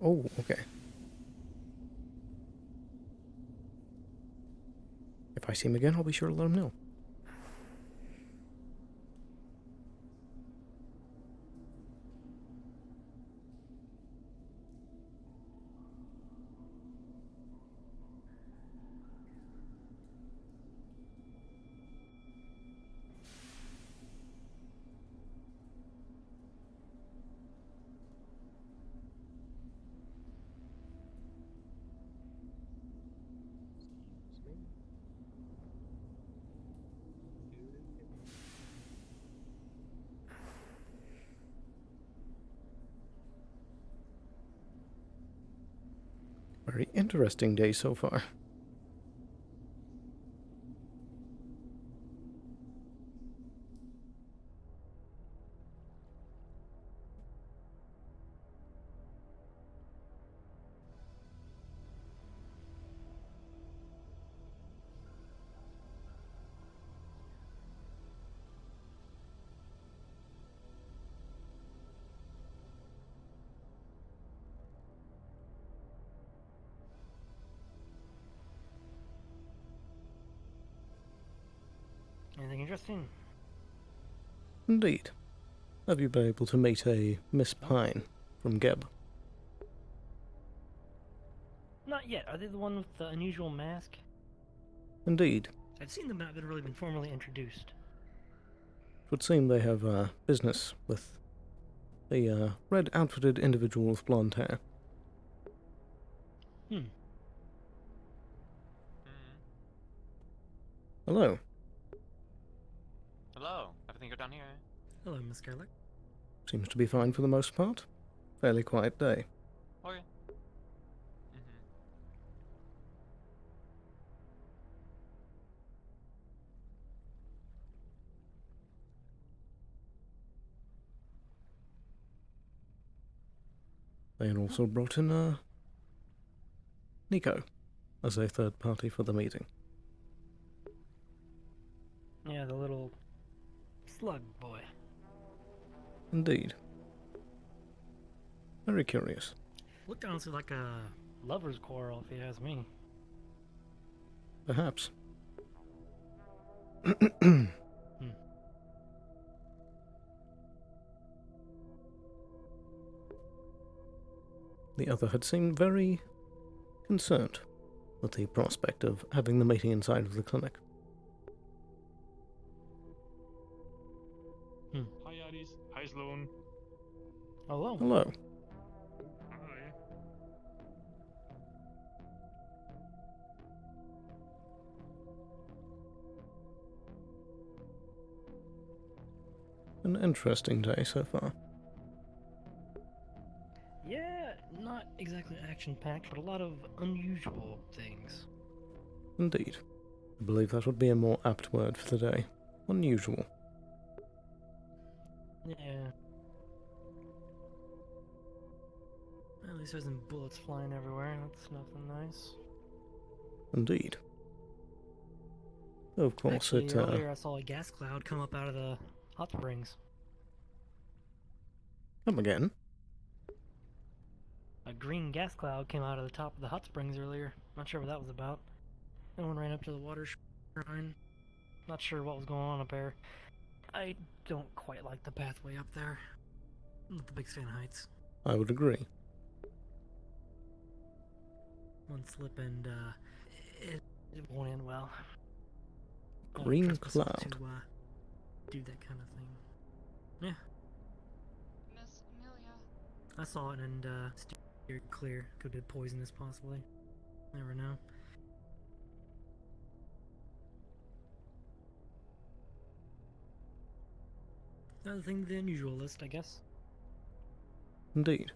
Oh, okay. If I see him again, I'll be sure to let him know. Very interesting day so far. Anything interesting? Indeed. Have you been able to meet a Miss Pine from Geb? Not yet. Are they the one with the unusual mask? Indeed. I've seen them, but haven't really been formally introduced. It would seem they have business with a red outfitted individual with blonde hair. Hello. Hello. Everything good down here? Hello, Miss Garlic. Seems to be fine for the most part. Fairly quiet day. Okay. They had also brought in Nico as a third party for the meeting. Yeah, the little slug boy. Indeed. Very curious. Looked honestly like a lover's quarrel, if you ask me. Perhaps. The other had seemed very concerned with the prospect of having the meeting inside of the clinic. Hi, Addis. Hi, Sloan. Hello. Hello. Hi. An interesting day so far. Yeah, not exactly action-packed, but a lot of unusual things. Indeed. I believe that would be a more apt word for the day. Unusual. Yeah. At least there isn't bullets flying everywhere. That's nothing nice. Indeed. Of course, Actually, earlier I saw a gas cloud come up out of the hot springs. Come again. A green gas cloud came out of the top of the hot springs earlier. Not sure what that was about. No one ran up to the water shrine. Not sure what was going on up there. I don't quite like the pathway up there. I'm not the biggest fan of heights. I would agree. One slip and it won't end well. I don't Green trust myself cloud. To do that kind of thing. Yeah, Miss Amelia. I saw it and steered clear. Could be poisonous, possibly. Never know. Another thing to the unusual list, I guess. Indeed.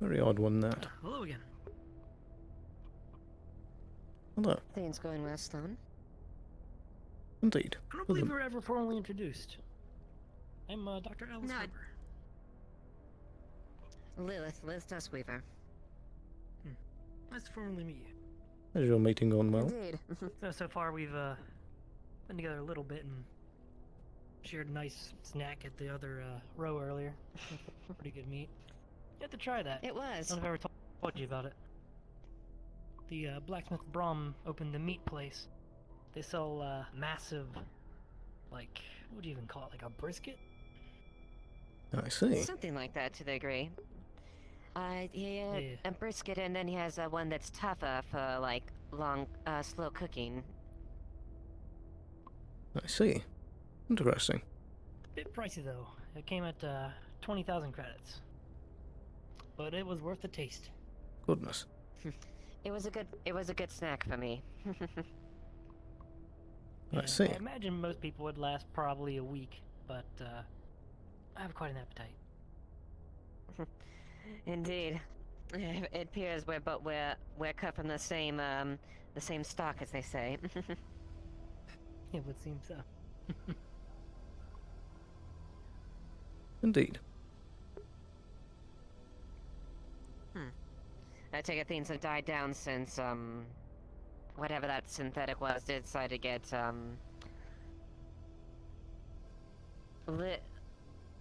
Very odd one, that. Hello again. Hello. Things going well, Sloan? Indeed. I don't believe we were ever formally introduced. I'm Dr. Alice Weber. Liz Duskweaver. Nice to formally meet you. Is your meeting going well? Indeed. So far we've been together a little bit and shared a nice snack at the other row earlier. Pretty good meat. You have to try that. It was. I don't know if I ever told you about it. The blacksmith Brom opened the meat place. They sell massive, like, what do you even call it? Like a brisket? I see. Something like that to the degree. He had Yeah. a brisket, and then he has one that's tougher for like long, slow cooking. I see. Interesting. Bit pricey though. It came at 20,000 credits. But it was worth the taste. Goodness. It was a good snack for me. I see. I imagine most people would last probably a week, but I have quite an appetite. Indeed. It appears we're cut from the same stock, as they say. It would seem so. Indeed. I take it things have died down since whatever that synthetic was did decide to get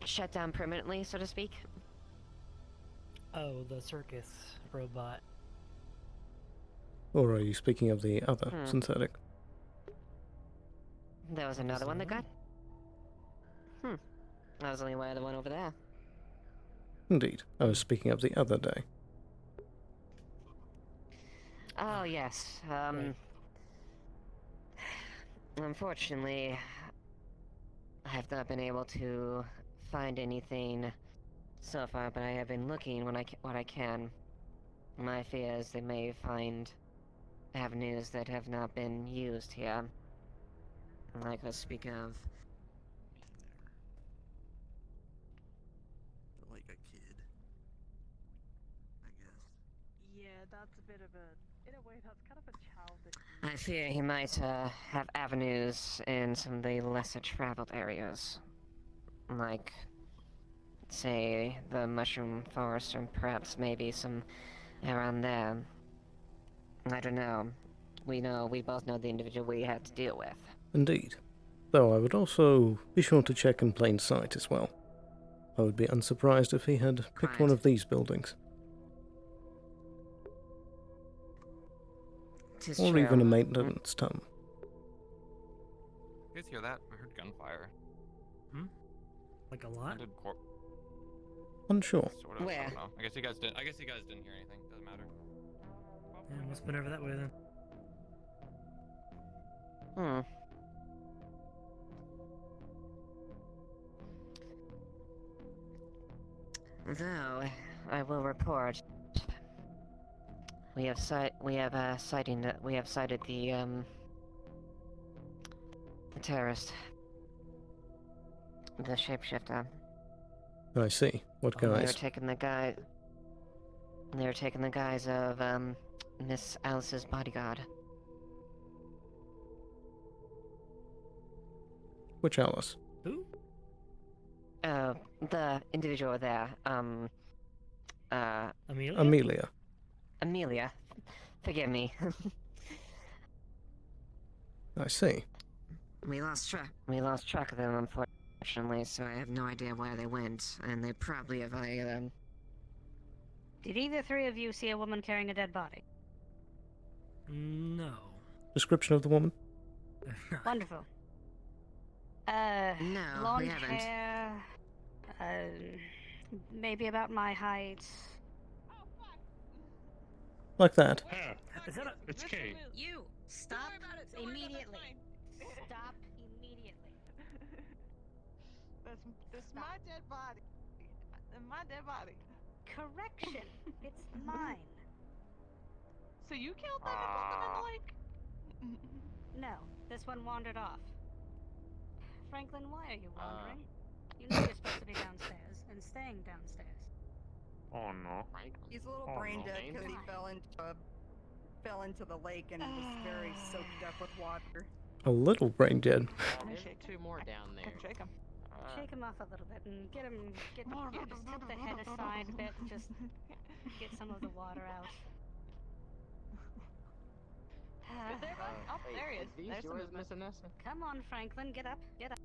shut down permanently, so to speak. Oh, the circus robot. Or are you speaking of the other synthetic? There was another one that got. I was only aware of the one over there. Indeed. I was speaking of the other day. Oh yes. Right. Unfortunately, I have not been able to find anything so far, but I have been looking what I can. My fear is they may find avenues that have not been used here. Like I speak of. Like a kid, I guess. Yeah, that's a bit of a, in a way, that's kind of a childish. I fear he might have avenues in some of the lesser traveled areas. Like, say, the mushroom forest, or perhaps maybe some around there. I don't know. We both know the individual we had to deal with. Indeed. Though I would also be sure to check in plain sight as well. I would be unsurprised if he had picked one of these buildings. Or even a maintenance tub. You guys hear that? I heard gunfire. Like a lot? Unsure. Sort of. I Where? don't know. I guess you guys didn't hear anything. Doesn't matter. Yeah, must have been over that way then. Though, I will report. We have sighted the terrorist. The shapeshifter. I see. What They were guys? taking the guise of Miss Alice's bodyguard. Which Alice? Who? The individual there, Amelia? Amelia. Amelia. Forgive me. I see. We lost track of them, unfortunately, so I have no idea where they went, and they probably evaluated them. Did either three of you see a woman carrying a dead body? No. Description of the woman? Wonderful. No, blonde we haven't. hair, maybe about my height. Like that. Yeah, Is that a... it's Kay. You stop immediately. Stop immediately. That's my dead body. My dead body. Correction. It's mine. So you killed them and put them in the lake? No, this one wandered off. Franklin, why are you wandering? You know you're supposed to be downstairs and staying downstairs. Oh no. He's a little Oh, brain no. dead because he fell into the lake and was very soaked up with water. A little brain dead. There's two more down there. Shake him. Shake him off a little bit and get him. Just tilt the head aside a bit. Just get some of the water out. There he is. These There's some yours, movement. Miss Anessa? Come on, Franklin, get up. Get up.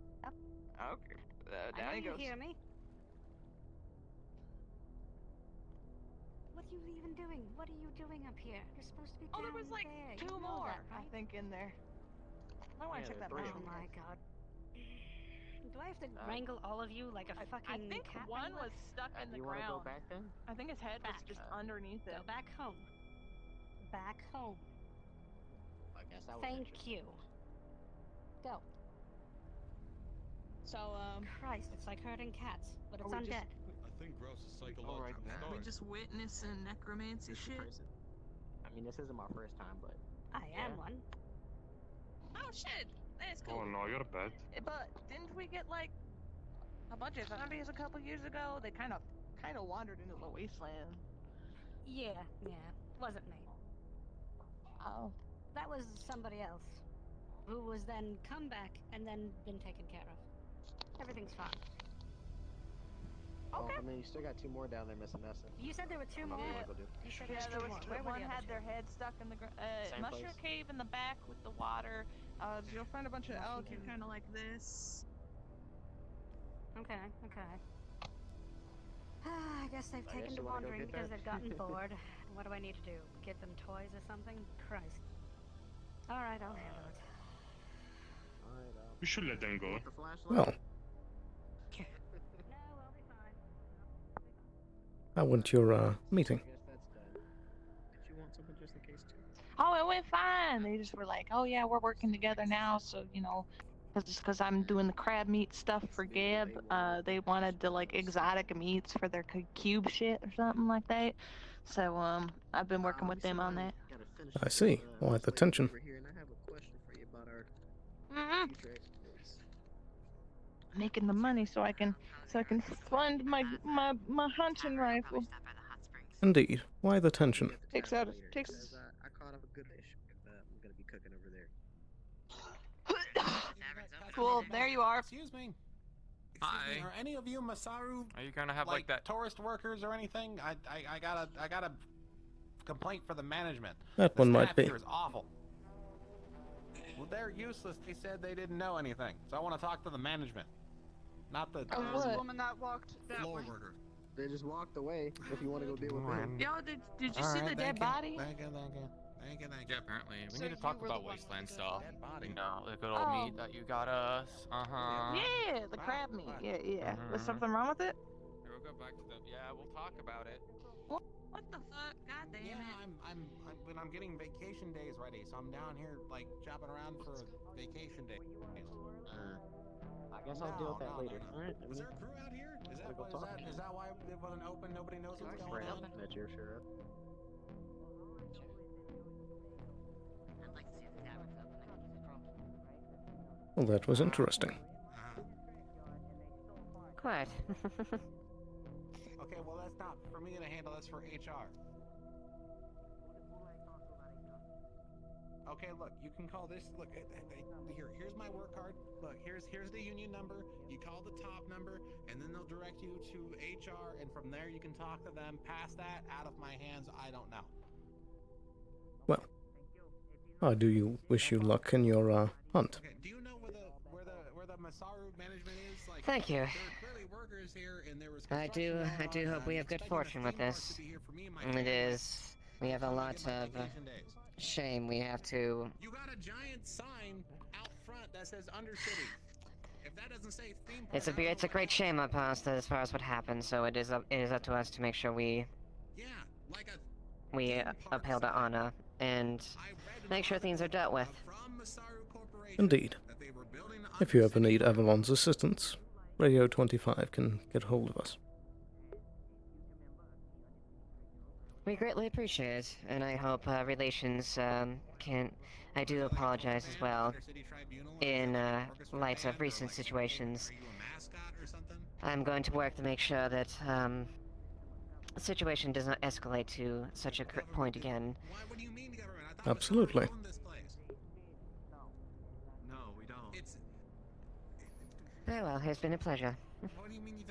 Okay. I Down know he you goes. hear me. What are you even doing? What are you doing up here? You're supposed to be Oh, down there was like there. two You know more, that, I right? think, in there. I want to check that Oh mushroom. my god. Do I have to wrangle all of you like a I fucking think cat one wrangler? was stuck in the You want to go ground. back then? I think his head was just underneath it. Go back home. Back home. I guess that was Thank you. Go. So, Christ, it's like herding cats, but it's we just- undead. I think Gross is psychological Alright, we stars. just witnessing necromancy shit. I mean, this isn't my first time, but I am one. Oh shit, that's cool. Oh no, you're bad. But didn't we get like a bunch of zombies a couple years ago? They kind of wandered into the wasteland. Yeah, wasn't me. Oh. That was somebody else, who was then come back and then been taken care of. Everything's fine. well, I mean, you still got two more down there, Miss Anessa. You said there were two What more. do you wanna go do? You said Yeah, there's there two was more. Where were one the other had two? their head stuck in the Same mushroom place. cave in the back with the water. You'll find a bunch of algae kind of like this. Okay. I guess they've I taken guess to you wanna go wandering get because that? they've gotten bored. What do I need to do? Give them toys or something? Christ. Alright, I'll handle it. Alright, We should let them go. want the flashlight? Well, No, I'll be fine. how went your meeting? I guess that's done. Did you want something just in case too? Oh, it went fine. They just were like, oh yeah, we're working together now, so you know, because I'm doing the crab meat stuff for Gab. They wanted to like exotic meats for their cube shit or something like that. So I've been working with them on that. I see. Why the tension? Over here, and I have a question for you about our Mhm. future exploits. Making the money so I can fund my hunting rifle. Indeed. Why the tension? Takes out Later, takes. because I caught up a good fish. I'm gonna be cooking over there. Cool. There you are. Excuse me. Hi. Are any of you Masaru Are you gonna have like that? tourist workers or anything? I got a complaint for the management. That The one might staff be. here is awful. Well, they're useless. They said they didn't know anything, so I want to talk to the management, not the There's a woman that walked that floor way. workers. They just walked away. If you want to go deal with them. Yo, did you see the dead body? Thank you. Yeah, apparently. We So need to you talk were the about one wasteland with the stuff. dead body. You know, the good old Oh. meat that you got us. Yeah, the crab meat. Yeah. Was something wrong with it? Here, we'll go back to the. Yeah, we'll talk about it. What the fuck? God damn Yeah, it. I'm getting vacation days ready, so I'm down here like shopping around for vacation days. I guess I'll deal with that No. later. Alright. Was there a crew out here? Is Gotta go talk. that why it wasn't open? Nobody knows what's going Right. on. That you're sure of. I'd like to see if the tavern's open. I can use a drink. Well, that was interesting. Quite. Okay, well that's not for me to handle. That's for HR. Okay, look, you can call this. Look, here's my work card. Look, here's the union number. You call the top number, and then they'll direct you to HR, and from there you can talk to them. Past that, out of my hands, I don't know. Well, I do you wish you luck in your hunt. Okay, do you know where the Masaru management is? Like, Thank you. there are clearly workers here, and there was I do hope we have good fortune with this. It is. We have a lot of shame. We have to. You got a giant sign out front that says Undercity. If that doesn't say theme park, It's a great shame up us as far as what happened. So it is up to us to make sure we uphold the honor and make sure things are dealt with. Indeed. If you ever need Avalon's assistance, Radio 25 can get hold of us. We greatly appreciate it, and I hope relations can. I do apologize as well. In light of recent situations, I'm going to work to make sure that the situation does not escalate to such a point again. Absolutely. No, we don't. Very well, it's been a pleasure.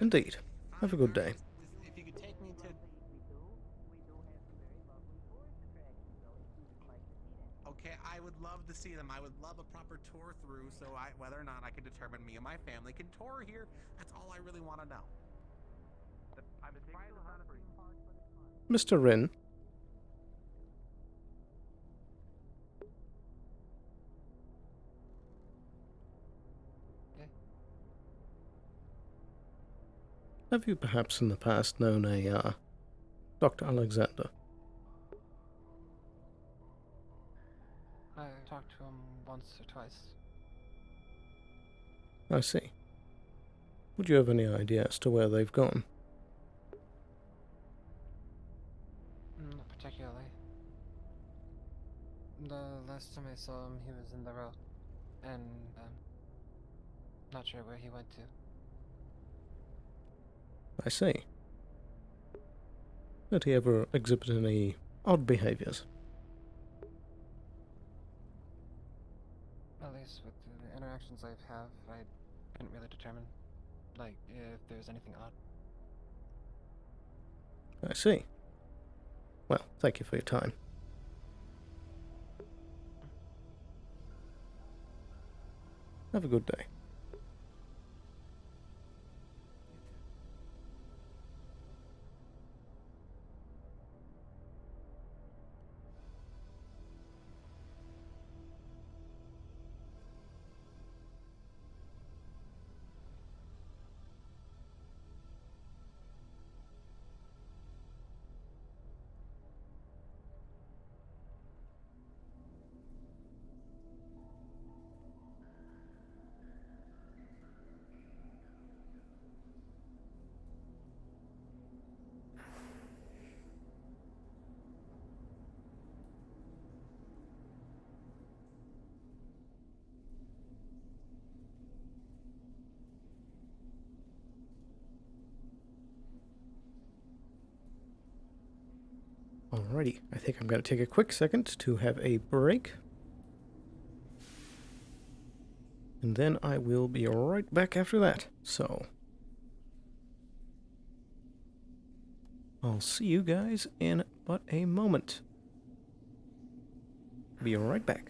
Indeed. Have a good day. If you could take me to. Okay, I would love to see them. I would love a proper tour through, so whether or not I can determine me and my family can tour here. That's all I really want to know. Mr. Rin. Have you perhaps in the past known a, Dr. Alexander? I talked to him once or twice. I see. Would you have any idea as to where they've gone? Not particularly. The last time I saw him, he was in the road. And, not sure where he went to. I see. Did he ever exhibit any odd behaviors? At least with the interactions I've had, I couldn't really determine, like, if there's anything odd. I see. Well, thank you for your time. Have a good day. Alrighty, I think I'm going to take a quick second to have a break. And then I will be right back after that. So, I'll see you guys in but a moment. Be right back.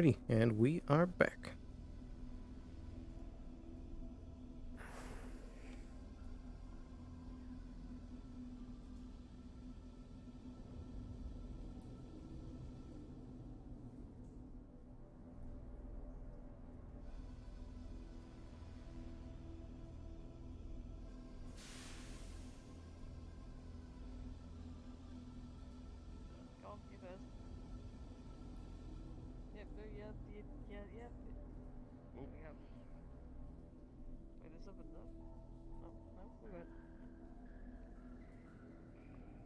Alrighty, and we are back. Go on, you first. Yep, no, yep. Oh. We have. Wait, there's something there. No, we went.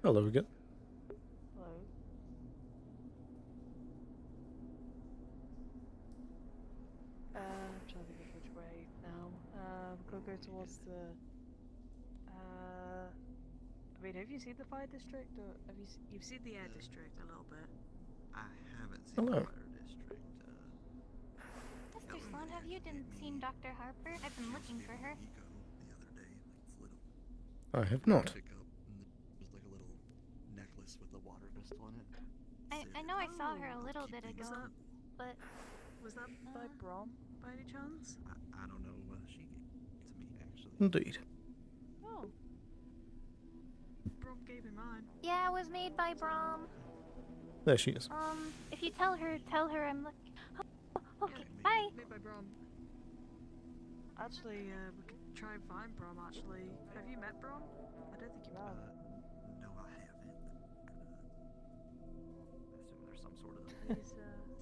Hello again. Hello. I'm trying to think of which way now. We'll go towards the. I mean, have you seen the fire district, or have you've seen the air district a little bit? I haven't seen Hello. the fire district. Mr. Sloan, have you seen Dr. Harper? I've been looking for her. Eco the other day, like it's little. I have not. Pick up, and there's like a little necklace with a water crystal on it. I know I saw her a little bit ago, but Was that by Brom, by any chance? I don't know. She gave it to me actually. Indeed. Oh. Brom gave me mine. yeah, it was made by Brom. There she is. If you tell her I'm looking. Oh, okay, bye. Made by Brom. Actually, we could try and find Brom, actually. Have you met Brom? I don't think you have. No, I haven't. I assume there's some sort of. He's,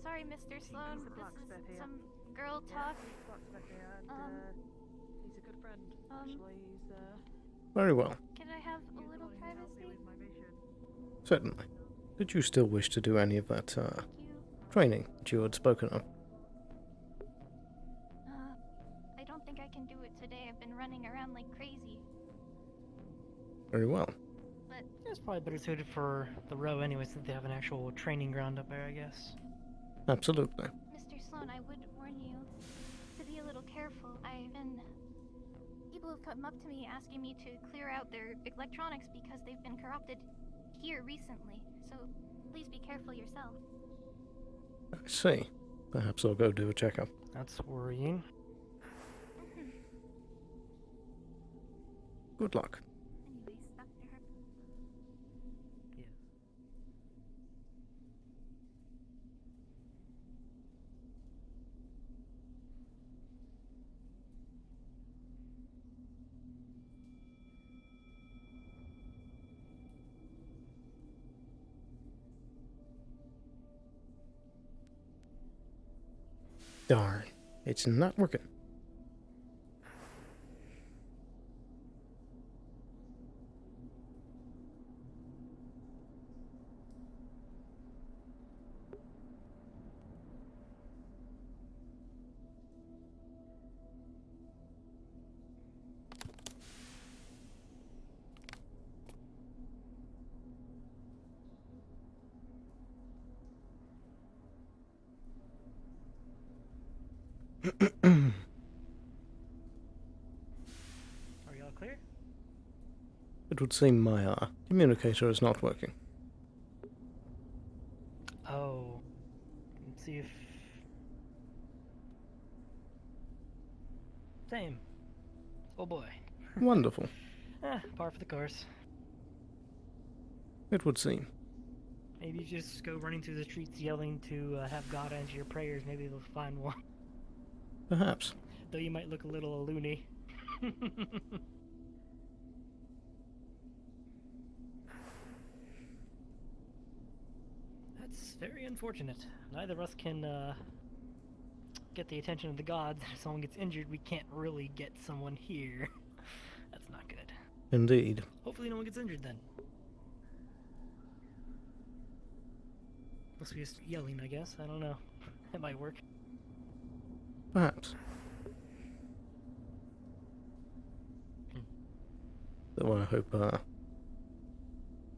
Sorry, Mr. Sloan, but this is some girl talk. He's a good friend. Actually, he's Very well. Can I have a little privacy? Certainly. Did you still wish to do any of that training that you had spoken of? I don't think I can do it today. I've been running around like crazy. Very well. But It's probably better suited for the row anyway, since they have an actual training ground up there, I guess. Absolutely. Mr. Sloan, I would warn you to be a little careful. People have come up to me asking me to clear out their electronics because they've been corrupted here recently. So please be careful yourself. I see. Perhaps I'll go do a checkup. That's worrying. Good luck. Anyways, Dr. Harper. Darn. It's not working. Are y'all clear? It would seem my communicator is not working. Oh. Let's see if... Same. Oh boy. Wonderful. Par for the course. It would seem. Maybe you just go running through the streets yelling to have God answer your prayers. Maybe they'll find one. Perhaps. Though you might look a little loony. That's very unfortunate. Neither of us can get the attention of the gods. If someone gets injured, we can't really get someone here. That's not good. Indeed. Hopefully no one gets injured then. Must be just yelling, I guess. I don't know. It might work. Perhaps. Though I hope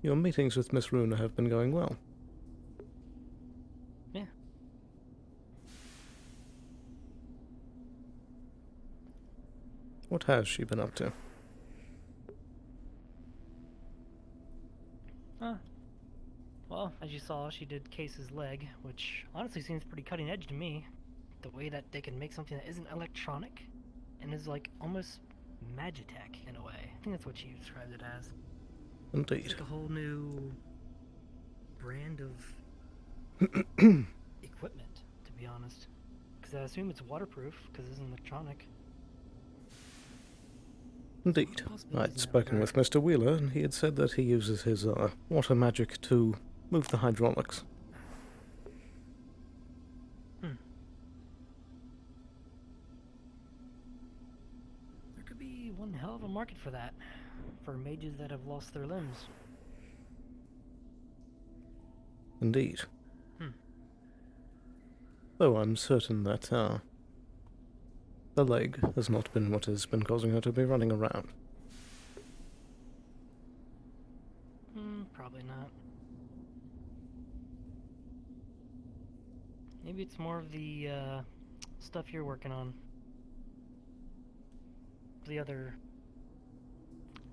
your meetings with Miss Runa have been going well. Yeah. What has she been up to? Well, as you you saw, she did Case's leg, which honestly seems pretty cutting edge to me. The way that they can make something that isn't electronic and is like almost magitech in a way. I think that's what she described it as. Indeed. It's like a whole new brand of equipment, to be honest. Because I assume it's waterproof, because it's electronic. Indeed. I'd spoken with Mr. Wheeler, and he had said that he uses his water magic to move the hydraulics. There could be one hell of a market for that, for mages that have lost their limbs. Indeed. Though I'm certain that the leg has not been what has been causing her to be running around. Probably not. Maybe it's more of the stuff you're working on. The other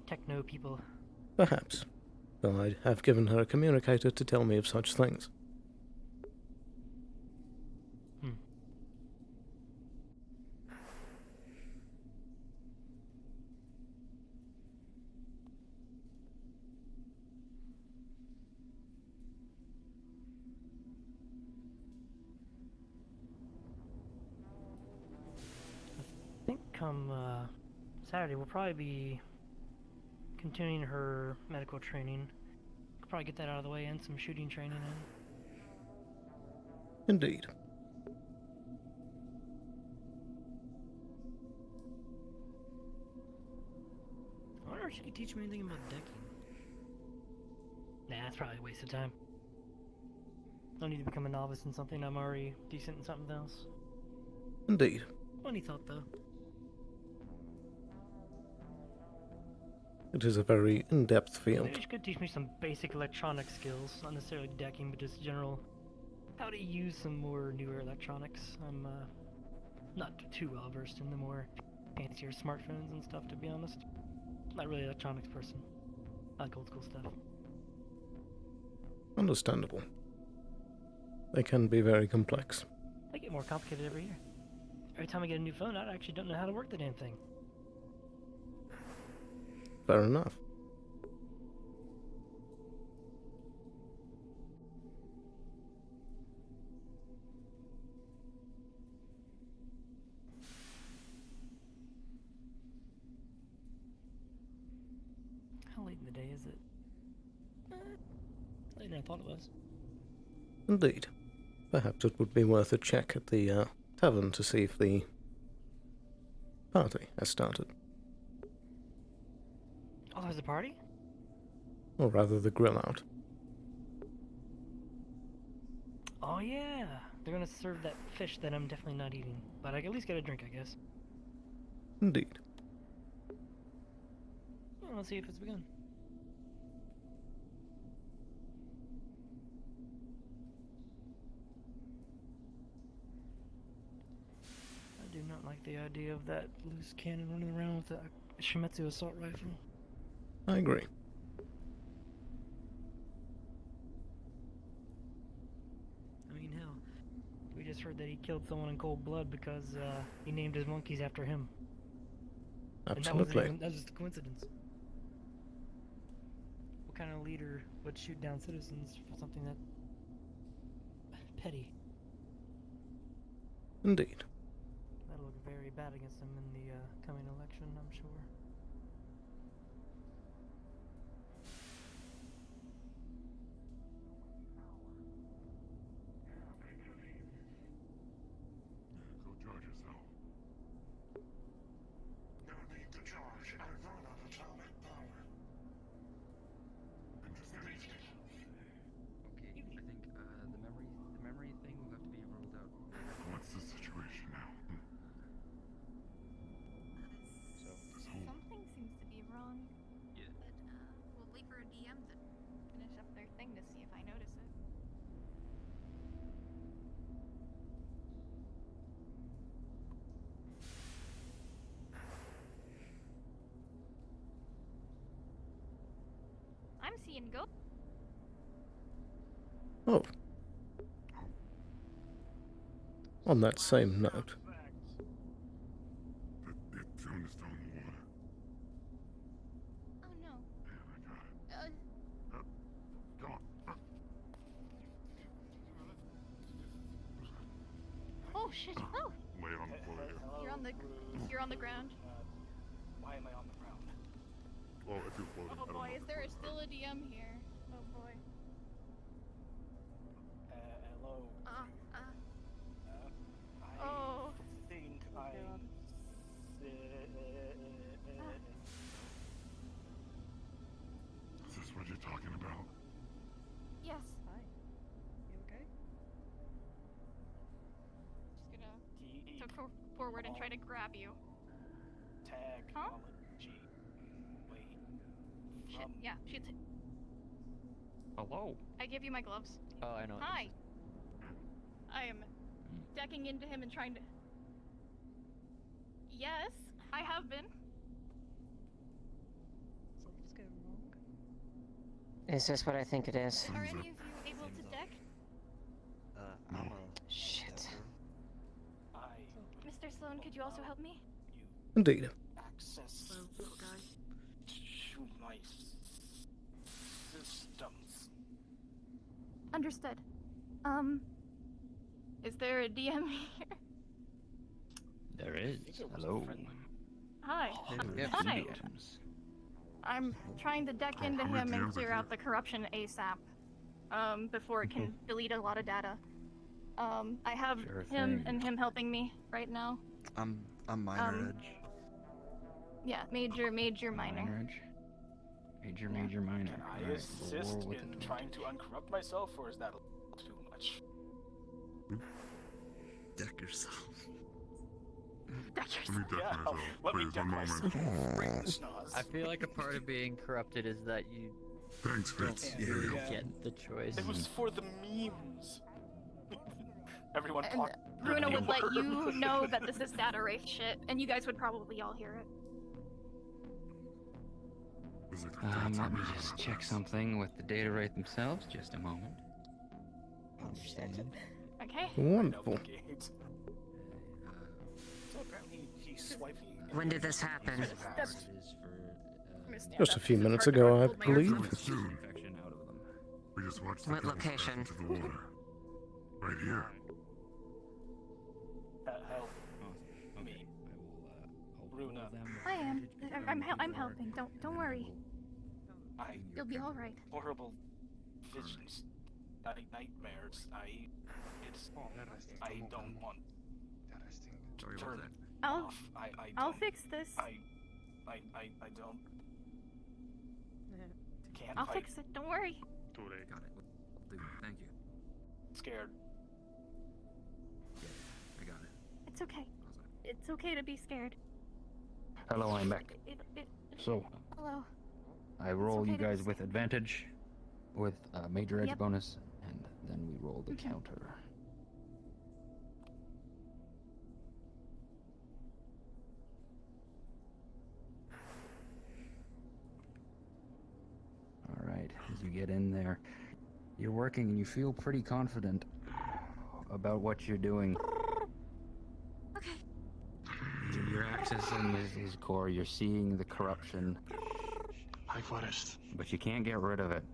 techno people. Perhaps. Though I'd have given her a communicator to tell me of such things. I think come Saturday we'll probably be continuing her medical training. Could probably get that out of the way and some shooting training in. Indeed. I wonder if she could teach me anything about decking. Nah, that's probably a waste of time. No need to become a novice in something. I'm already decent in something else. Indeed. Funny thought, though. It is a very in-depth field. Maybe she could teach me some basic electronic skills, not necessarily decking, but just general how to use some more newer electronics. I'm not too well versed in the more fancier smartphones and stuff, to be honest. Not really an electronics person. I like old school stuff. Understandable. They can be very complex. They get more complicated every year. Every time I get a new phone, I actually don't know how to work the damn thing. Fair enough. How late in the day is it? Later than I thought it was. Indeed. Perhaps it would be worth a check at the tavern to see if the party has started. Oh, there's a party? Or rather, the grill out. Oh yeah! They're gonna serve that fish that I'm definitely not eating. But I can at least get a drink, I guess. Indeed. Well, let's see if it's begun. I do not like the idea of that loose cannon running around with a Shimetsu assault rifle. I agree. I mean, hell, we just heard that he killed someone in cold blood because he named his monkeys after him. Absolutely. And that was just a coincidence. What kind of leader would shoot down citizens for something that petty? Indeed. That'll look very bad against him in the coming election, I'm sure. Go charge yourself. No need to charge. I run on atomic power. Okay, I think the memory thing will have to be ruled out. What's the situation now? Something seems to be wrong. Yeah. But we'll wait for a DM to finish up their thing to see if I notice it. I'm seeing go. Oh. On that same note. Oh no. Oh shit. Oh. Lay it on the floor here. You're on the ground. Why am I on the ground? Well, if you're floating, Oh boy, is there still a DM here? Oh boy. Hello. Oh. I think I'm Is this what you're talking about? Yes. Hi. You okay? Just gonna forward and try to grab you. Technology. Wait. Shit. Yeah. Shit. Hello. I give you my gloves. Oh, I know. Hi. I am decking into him and trying to. Yes, I have been. Something's going wrong. Is this what I think it is? Are any of you able to deck? I'm a Shit. Mr. Sloan, could you also help me? Indeed. Access to my systems. Understood. Is there a DM here? There is. Hello. Hi. Yeah, Hi. DMs. I'm trying to deck into him and clear out the corruption ASAP. Before it can delete a lot of data. I have Sure him thing. and him helping me right now. I'm minor edge. Yeah, major, minor. Major, minor. Can I Alright, assist roll with in it. trying to uncorrupt myself, or is that a little too much? Deck yourself. Deck Let me deck myself, let me please, deck one moment. Bring the schnoz. I feel like a part of being corrupted is that you Thanks, don't Fitz. really Yeah. get the choice. It was for the memes. Everyone And talked. Bruna would let you know that this is data wraith shit, and you guys would probably all hear it. Let me just check something with the data wraith themselves. Just a moment. Understand. Okay. Wonderful. So apparently he's swiping. When did this happen? Just a few minutes ago, I believe. Soon. We just watched the What girls back location? into the water. Right here. Help me, Bruna. I am. I'm helping. Don't worry. You'll be all right. Horrible visions, nightmares. I don't want to turn it I'll off. I'll fix this. I don't. Can't I'll fight. fix it. Don't worry. Too late. Got it. Will do. Thank you. Scared. I got it. It's okay. It's okay to be scared. Hello, I'm back. So, Hello. I roll okay you to guys be with advantage, with a major edge Yep. bonus, and then we roll the counter. Alright, as you get in there, you're working and you feel pretty confident about what you're doing. You're accessing his core, you're seeing the corruption. High forest. But you can't get rid of it.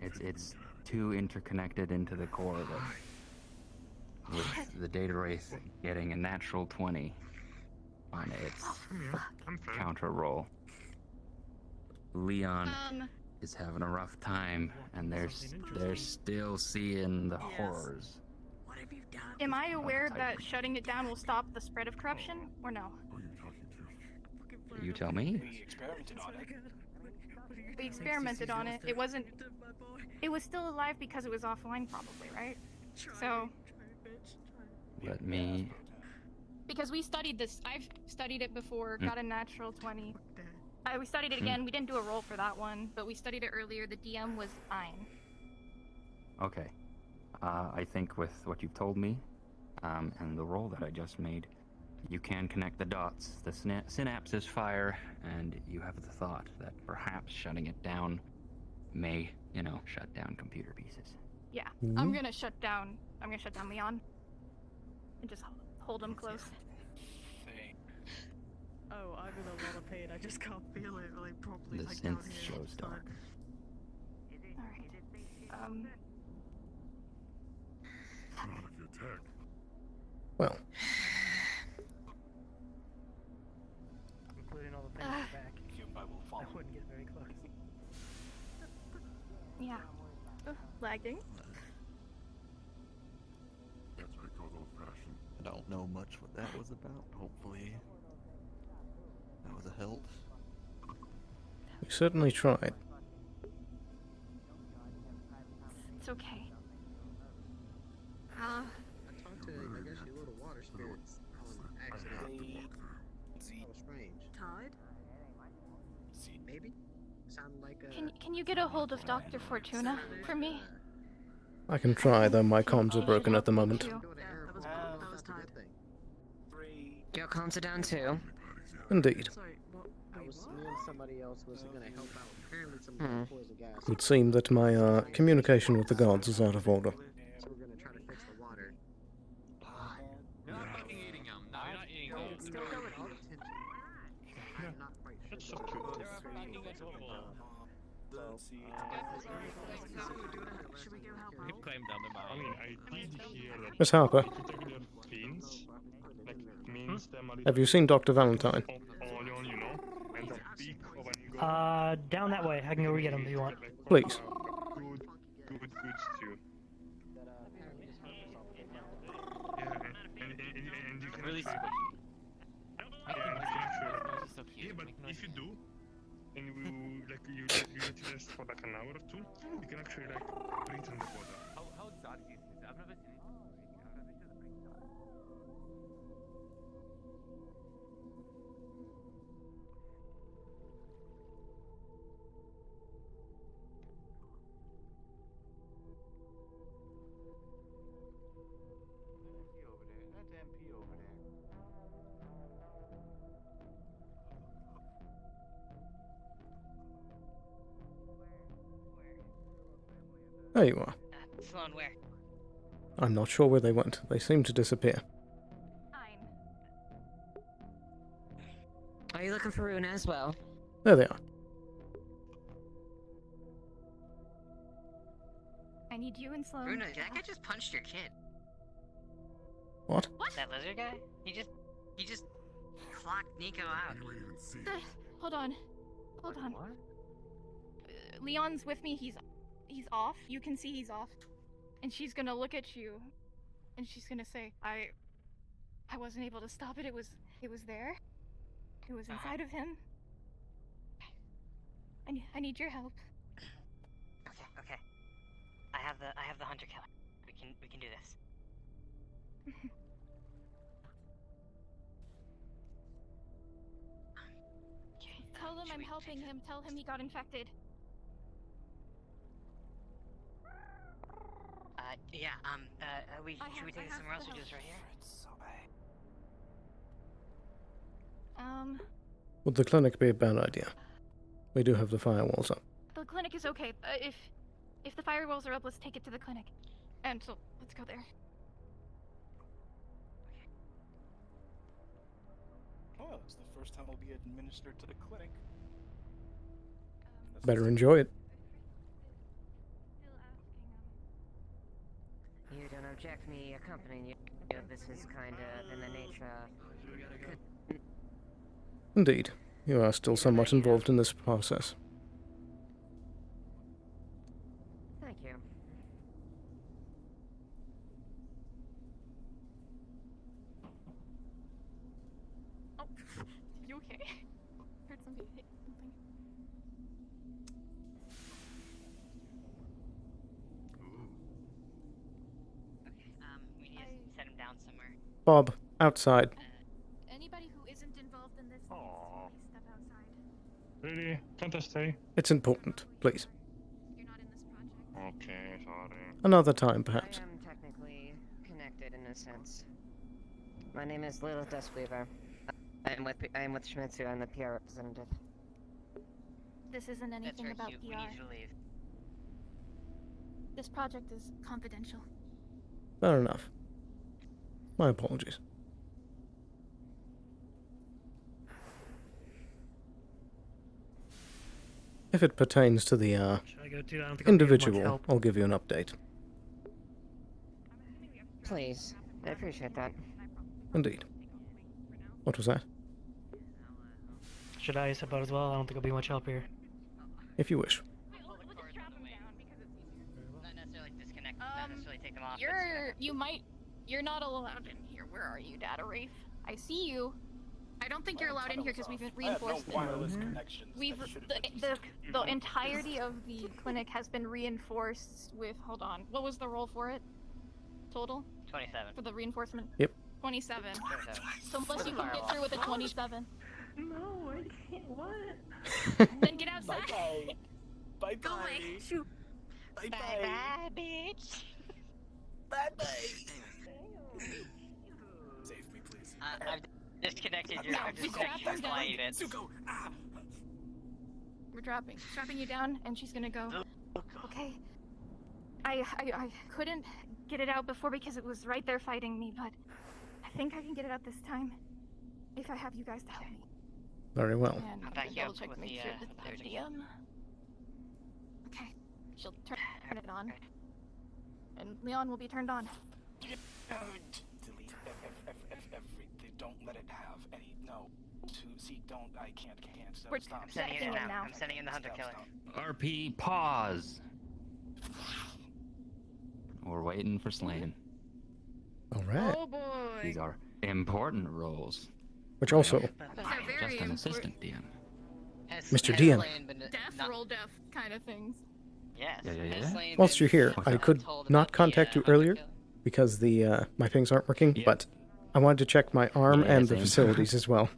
It's too interconnected into the core that with the data wraith getting a natural 20 on its counter roll. Leon is having a rough time, and they're still seeing the horrors. What have you done? Am I aware that shutting it down will stop the spread of corruption, or no? You tell me. We experimented on it. We experimented on it. It wasn't. It was still alive because it was offline, probably, right? So. Let me. Because we studied this. I've studied it before. Got a natural 20. We studied it Hmm. again. We didn't do a roll for that one, but we studied it earlier. The DM was Ein. Okay. I think with what you've told me, and the roll that I just made, you can connect the dots. The synapses fire, and you have the thought that perhaps shutting it down may, shut down computer pieces. Yeah, I'm gonna shut down Leon. And just hold him close. Oh, I'm in a lot of pain. I just can't feel it like properly. The Like down synth here. shows dark. Alright. Not if you attack. Well, Including all the things in the back. I wouldn't get very close. Yeah. Lagging. That's what I call old-fashioned. I don't know much what that was about. Hopefully, that was a help. we certainly tried. It's okay. I talked to, I guess, your little water spirits on accident. That was strange. Tide? Maybe? Sounded like a... Can you get a hold of Dr. Fortuna for me? I can try, though my comms are broken at the moment. That was Tide. Your comms are down too. Indeed. Sorry, what? I was, me and somebody else was gonna help out. Apparently some poison gas. It would seem that my communication with the gods is out of order. So we're gonna try to fix the water. You're not fucking eating them. No, you're not eating them. Still going all attention. I'm not quite sure. That's so cute. Should we go help We've climbed down the mountain. I mean, I did hear that Miss Harper, particular pins, like means them a little have you seen Dr. Valentine? Orion, you know, and the peak of an eagle. Down that way. I can go get him if you want. Please. Good stew. Yeah, and you can Really actually, squishy. yeah, but if you do, and you let it rest for like an hour or two, you can actually like breathe underwater. How exotic is this? I've never seen it. That's MP over there. There you are. Sloan, where? I'm not sure where they went. They seem to disappear. Are you looking for Runa as well? There they are. I need you and Sloan. Runa, that guy just punched your kid. What? That lizard guy? He just clocked Nico out. Hold on. Leon's with me. He's off. You can see he's off. And she's gonna look at you, and she's gonna say, I wasn't able to stop it. It was there. It was inside of him. I need your help. Okay. I have the hunter killer. We can do this. Tell him I'm helping him. Tell him he got infected. Yeah, should we take this somewhere else or just right here? Would the clinic be a bad idea? We do have the firewalls up. The clinic is okay. If the firewalls are up, let's take it to the clinic. And so, let's go there. Oh, it's the first time it'll be administered to the clinic. Better enjoy it. You don't object me accompanying you. This is kind of in the nature of... Indeed. You are still somewhat involved in this process. Thank you. Oh, you okay? Heard somebody hit something. We need to set him down somewhere. Bob, outside. Anybody who isn't involved in this needs to please step outside. Really? Can't I stay? It's important. Please. You're not in this project. Okay, sorry. Another time, perhaps. I am technically connected in a sense. My name is Lilith Duskweaver. I am with Shmitsu. I'm the PR representative. This isn't anything about We PR. need you to leave. This project is confidential. Fair enough. My apologies. If it pertains to the Should I go too? I don't think I'll be of much individual, help. I'll give you an update. Please, I appreciate that. Indeed. What was that? Should I step out as well? I don't think I'll be much help here. If you wish. Not necessarily disconnect, not necessarily take them off. You're not allowed in here. Where are you, Data Wraith? I see you. I don't think you're allowed in here because we've reinforced it. wireless connections. The entirety of the clinic has been reinforced with. Hold on. What was the roll for it? Total 27. for the reinforcement. Yep. 27. So unless you can get through with a 27, No, I can't. What? then get outside. Bye Go bye. away. Shoot. Bye Bye, bitch. Bye bye. Save me, please. I've disconnected your. No, I've just disconnected strap your them down. flying bits. Zuko. Ah. We're strapping you down, and she's gonna go. Okay. I couldn't get it out before because it was right there fighting me, but I think I can get it out this time. If I have you guys to help me. Very well. And I'll I'm back gonna you up double check with to make the, sure with that the the hoodie. Okay. She'll turn it on. And Leon will be turned on. Delete everything. Don't let it have any. No. Don't. I can't. We're Stop. I'm sending it in Checking now. it now. I'm sending in the hunter killer. RP pause. We're waiting for Slain. All right. Oh boy. These are important roles. Which also, They're I'm very just an important. assistant DM. Mr. DM. Deaf, roll deaf kind of things. Yes. Yeah. Whilst you're here, I could not contact you earlier because the my pings aren't working, but I wanted to check my arm Yeah, and the same. facilities as well.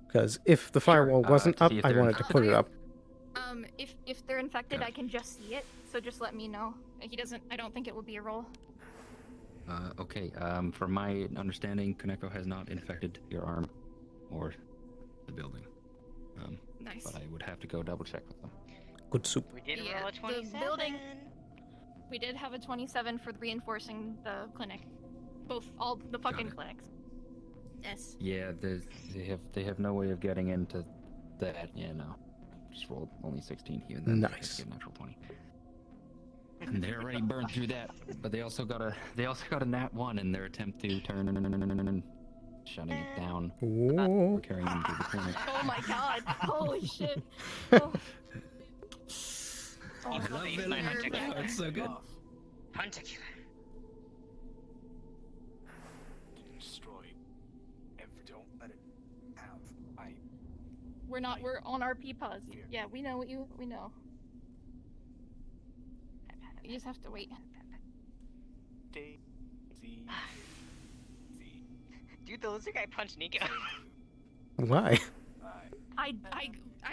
Because if the firewall wasn't to up, see if I they're wanted to put it up. If they're infected, I can just see it. So just let me know. He doesn't. I don't think it will be a roll. Okay, from my understanding, Koneko has not infected your arm or the building. Nice. But I would have to go double check with them. Good soup. We did Yeah, roll a 27. the building. We did have a 27 for reinforcing the clinic. All the fucking clinics. Yes. Yeah, they have no way of getting into that. Yeah, no. Just rolled only 16 here, and then they Nice. get a natural 20. And they already burned through that, but they also got a nat 1 in their attempt to turn shutting it down. Ooh. Carrying them to the clinic. Oh my god. Holy shit. Oh. I love it. Hunter killer. It's so good. Hunter killer. Destroy. Don't let it have. We're on RP pause. Yeah, we know what we know. You just have to wait. Dude, the lizard guy punched Nico. Why? I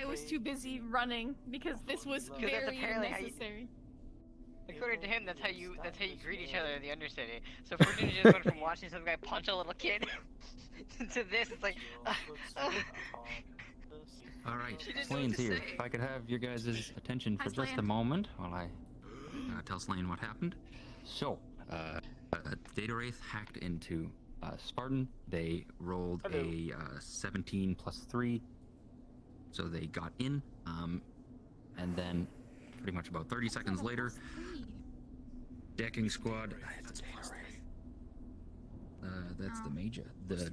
was too busy running because this was Because that's very apparently how you- necessary. According to him, that's how you greet each other in the Undercity. So if we're gonna just went from watching some guy punch a little kid to this, it's like. All right, She didn't know what Slane's to here. say. If I could have your guys' attention Hi, for just a Slane. moment while I tell Slane what happened. So, Data Wraith hacked into Spartan. They rolled a 17 plus 3, so they got in. And then, pretty much about 30 seconds later, decking squad. That's the major. The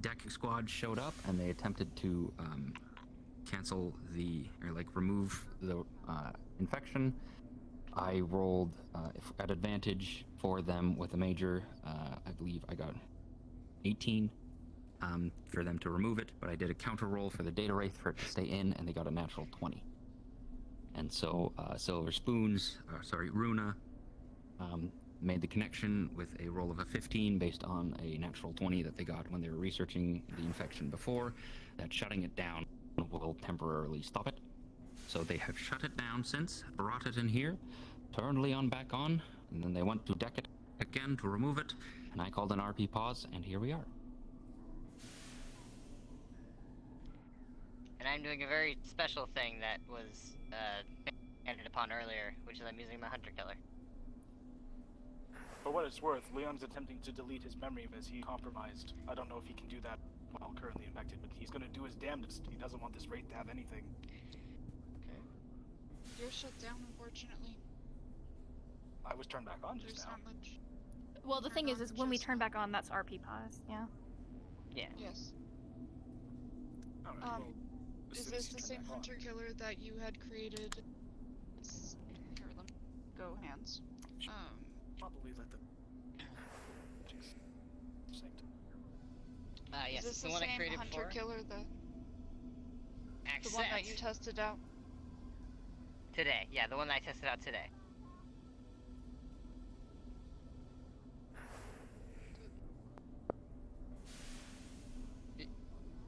decking squad showed up and they attempted to cancel remove the infection. I rolled at advantage for them with a major. I believe I got 18 for them to remove it, but I did a counter roll for the Data Wraith for it to stay in, and they got a natural 20. And so Silver Spoons, Runa, made the connection with a roll of a 15 based on a natural 20 that they got when they were researching the infection before, that shutting it down will temporarily stop it. So they have shut it down since, brought it in here, turned Leon back on, and then they went to deck it again to remove it, and I called an RP pause, and here we are. And I'm doing a very special thing that was ended upon earlier, which is I'm using my hunter killer. For what it's worth, Leon's attempting to delete his memory as he compromised. I don't know if he can do that while currently infected, but he's gonna do his damnedest. He doesn't want this wraith to have anything. You're shut down, unfortunately. I was turned back on just There's now. not much. Well, the thing is when we turn back on, that's RP pause. Yeah. Yeah. Yes. Alright, well, as Is soon as this he's the turned same back on. hunter killer that you had created? Here, let me go hands. Probably let the. Yes, Is it's this the the one I same created hunter before. killer, the Except one that you tested out? today. Yeah, the one that I tested out today.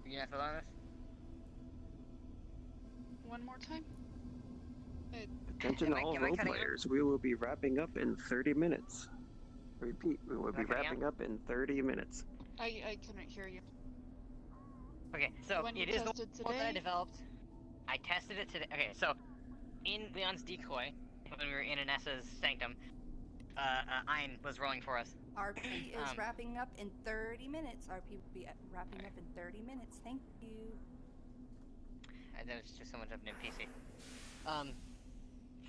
You gonna fill on this? One more time? Attention Am I- all am I role cutting out? players, we will be wrapping up in 30 minutes. Repeat, we will Am I be cutting wrapping up in 30 minutes. I couldn't hear you. Okay, so When you it is the tested one that I today? developed. I tested it today. Okay, so in Leon's decoy, when we were in Anessa's sanctum, Ein was rolling for us. RP is wrapping up in 30 minutes. RP will be wrapping up in 30 minutes. Thank you. That was just someone jumping in PC.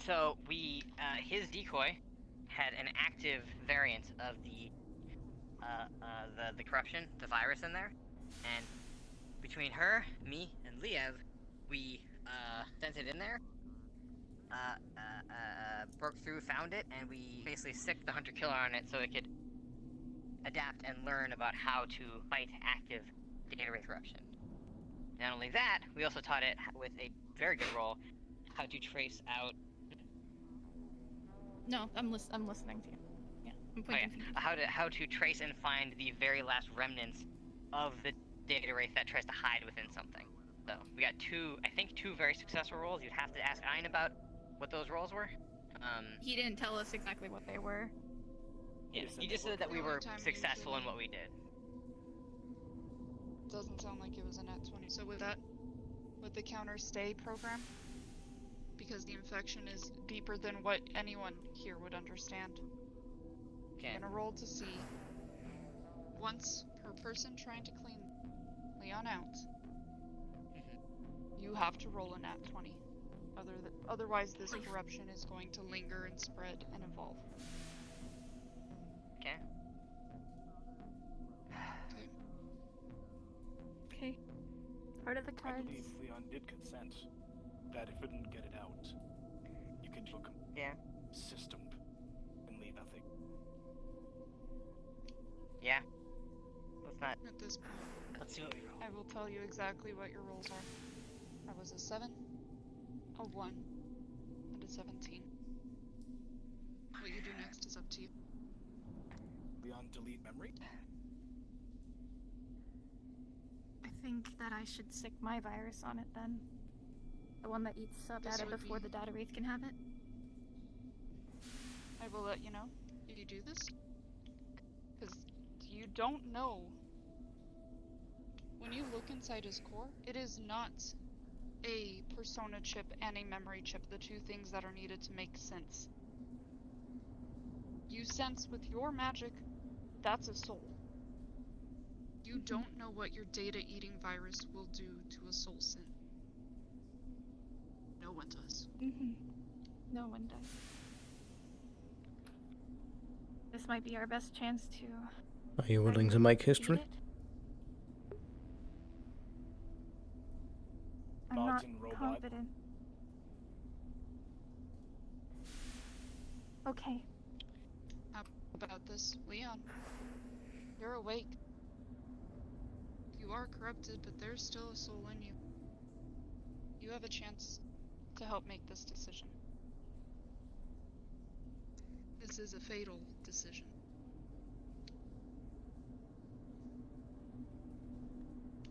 So we, his decoy had an active variant of the corruption, the virus in there, and between her, me, and Liev, we sent it in there, broke through, found it, and we basically sicked the hunter killer on it so it could adapt and learn about how to fight active data wraith corruption. Not only that, we also taught it with a very good roll how to trace out. No, I'm listening to you. Yeah, I'm pointing. How to trace and find the very last remnants of the data wraith that tries to hide within something. So we got two very successful rolls. You'd have to ask Ein about what those rolls were. He didn't tell us exactly what they were. Yeah, he just said that we were successful in what we did. Doesn't sound like it was a nat 20. So with the counter stay program, because the infection is deeper than what anyone here would understand. Okay. I'm gonna roll to see once per person trying to clean Leon out. You have to roll a nat 20. Otherwise, this corruption is going to linger and spread and evolve. Okay. Okay. Part of the I cards. believe Leon did consent that if we didn't get it out, you can do a system and leave nothing. Yeah. Let's not. At this point, Let's see what we roll. I will tell you exactly what your rolls are. That was a 7, a 1, and a 17. What you do next is up to you. Leon, delete memory. I think that I should sick my virus on it then. The one that eats sub This data would before be- the data wraith can have it. I will let you know if you do this. Because you don't know. When you look inside his core, it is not a persona chip and a memory chip, the two things that are needed to make sense. You sense with your magic, that's a soul. You don't know what your data-eating virus will do to a soul sin. No one does. No one does. This might be our best chance to. Are you willing to make history? beat it. I'm Dogs not and robot. confident. Okay. How about this, Leon? You're awake. You are corrupted, but there's still a soul in you. You have a chance to help make this decision. This is a fatal decision.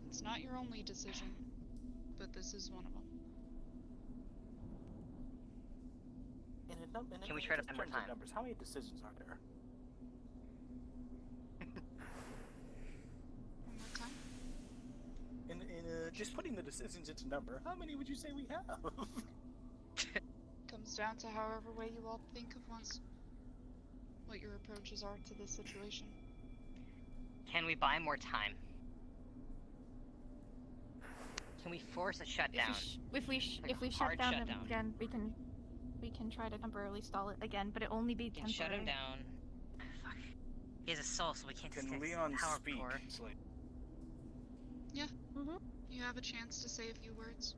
It's not your only decision, but this is one of them. Can we try to in find more terms of time? Numbers, how many decisions are there? One more time. In just putting the decisions into number, how many would you say we have? Comes It's down to however way you all think of what your approaches are to this situation. Can we buy more time? Can we force a shutdown? If we Like a shut hard down shutdown. again, we can try to temporarily stall it again, but it only be We can temporary. shut him down. Fuck. He has a soul, so we can't Can stick Leon power speak? core. Slate? Yeah. You have a chance to say a few words.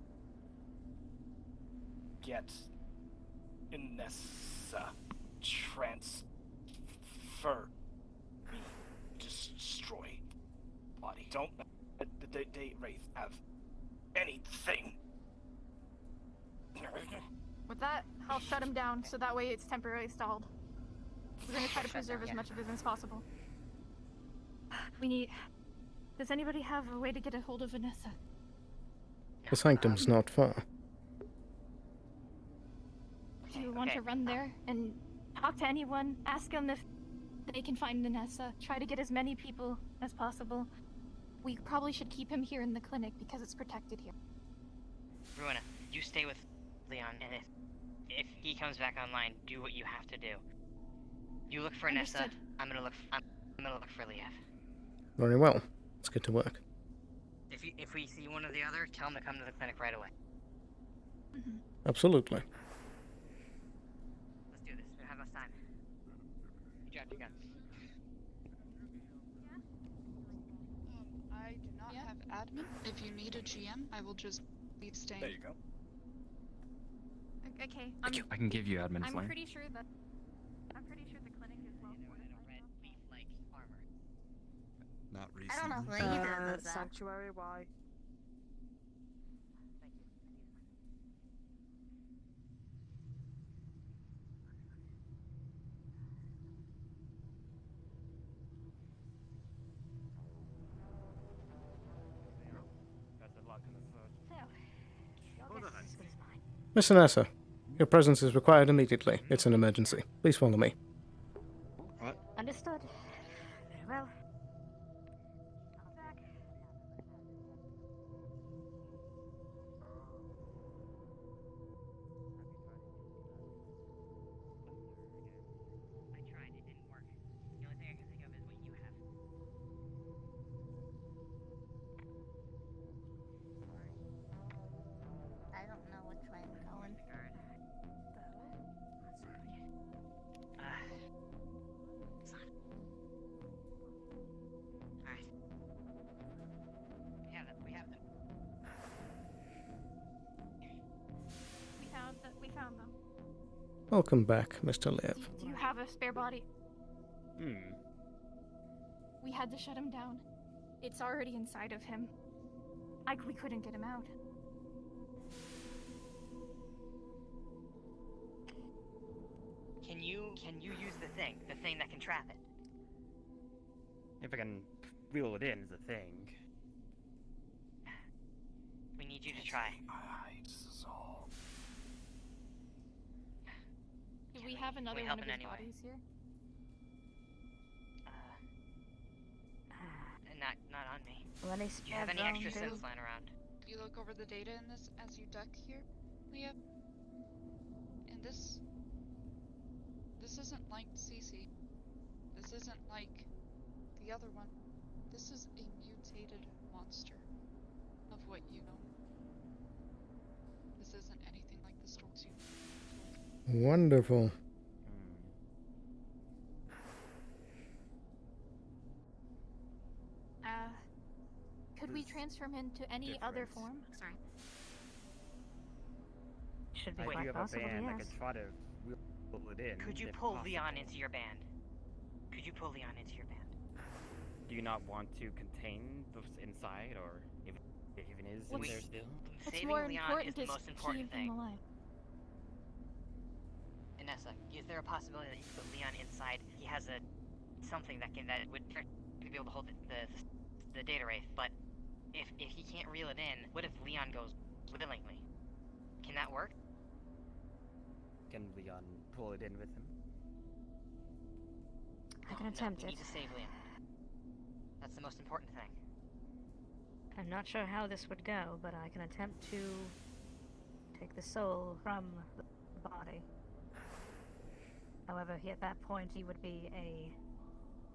Get Inessa transfer me. Destroy body. Don't let the day wraith have anything. With that, I'll shut him down so that way it's temporarily stalled. We're gonna try to preserve as much of it as possible. We need. Does anybody have a way to get a hold of Vanessa? The sanctum's not far. Do you want to run there and talk to anyone? Ask them if they can find Vanessa. Try to get as many people as possible. We probably should keep him here in the clinic because it's protected here. Ruina, you stay with Leon, and if he comes back online, do what you have to do. You look for Nessa. Understood. I'm gonna look for Liev. Very well. Let's get to work. If we see one or the other, tell him to come to the clinic right away. Absolutely. Let's do this. We don't have much time. You drop your gun. I do not have admin. If you need a GM, I will just be staying. There you go. Okay. I can give you admin I'm flame. pretty sure the clinic is well fortified. Like armor. Not I recently. don't know who either of that. Sanctuary, why? Best of luck in the search. Your guess is as good as mine. Miss Nessa, your presence is required immediately. It's an emergency. Please follow me. What? Understood. Very well. I'll be back. I tried. It didn't work. The only thing I can think of is what you have. I don't know which way I'm going. Alright. We have them. We found them. Welcome back, Mr. Liev. Do you have a spare body? Hmm. We had to shut him down. It's already inside of him. We couldn't get him out. Can you use the thing that can trap it? If I can reel it in, is a thing. We need you to try. Do we have another we one help of in his any way? bodies here? Not on me. Well, they Do you have any spare extra zone synths lying around? You look over the data in this as you duck here, Leah. And this isn't like CC. This isn't like the other one. This is a mutated monster of what you know. This isn't anything like the stories you. Wonderful. Could we transform him to any other form? Sorry. Should be I do quite have a possible, band. I yes. could try to reel it in. Could you if pull possible. Leon into your band? Could you pull Leon into your band? Do you not want to contain what's inside, or if it even is in there still? It's Saving more Leon important is the to most important keep him thing. alive. Inessa, is there a possibility that you put Leon inside? He has something that would be able to hold the data wraith, but if he can't reel it in, what if Leon goes willingly? Can that work? Can Leon pull it in with him? I can attempt we it. need to save Leon. That's the most important thing. I'm not sure how this would go, but I can attempt to take the soul from the body. However, at that point, he would be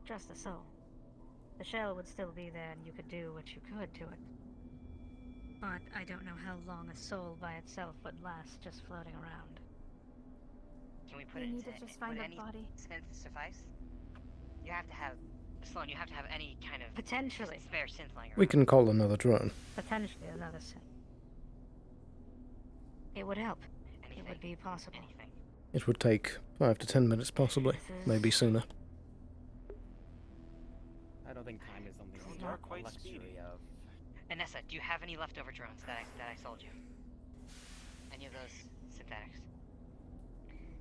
just a soul. The shell would still be there, and you could do what you could to it. But I don't know how long a soul by itself would last just floating around. Can we put We it need into to just find would a any body. synth suffice? You have to have Sloan. You have to have any kind of Potentially. spare synth lying around. We can call another drone. Potentially another sin. It would help. Anything. It would be possible. Anything. It would take 5 to 10 minutes, possibly. Maybe sooner. I don't think time is something we They're have quite a luxury speedy. of. Anessa, do you have any leftover drones that I sold you? Any of those synthetics?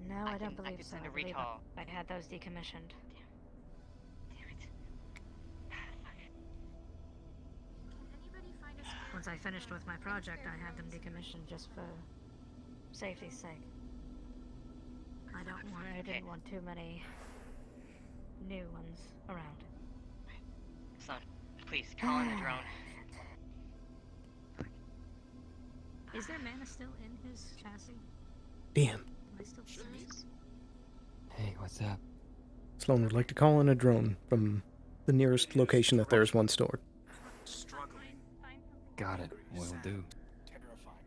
No, I don't believe could so. send I a believe recall. I had those decommissioned. Once I finished with my project, I had them decommissioned just for safety's sake. I didn't want too many new ones around. Son, please call in the drone. Is there mana still in his chassis? Damn. Am I still serious? Hey, what's up? Sloan would like to call in a drone from the nearest location that there is one stored. Struggling. Got it. Will do. Terrifying.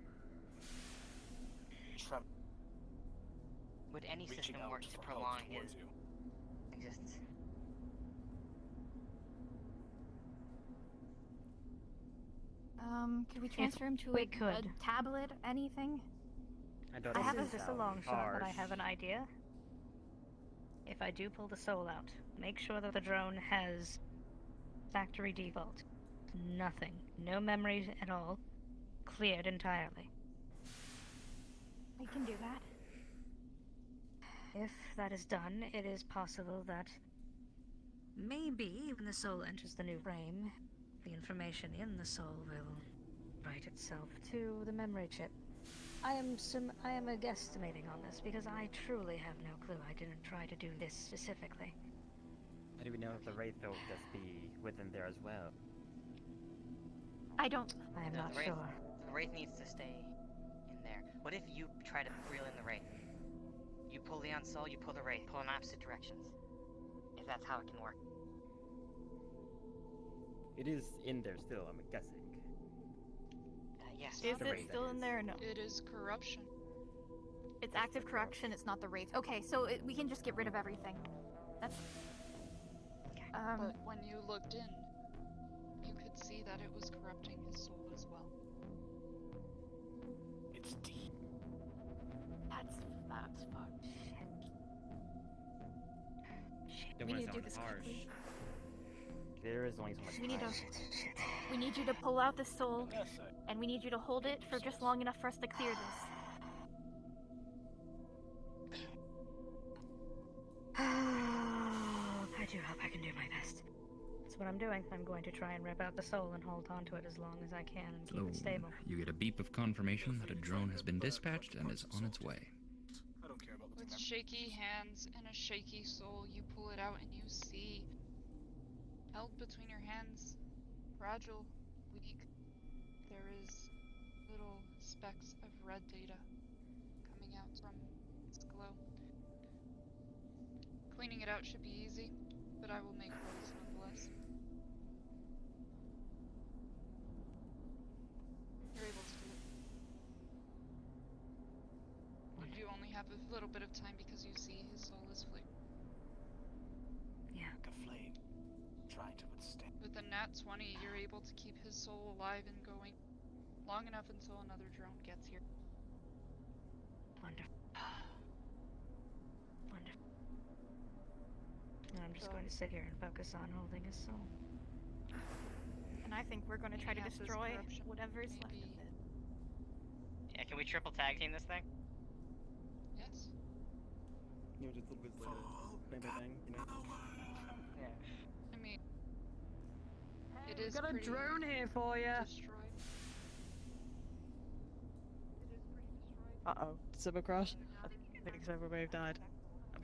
Would any Reaching system out work to for help prolong towards his you. existence? Could we transfer him to we a could. tablet? Anything? I have just a long shot, but I have an idea. If I do pull the soul out, make sure that the drone has factory default. Nothing. No memories at all. Cleared entirely. We can do that. If that is done, it is possible that maybe when the soul enters the new frame, the information in the soul will write itself to the memory chip. I am guesstimating on this because I truly have no clue. I didn't try to do this specifically. How do we know if the wraith will just be within there as well? I am No, not the wraith, sure. The wraith needs to stay in there. What if you try to reel in the wraith? You pull Leon's soul, you pull the wraith, pull in opposite directions. If that's how it can work. It is in there still, I'm guessing. Yes. Is the it wraith, still that in is. there or no? It is corruption. It's active corruption, it's not the wraith. Okay, so we can just get rid of everything. That's... But when you looked in, you could see that it was corrupting his soul as well. It's deep. That's fucked. Don't We wanna need to do sound this harsh. quickly. There is only so much We need time. we need you to pull out the soul, and we need you to hold it for just long enough for us to clear this. I do hope I can do my best. That's what I'm doing. I'm going to try and rip out the soul and hold on to it as long as I can and keep it stable. You get a beep of confirmation that a drone has been dispatched and is on its way. I don't care about the With shaky hands and a shaky soul, you pull it out and you see, held between your hands, fragile, weak, there is little specks of red data coming out from its glow. Cleaning it out should be easy, but I will make rolls nonetheless. You're able to do it. But you only have a little bit of time because you see his soul is flickering. Yeah. Like a flame, trying to withstand. With a nat 20, you're able to keep his soul alive and going long enough until another drone gets here. Wonderful. Wonderful. And I'm just going to sit here and focus on holding his soul. And I think we're going to try to Maybe half this destroy corruption, whatever's left of it. Yeah, can we triple tag team this thing? Yes. You know, just a little bit later. Bang, bang, bang, you know? Yeah. I mean, it We've is got a pretty drone here for you. destroyed. Uh-oh. Did Sobo crash? I think Sobo may have died.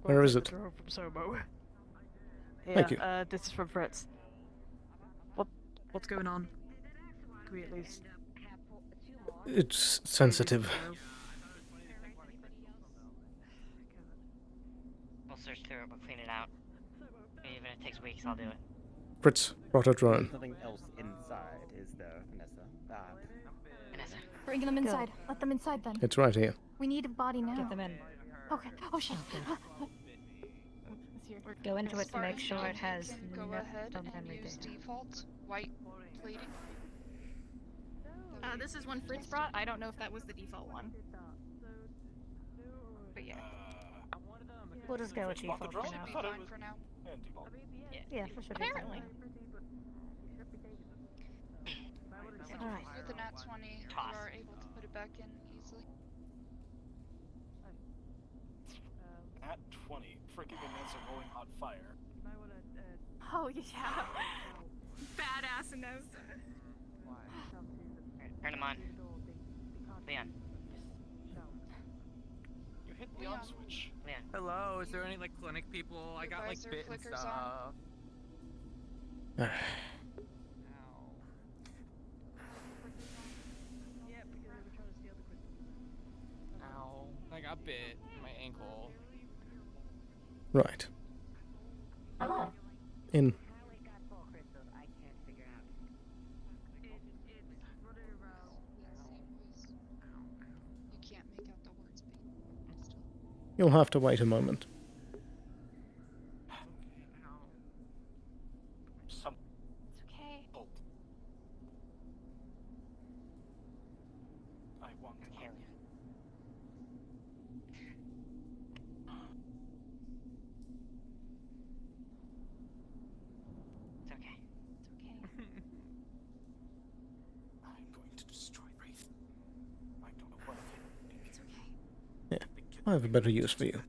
Where is it? Drone from Sobo. Thank you. This is from Fritz. What's going on? Can we at least... It's sensitive. Thanks, I'll do it. Fritz brought a drone. Something else inside is there, Vanessa. Vanessa. Bring them inside. Let them inside then. It's right here. We need a body now. Get them in. Okay. Oh shit. Go into it to make sure it You has can go no ahead and memory use data. default white plating. This is one Fritz brought. I don't know if that was the default one. But yeah. We'll just go with Fritz bought the default for drone? now. Should be fine for now. And default. Yeah, for sure. Apparently. Alright. With the nat 20, you are able to put it back in easily. At 20, freaking Vanessa rolling hot fire. Oh yeah. Badass Inez. Turn him on. Leon. You hit the on switch. Leon. Hello, is there any like clinic people? I got like Visor bit and flickers stuff. Ow, I got bit in my ankle. Right. In. You can't make out the words, but You'll have to wait a moment. Some It's okay. bolt. I want to kill you. It's okay. It's okay. I'm going to destroy Wraith. I don't know what it is. It's okay. Yeah, I have a better use for you.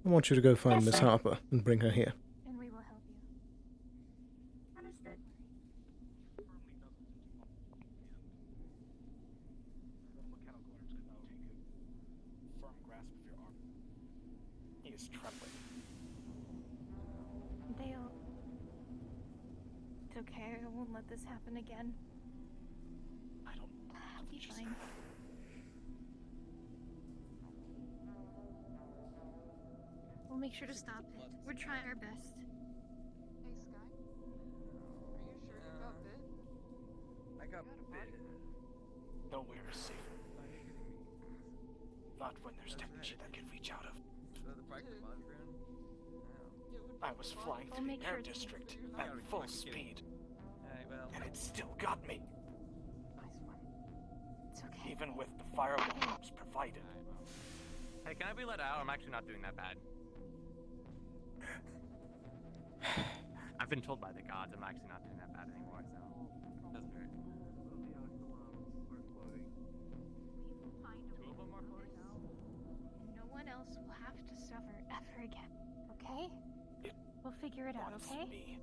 I want you to go find Miss Harper and bring her here. And we will help you. Understood. Firm grasp of your arm. He is trembling. Dale. It's okay. I won't let this happen again. I don't. I'll be fine. We'll make sure to stop it. We're trying our best. Hey, Sky. Are you sure you got bit? I got bit. Nowhere is safe. Not when there's technology that can reach out of. I was flying We'll through make the air sure it's- district at full speed, Alright, well. and it still got me. It's okay. Even with the firewall hooks provided. Hey, can I be let out? I'm actually not doing that bad. I've been told by the gods I'm actually not doing that bad anymore, so it doesn't hurt. Two of them are floating now. No one else will have to suffer ever again. Okay? We'll figure it out, okay? Me.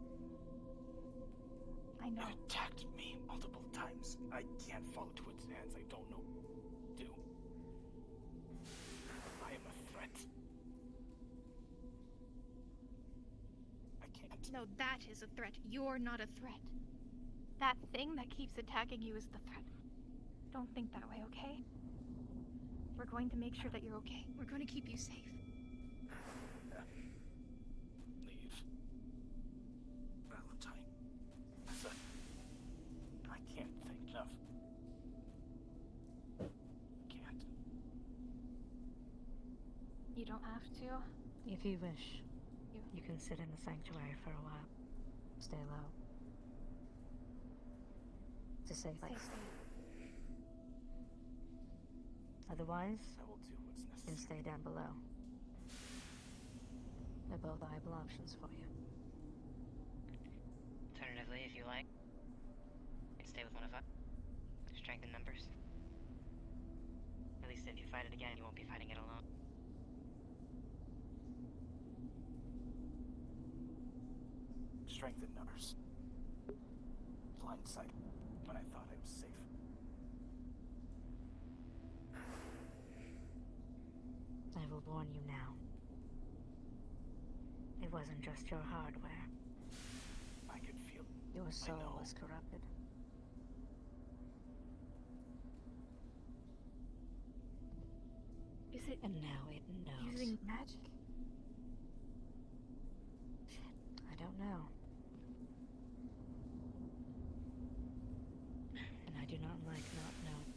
I know. It attacked me multiple times. I can't fall to its hands. I don't know what to do. I am a threat. I can't. No, that is a threat. You're not a threat. That thing that keeps attacking you is the threat. Don't think that way, okay? We're going to make sure that you're okay. We're going to keep you safe. Leave. Valentine. I can't think enough. Can't. You don't have to. If you wish, you can sit in the sanctuary for a while. Stay low. To save Stay life. safe. Otherwise, I will do what's you can necessary. stay down below. They're both viable options for you. Alternatively, if you like, you can stay with one of us. Strength in numbers. At least if you fight it again, you won't be fighting it alone. Strength in numbers. Blindsight when I thought I was safe. I will warn you now. It wasn't just your hardware. I could feel. Your soul was corrupted. Is it And now it knows. using magic? Shit. know. And I do not like not knowing.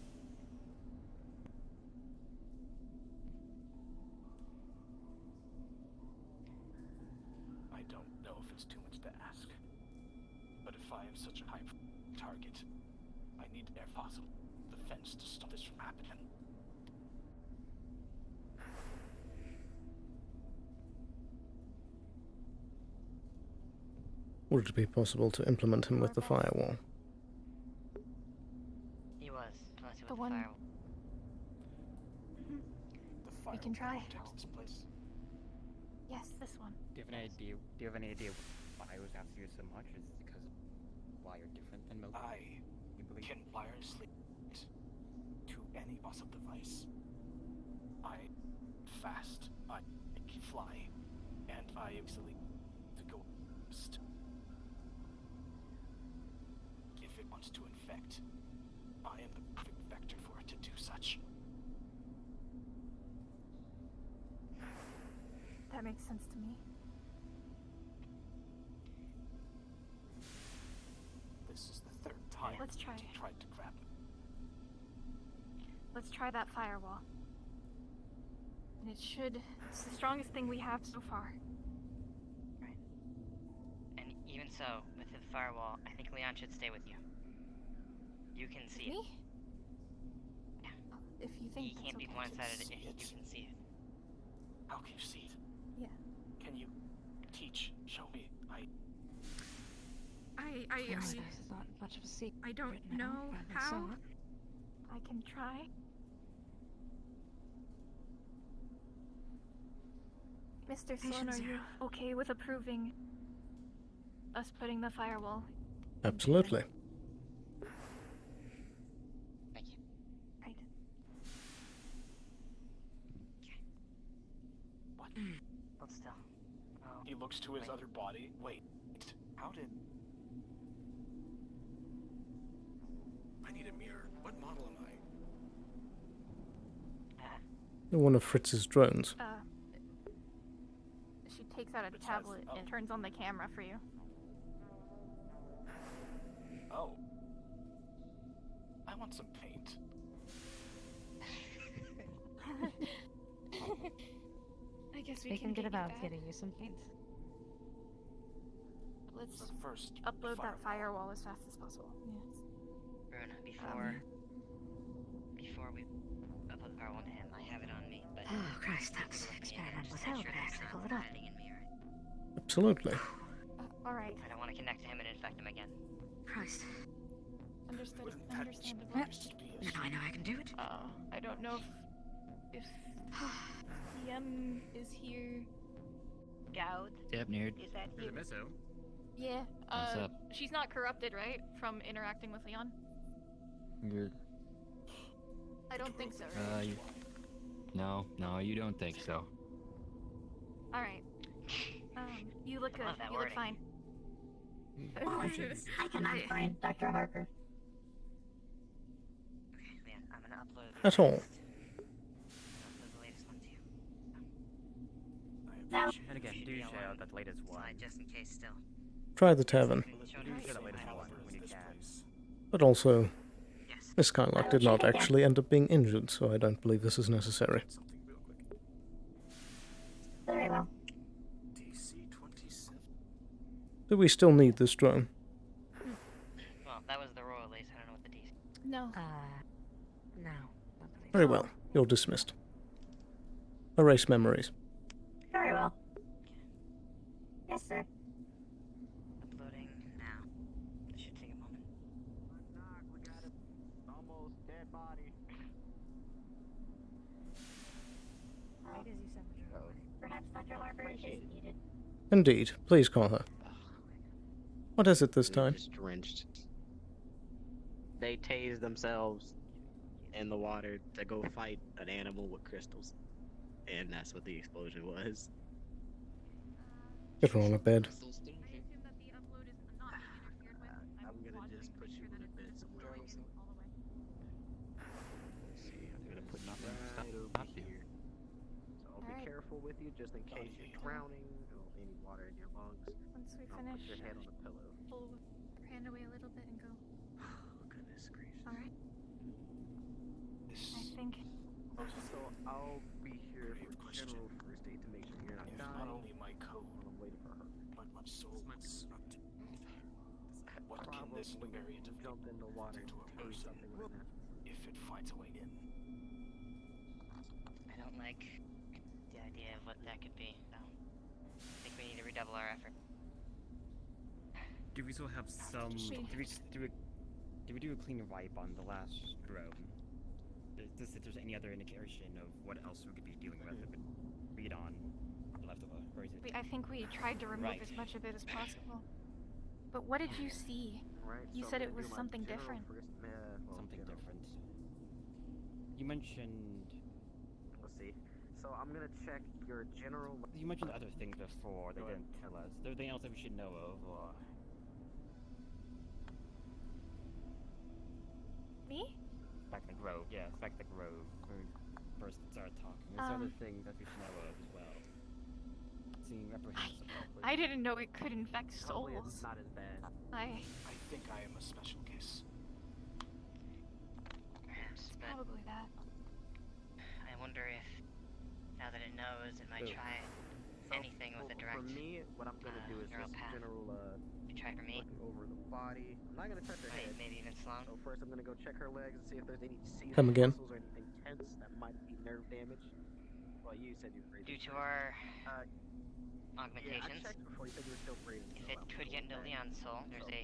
I don't know if it's too much to ask. But if I am such a high target, I need air fossil defense to stop this from happening. Would it be possible to implement him with the firewall? He was. Unless he was The one. firewall. We can try. Protects this place. Yes, this one. Do you have any idea why it was after you so much? Is it because why you're different than most? You can wirelessly to any awesome device. I fast, I can fly, and I easily to go east. If it wants to infect, I am the perfect vector for it to do such. That makes sense to me. This is the third time Let's try. you tried to grab me. Let's try that firewall. And it's the strongest thing we have so far. And even so, with the firewall, I think Leon should stay with you. You can see it. Me? Yeah. If you think He that's can't be okay. blindsided if you can see it. How can you see it? Yeah. Can you teach? Show me. This is not much of a secret. I don't now, know but I how. saw it. I can try. Mr. Sloan, are you okay with approving us putting the firewall? Absolutely. Thank you. Right. What? Hold still. Oh. He looks to his other body. Wait. How did... I need a mirror. What model am I? One of Fritz's drones. She takes out a tablet and turns on the camera for you. Oh. I want some paint. I guess we Speaking can good about that. getting you some paint. Let's So first, upload that firewall as fast as possible. Yes. Runa, before we upload the firewall to him, I have it on me, but... Oh, Christ, that's experimental as hell, but I have to pull it up. Absolutely. Alright. I don't want to connect to him and infect him again. Christ. Understood. Understandable. Now I know I can do it. I don't know if DM is here. Gowd? Yep, Nerd. Is that you? Misso. Yeah. What's up? She's not corrupted, right? From interacting with Leon? You're... I don't think so, right? No, you don't think so. Alright. You look good. love that You look wording. fine. I cannot find Dr. Harper. Okay, Leon, I'm gonna upload At all. Upload the latest one to you. And again, do share that latest one. Slide just in case still. Try the tavern. Do share that latest one when you can. But also, Miss Kylock did not actually end up being injured, so I don't believe this is necessary. Very well. DC-27. Do we still need this drone? Well, that was the royal lace. I don't know what the DC. No. No. Very well. You're dismissed. Erase memories. Very well. Yes, sir. Uploading now. This should take a moment. We got a almost dead body. Why does you send the drone? Perhaps Dr. Harper is needed. Indeed. Please call her. What is it this time? Just drenched. They tased themselves in the water to go fight an animal with crystals. And that's what the explosion was. Get her on a bed. I'm gonna just put you in a bed somewhere else. Let's see, I'm gonna put you right over here. So I'll be careful with you just in case you're drowning or any water in your lungs. One Once we Put finish, your head on the pillow. pull your hand away a little bit and go. Oh, goodness gracious. Alright. This I think. So I'll be here for general first aid to make sure you're not if dying. not only my code, I'm waiting for her. but my soul constructed. What can this new variant of jump in the water do to a and person something like that? if it finds a way in? I don't like the idea of what that could be, so I think we need to redouble our effort. Do we still have some? Did we do a clean wipe on the last drone? Just if there's any other indication of what else we could be dealing with that would read on the leftover, or is it? I think we tried to remove Right. as much of it as possible. But what did you see? Right, You so said I'm it gonna was do my something general different. Something different. You mentioned. Let's see. So I'm gonna check your general. You mentioned other things before. They didn't tell us. Is there anything else that we should know of, or? Me? Back in the Grove, yeah, back in the Grove. When we first started talking. There's other things that we should know of as well. Seem reprehensible. I didn't know it could infect Hopefully souls. it's not as bad. I. I think I am a special case. Perhaps, but Probably that. I wonder if, now that it knows, it might try anything with a direct For me, what I'm gonna do is neural just path. general Try for me. looking over the body. I'm not gonna touch her head. Maybe even Sloan. So first I'm gonna go check her legs and see if there's any seized Come again. muscles or anything tense that might be nerve damage. Well, you said you were breathing. Due to our Yeah, I augmentations, checked before. You said you were still breathing. if so it I'm could cool get with into that. Leon's soul, there's a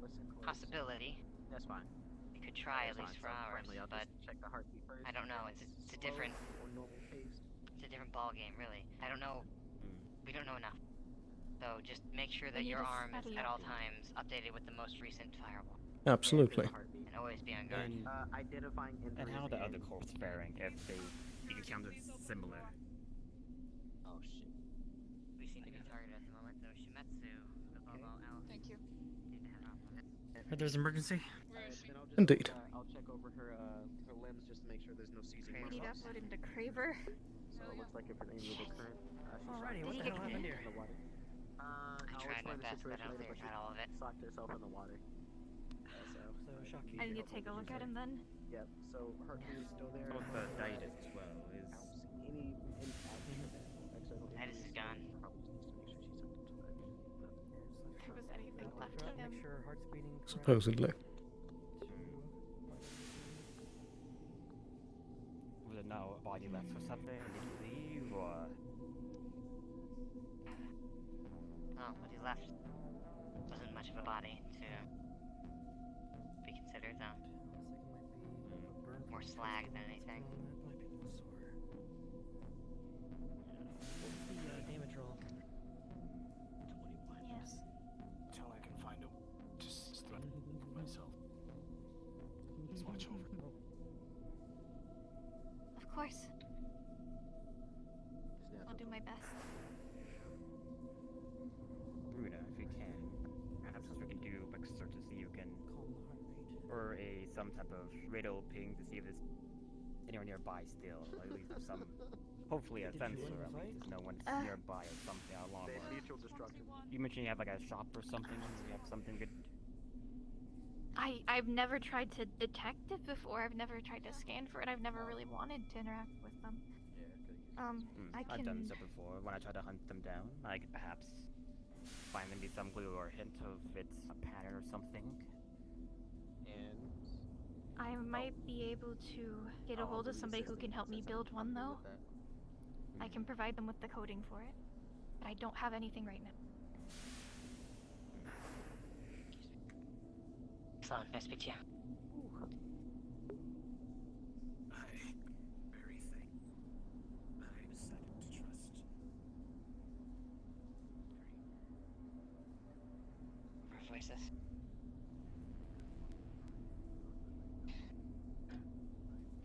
Listen close. possibility. That's fine. We could try at That's least fine. for So hours, friendly, I'll but just check the heartbeat first. I don't know. It's a different. Or normal pace. It's a different ball game, really. I don't know. We don't know enough. So just make sure that We need your to arm is study at it. all times updated with the most recent firewall, Absolutely. and always be on guard. And, Identifying injuries. and how the other corps faring if they encountered similar? Oh shit. We seem to be targeted at the moment, though. Shimetsu, above all else, Thank you. need to head off on it. Heard there's an emergency. Where is she? Then I'll just, Indeed. I'll check over her limbs just to make sure there's no seizing We need muscles. to upload into Craver. So it looks like if her name is current. Alrighty, what the hell happened here? In the water. I I'll tried my explain the best, but I situation don't later, think but I got all of it. she socked herself in the water. So Shocky. I need to take a look at him then. Yep. So her is still there. Both the Dietis as well I is. don't see any impact. External Titus is injuries. gone. Probably just needs to make sure she's hooked to it. If there was anything left of him. Make sure heart's beating correct. Supposedly. Was it now a body left or something? Did he leave or? Oh, what he left wasn't much of a body to be considered, though. More slag than anything. What's the damage roll? 21. Yes. Until I can find a just threat for myself. Please watch over. Of course. I'll do my best. Runa, if you can, perhaps we can do like search to see you can, or some type of radio ping to see if there's anyone nearby still. At least some, hopefully a sensor. At least there's no one nearby or something along. Mutual destruction. You mentioned you have like a shop or something. You have something good. I've never tried to detect it before. I've never tried to scan for it. I've never really wanted to interact with them. I I've done can. so before. When I try to hunt them down, I could perhaps find maybe some clue or hint of it's a pattern or something. And I might be able to get a hold of somebody who can help me build one, though. I can provide them with the coding for it. But I don't have anything right now. Sloan, nice to speak to you. Very thing. I decided to trust. Our voices.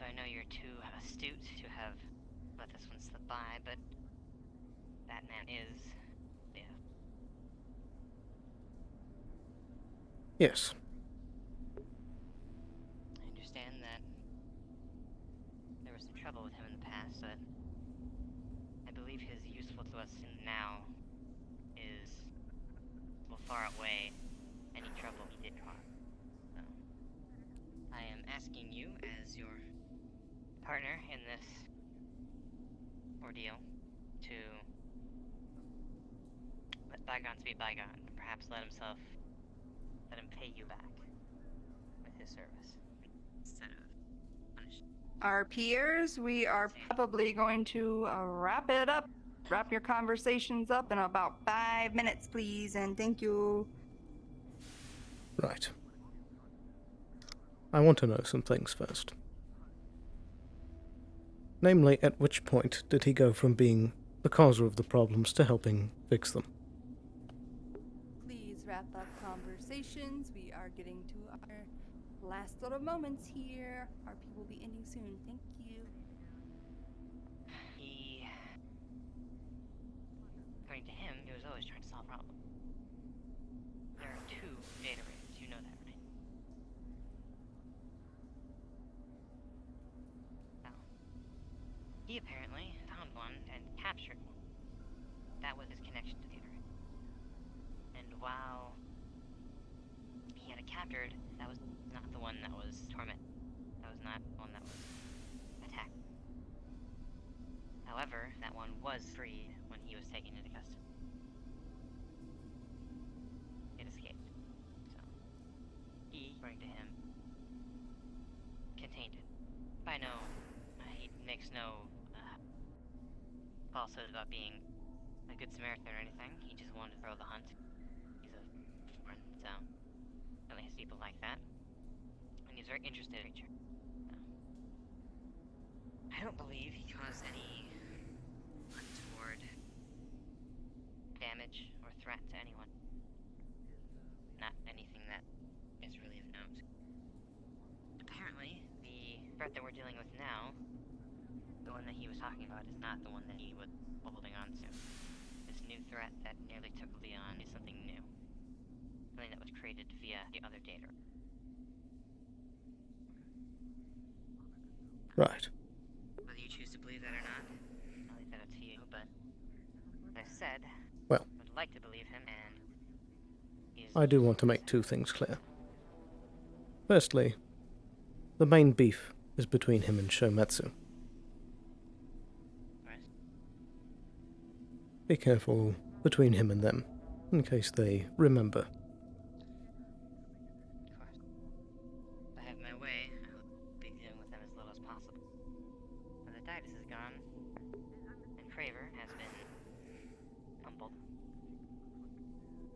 I know you're too astute to have let this one slip by, but that man is. Yeah. Yes. I understand that there was some trouble with him in the past, but I believe his useful to us now is will far outweigh any trouble he did cause. So, I am asking you, as your partner in this ordeal, to let bygones be bygones, and perhaps let him pay you back with his service instead of punish. Our peers, we are probably going to wrap it up. Wrap your conversations up in about 5 minutes, please, and thank you. Right. I want to know some things first. Namely, at which point did he go from being the causer of the problems to helping fix them? Please wrap up conversations. We are getting to our last little moments here. Our people will be ending soon. Thank you. According to him, he was always trying to solve problems. There are 2 data rates, you know that, right? Now, he apparently found one and captured one. That was his connection to the data rate. And while he had it captured, that was not the one that was tormented. That was not the one that was attacked. However, that one was freed when he was taken into custody. It escaped. So, he, according to him, contained it. He makes no falsehoods about being a good Samaritan or anything. He just wanted to throw the hunt. He's a foreign, so only has people like that. And he's very interested in nature. So, I don't believe he caused any untoward damage or threat to anyone. Not anything that is really of note. Apparently, the threat that we're dealing with now, the one that he was talking about, is not the one that he was holding on to. This new threat that nearly took Leon is something new. Something that was created via the other data. Right. Whether you choose to believe that or not, I'll leave that up to you, but as I said, Well, I would like to believe him, and he's... I do want to make 2 things clear. Firstly, the main beef is between him and Shometsu. Be careful between him and them, in case they remember. Of course. If I have my way, I'll be dealing with them as little as possible. Now that Titus is gone, and Craver has been humbled,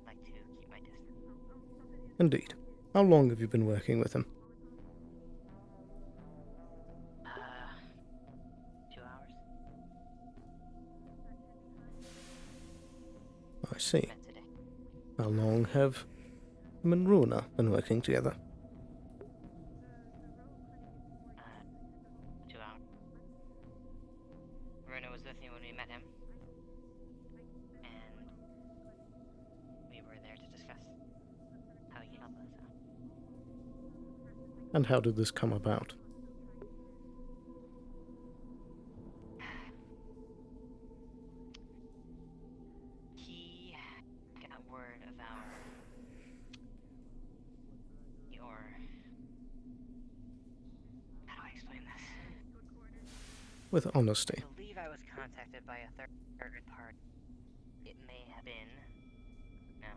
I'd like to keep my distance. Indeed. How long have you been working with him? 2 hours? I see. Met today. How long have him and Runa been working together? 2 hours. Runa was with me when we met him, and we were there to discuss how he can help us out. And how did this come about? He got word about how do I explain this? With honesty. I believe I was contacted by a third party. It may have been... No.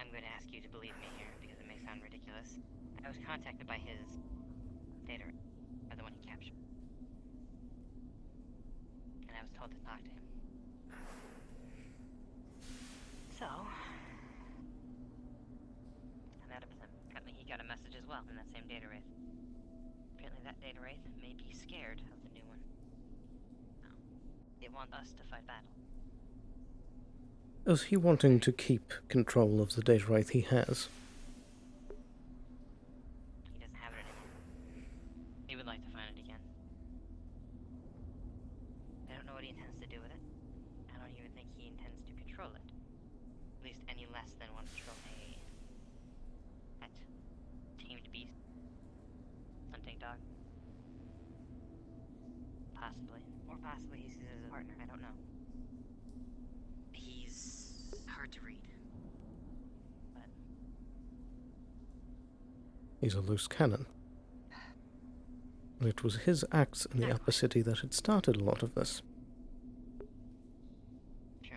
I'm going to ask you to believe me here, because it may sound ridiculous. I was contacted by his data, by the one he captured. And I was told to talk to him. So, I met up with him. Apparently he got a message as well from that same data wraith. Apparently that data wraith may be scared of the new one. No. It wants us to fight battle. Is he wanting to keep control of the data wraith he has? He doesn't have it anymore. He would like to find it again. I don't know what he intends to do with it. I don't even think he intends to control it. At least any less than one control a pet, tamed beast, hunting dog. Possibly. Or possibly he sees it as a partner, I don't know. hard to read. But He's a loose cannon. And it was his acts in the upper city that had started a lot of this. true.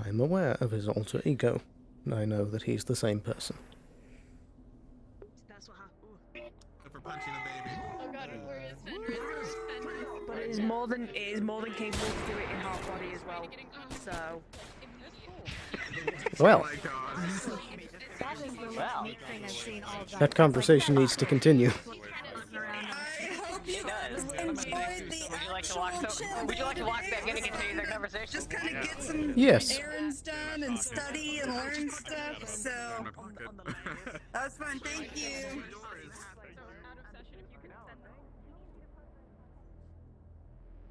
I am aware of his alter ego, and I know that he's the same person. That's what happened. For punching a baby. Oh god, where is Fenris? Where is Fenris? But it is more than capable to do it in half body as well. So. Well, That is the most neat thing I've seen all day. that conversation needs to continue. It does. Would you like to walk back in and continue their conversation? Just kind of get some Yes. errands done and study and learn stuff. So that was fun. Thank you.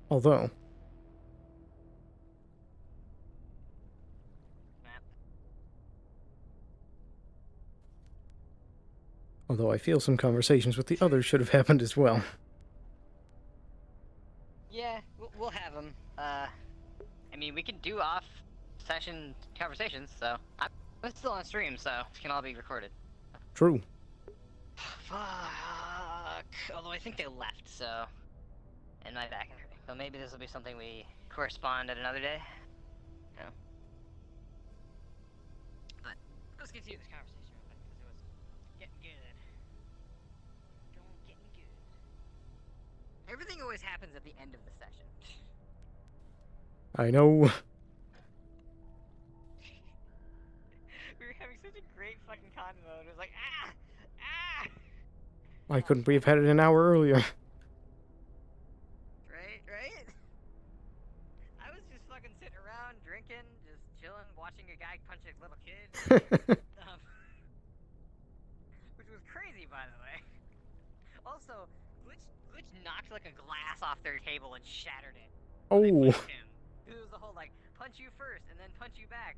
Although, I feel some conversations with the others should have happened as well. Yeah, we'll have them. I mean, we can do off-session conversations, so I'm still on stream, so it can all be recorded. True. Fuck. Although I think they left, so... And my back is hurting. So maybe this will be something we correspond at another day. No. But let's continue this conversation real quick, because it was getting good. Getting good. Everything always happens at the end of the session. I know. We were having such a great fucking convo, and it was like, Why couldn't we have had it an hour earlier? Right? I was just fucking sitting around, drinking, just chilling, watching a guy punch a little kid. Which was crazy, by the way. Also, Glitch knocked like a glass off their table and shattered it. Oh. It was the whole like, punch you first and then punch you back.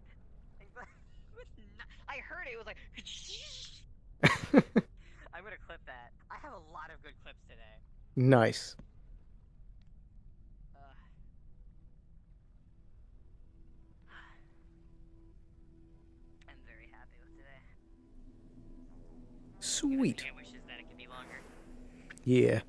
And I heard it was like... I'm gonna clip that. I have a lot of good clips today. Nice. I'm very happy with today. Sweet. I wishes that it could be longer. Yeah.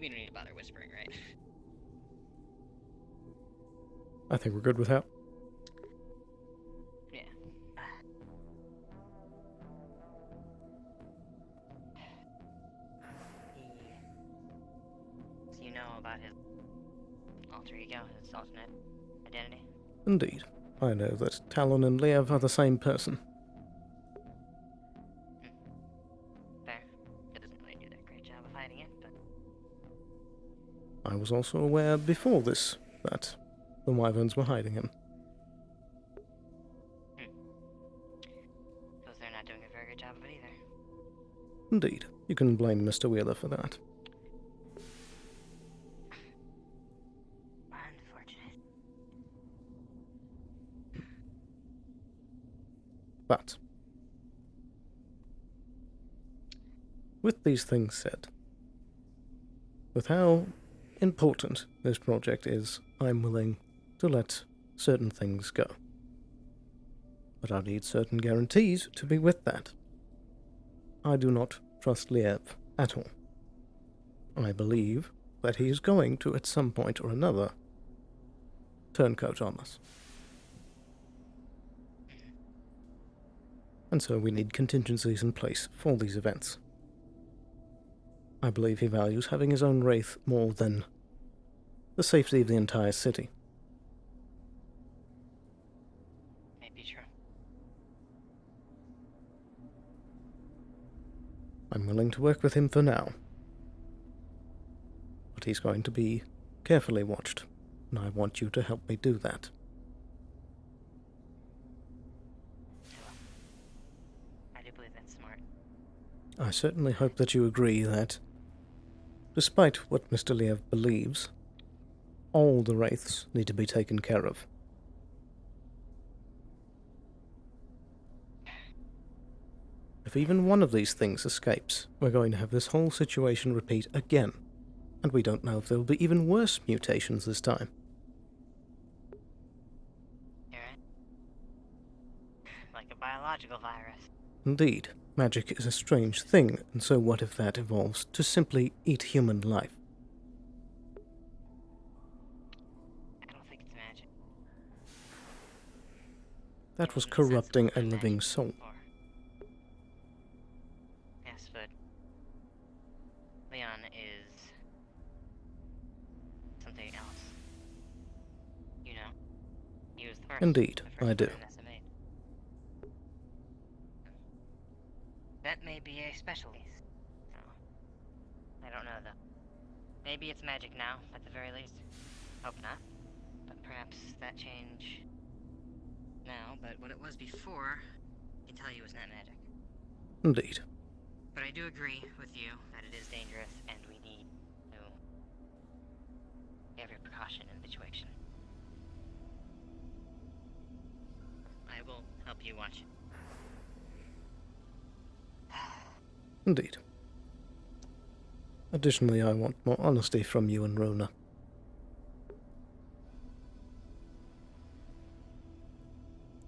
We don't need to bother whispering, right? I think we're good with that. Yeah. So you know about his alter ego, his alternate identity? Indeed. I know that Talon and Liev are the same person. Fair. It doesn't really do that great job of hiding it, but... I was also aware before this that the Wyverns were hiding him. Suppose they're not doing a very good job of it either. Indeed. You can blame Mr. Wheeler for that. Unfortunate. But, with these things said, with how important this project is, I'm willing to let certain things go. But I need certain guarantees to be with that. I do not trust Liev at all. I believe that he is going to, at some point or another, turncoat on us. And so we need contingencies in place for these events. I believe he values having his own wraith more than the safety of the entire city. May be true. I'm willing to work with him for now. But he's going to be carefully watched, and I want you to help me do that. I do believe that's smart. I certainly hope that you agree that, Despite what Mr. Liev believes, all the wraiths need to be taken care of. If even one of these things escapes, we're going to have this whole situation repeat again, and we don't know if there will be even worse mutations this time. You're right. Like a biological virus. Indeed, magic is a strange thing, and so what if that evolves to simply eat human life? I don't think it's magic. That was corrupting a living soul. Yes, but Leon is something else. You know, he was the first. Indeed, the first I do. Vanessa made. That may be a special case. So, I don't know though. Maybe it's magic now, at the very least. Hope not. But perhaps that change now, but what it was before, I can tell you was not magic. Indeed. But I do agree with you that it is dangerous and we need to have every precaution in the situation. I will help you watch it. Indeed. Additionally, I want more honesty from you and Rona.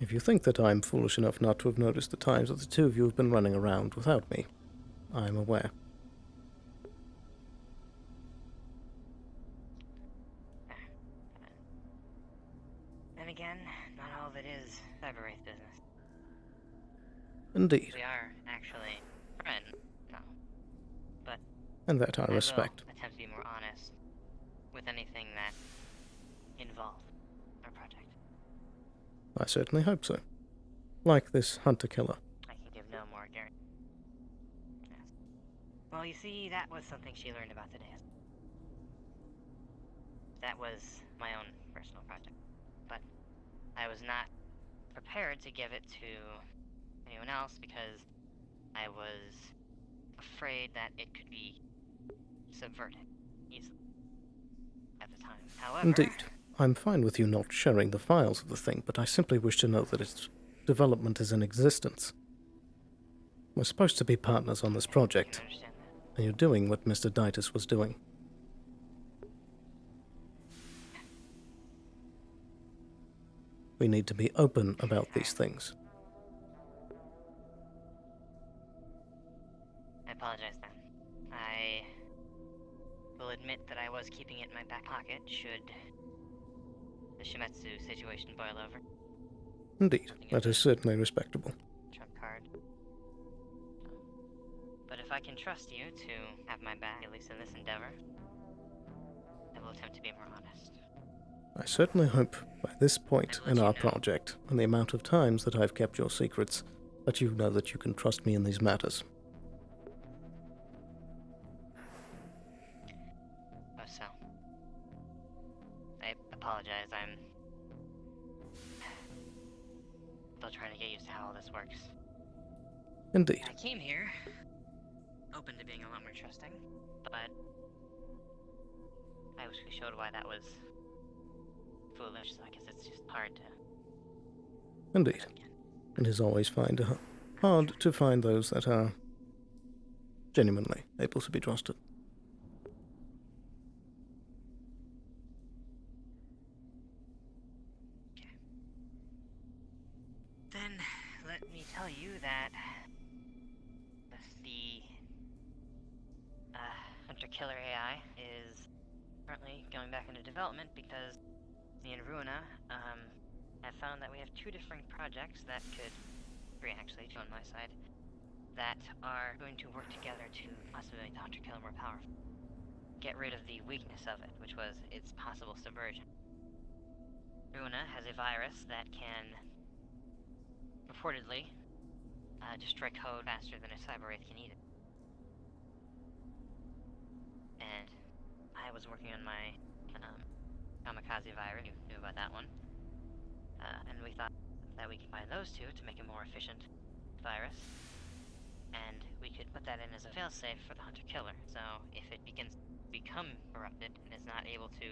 If you think that I am foolish enough not to have noticed the times that the two of you have been running around without me, I am aware. Then again, not all of it is Cyberwraith business. Indeed. We are actually friends now. But And that I will respect. attempt to be more honest with anything that involves our project. I certainly hope so. Like this hunter-killer. I can give no more guarantee. Yes. Well, you see, that was something she learned about today. That was my own personal project. But I was not prepared to give it to anyone else because I was afraid that it could be subverted easily at the time. However, Indeed. I'm fine with you not sharing the files of the thing, but I simply wish to know that its development is in existence. We're supposed to be partners on this project, and you're doing what Mr. Ditus was doing. We need to be open about these things. I apologize then. I will admit that I was keeping it in my back pocket should the Shimetsu situation boil over. Indeed, that is certainly respectable. Trump card. But if I can trust you to have my back, at least in this endeavor, I will attempt to be more honest. I certainly hope by this point in our project, and the amount of times that I've kept your secrets, that you know that you can trust me in these matters. Oh, so. I apologize, I'm still trying to get used to how all this works. Indeed. I came here open to being a lot more trusting, but I wish we showed why that was foolish, so I guess it's just hard to... Indeed. It is always hard to find those that are genuinely able to be trusted. Then, let me tell you that the Hunter-Killer AI is currently going back into development because me and Ruina have found that we have two different projects that could, three actually, two on my side, that are going to work together to possibly make the Hunter-Killer more powerful. Get rid of the weakness of it, which was its possible subversion. Ruina has a virus that can reportedly destroy code faster than a Cyberwraith can eat it. And I was working on my kamikaze virus, you knew about that one. And we thought that we could combine those two to make a more efficient virus. And we could put that in as a failsafe for the Hunter-Killer. So if it begins become corrupted and is not able to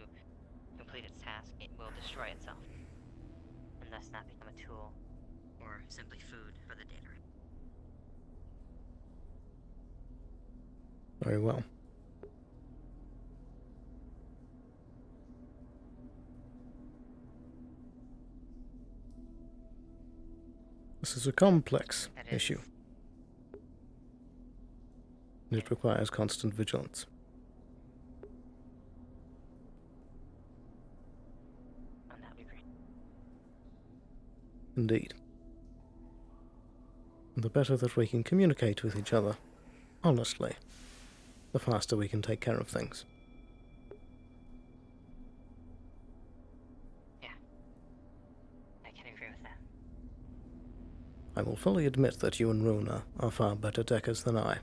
complete its task, it will destroy itself, and thus not become a tool or simply food for the data. Very well. This is a complex issue. It requires constant vigilance. Indeed. And the better that we can communicate with each other, honestly, the faster we can take care of things. Yeah. I can agree with that. I will fully admit that you and Runa are far better deckers than I.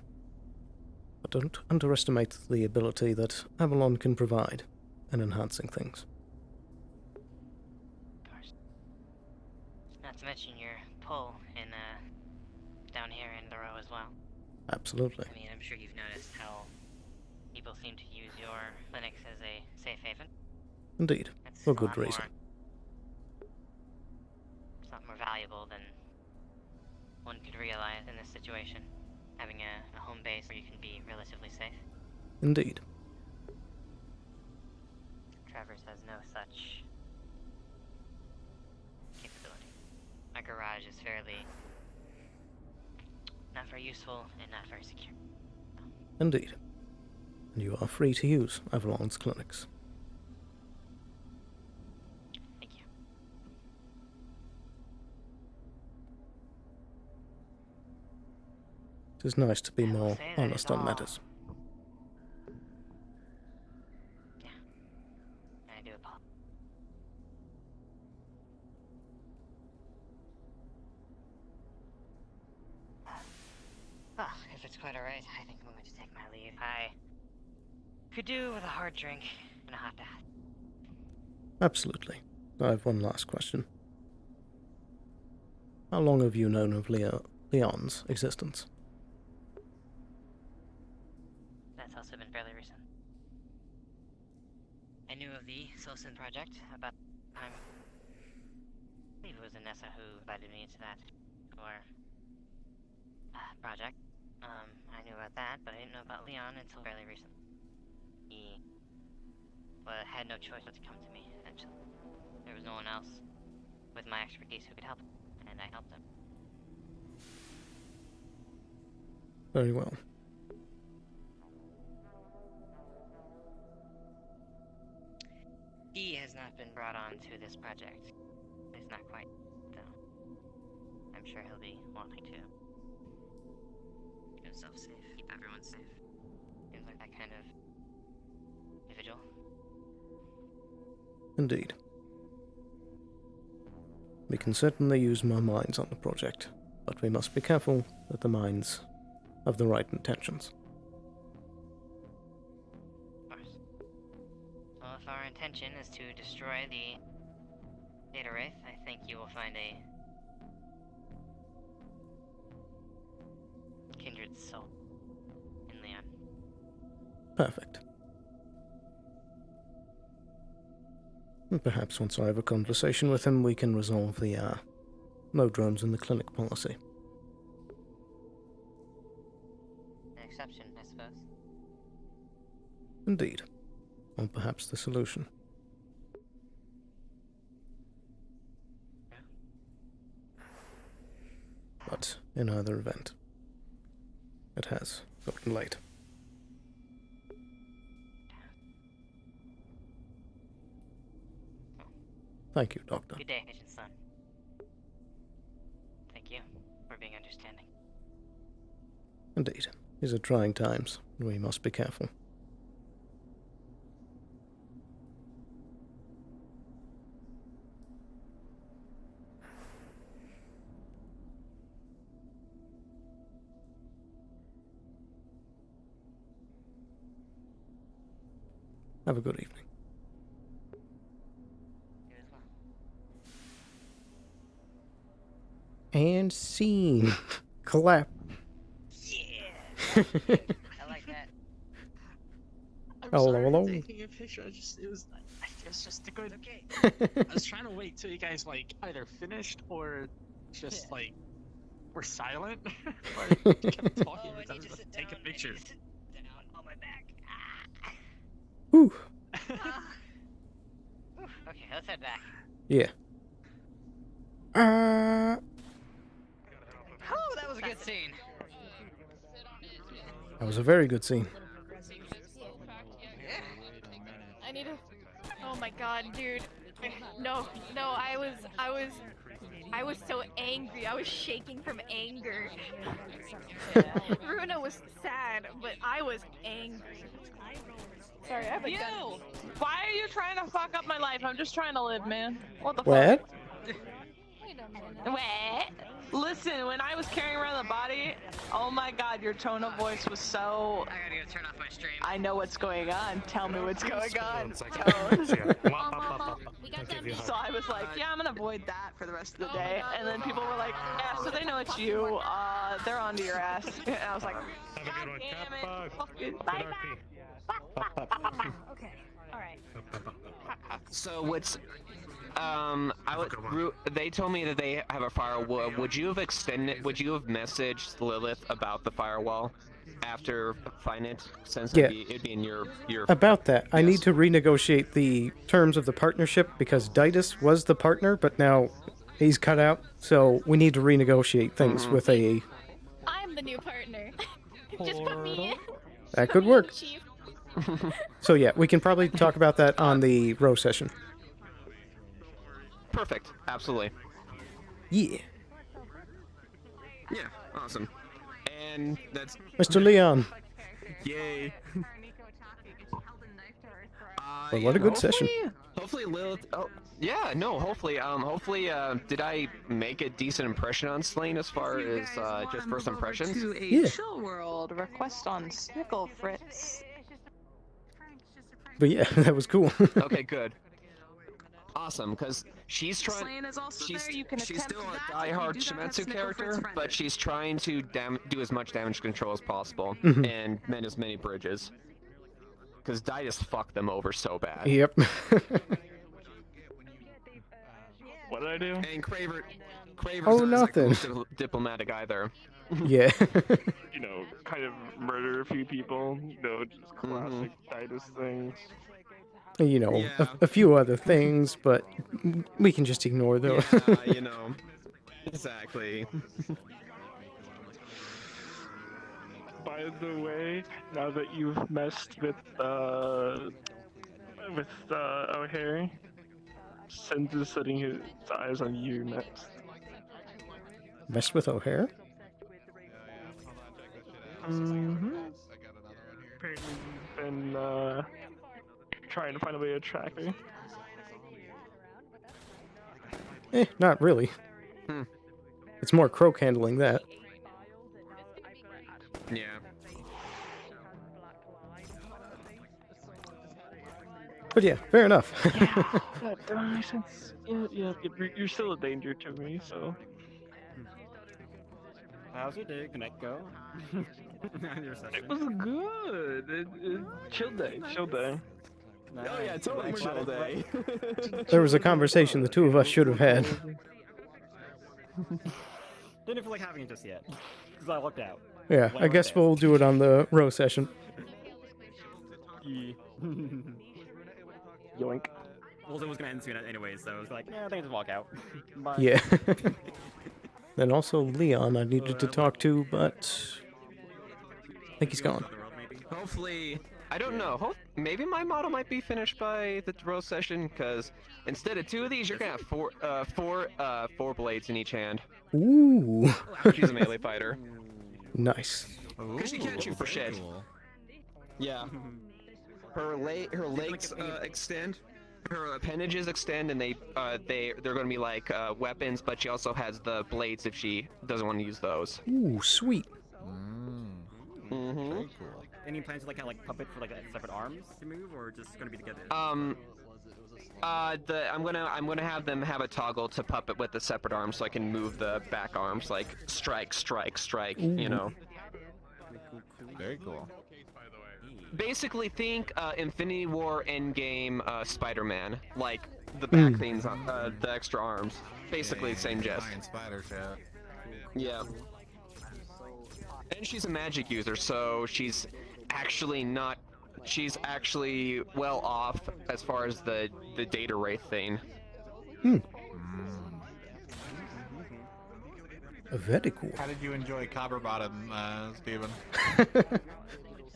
But don't underestimate the ability that Avalon can provide in enhancing things. Of course. Not to mention your pull in, down here in the row as well. Absolutely. I mean, I'm sure you've noticed how people seem to use your clinics as a safe haven. Indeed, It's for a good lot reason. It's not more valuable than one could realize in this situation. Having a home base where you can be relatively safe. Indeed. Travers has no such capability. My garage is fairly not very useful and not very secure. Indeed. And you are free to use Avalon's clinics. Thank you. It is nice to be I will more say that honest it's on all- matters. Yeah. I do apologize. Well, if it's quite alright, I think I'm going to take my leave. I could do with a hard drink and a hot bath. Absolutely. I have one last question. How long have you known of Leon's existence? That's also been fairly recent. I knew of the Silson project about the time. I believe it was Anessa who invited me into that project. I knew about that, but I didn't know about Leon until fairly recently. He had no choice but to come to me, essentially. There was no one else with my expertise who could help him, and I helped him. Very well. He has not been brought on to this project. He's not quite, though. I'm sure he'll be wanting to keep himself safe, keep everyone safe. Seems like that kind of individual. Indeed. We can certainly use more minds on the project, but we must be careful that the minds have the right intentions. Of course. Well, if our intention is to destroy the Data Wraith, I think you will find a kindred soul in Leon. Perfect. And perhaps once I have a conversation with him, we can resolve the, no drones in the clinic policy. An exception, I suppose. Indeed. Or perhaps the solution. But in either event, it has gotten late. Thank you, Doctor. Good day, Agent Sun. Thank you for being understanding. Indeed. These are trying times. We must be careful. Have a good evening. You as well. And scene. Clap. Yeah! I like that. Oh, sorry hello. for taking a picture. It was just a good. I was trying to wait till you guys like either finished or just like were silent. Like kept talking every time I was about to take a picture. Whew. Okay, let's head back. Yeah. Oh, that was a good scene. That was a very good scene. I need to. Oh my god, dude. No, I was so angry. I was shaking from anger. Runa was sad, but I was angry. Sorry, I haven't done. Why are you trying to fuck up my life? I'm just trying to live, man. What the What? fuck? What? Listen, when I was carrying around the body, oh my god, your tone of voice was so. I gotta go turn off my stream. I know what's going on. Tell me what's going on. So I was like, yeah, I'm gonna avoid that for the rest of the day. And then people were like, yeah, so they know it's you. They're onto your ass. And I was like, God damn it. Fucking bye bye. Okay, alright. So what's they told me that they have a firewall. Would you have messaged Lilith about the firewall after finding it, since Yeah. it'd be in your About that, I need to renegotiate the terms of the partnership because Ditus was the partner, but now he's cut out. So we need to renegotiate things with a. I'm the new partner. Just put me in. That could work. Chief. So yeah, we can probably talk about that on the row session. Perfect. Absolutely. Yeah. Yeah. Awesome. And that's Mr. Leon. Yay. Well, what a good session. Hopefully Lilith. Oh, yeah. No. Hopefully. Did I make a decent impression on Slain as far as just first impressions? To a Yeah. chill world request on Snickle Fritz. But yeah, that was cool. Okay. Good. Awesome, because she's trying. Slain is also She's there. You can she's attempt still a that. diehard If you do that, have Shimetsu Snickle character, Fritz but friended. she's trying to do as much damage control as possible Mhm. and mend as many bridges. Because Ditus fucked them over so bad. Yep. What did I do? And Kraver's Oh, not exactly nothing. most diplomatic either. Yeah. You know, kind of murder a few people. You know, just classic Titus things. You know, Yeah. a few other things, but we can just ignore those. Yeah, you know. Exactly. By the way, now that you've messed with O'Hare, Send is setting his eyes on you next. Messed with O'Hare? Mm-hmm. Apparently you've been trying to find a way to track her. Not really. It's more Croak handling that. Yeah. But yeah, fair enough. That makes sense. Yeah, you're still a danger to me, so. How's your day? Can I go? Your session. It was good. Chill day. Oh yeah, totally chill day. There was a conversation the two of us should have had. Didn't feel like having it just yet, because I looked out. Yeah, I guess we'll do it on the row session. Yoink. Well, it was gonna end soon anyway, so I was like, yeah, I think I just walk out. Bye. Yeah. Then also Leon I needed to talk to, but I think he's gone. Hopefully, I don't know. Maybe my model might be finished by the row session, because instead of 2 of these, you're gonna have four blades in each hand. Ooh. She's a melee fighter. Nice. Because she can't shoot for shit. Yeah. Her legs extend. Her appendages extend, and they're going to be like weapons. But she also has the blades if she doesn't want to use those. Ooh, sweet. Mm-hmm. Very cool. Any plans to like puppet for like separate arms to move, or just gonna be together? I'm gonna have them have a toggle to puppet with the separate arms, so I can move the back arms like strike. You know. Very cool. basically think Infinity War Endgame Spider-Man, like the back things on the extra arms. Basically the same gist. Spider shit. Yeah. And she's a magic user, so she's actually not. She's actually well off as far as the data wraith thing. Very cool. How did you enjoy Copper Bottom, Steven?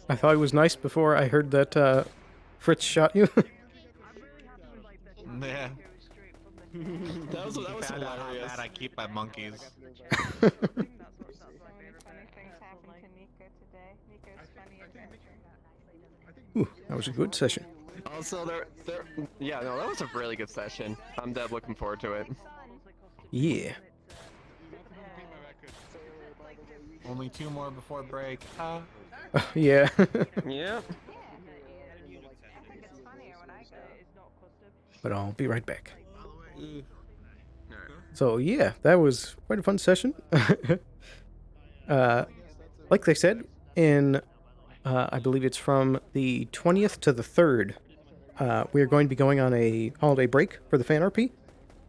I thought it was nice before I heard that Fritz shot you. Yeah. That was hilarious. How bad I keep my monkeys. Ooh, that was a good session. Also, yeah, no, that was a really good session. I'm dead looking forward to it. Yeah. Only 2 more before break. Yeah. Yeah. But I'll be right back. So yeah, that was quite a fun session. Like they said, in I believe it's from the 20th to the 3rd, we are going to be going on a holiday break for the Fan RP.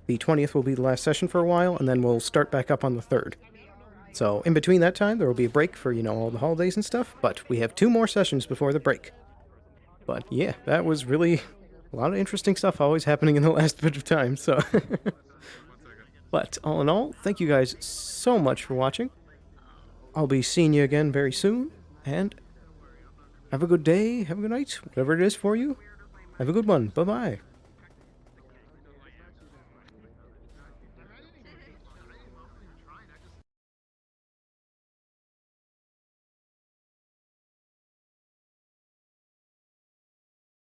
The 20th will be the last session for a while, and then we'll start back up on the 3rd. So in between that time, there will be a break for, you know, all the holidays and stuff, but we have 2 more sessions before the break. But yeah, that was really a lot of interesting stuff always happening in the last bit of time, so... But all in all, thank you guys so much for watching. I'll be seeing you again very soon, and have a good day, have a good night, whatever it is for you. Have a good one. Bye-bye.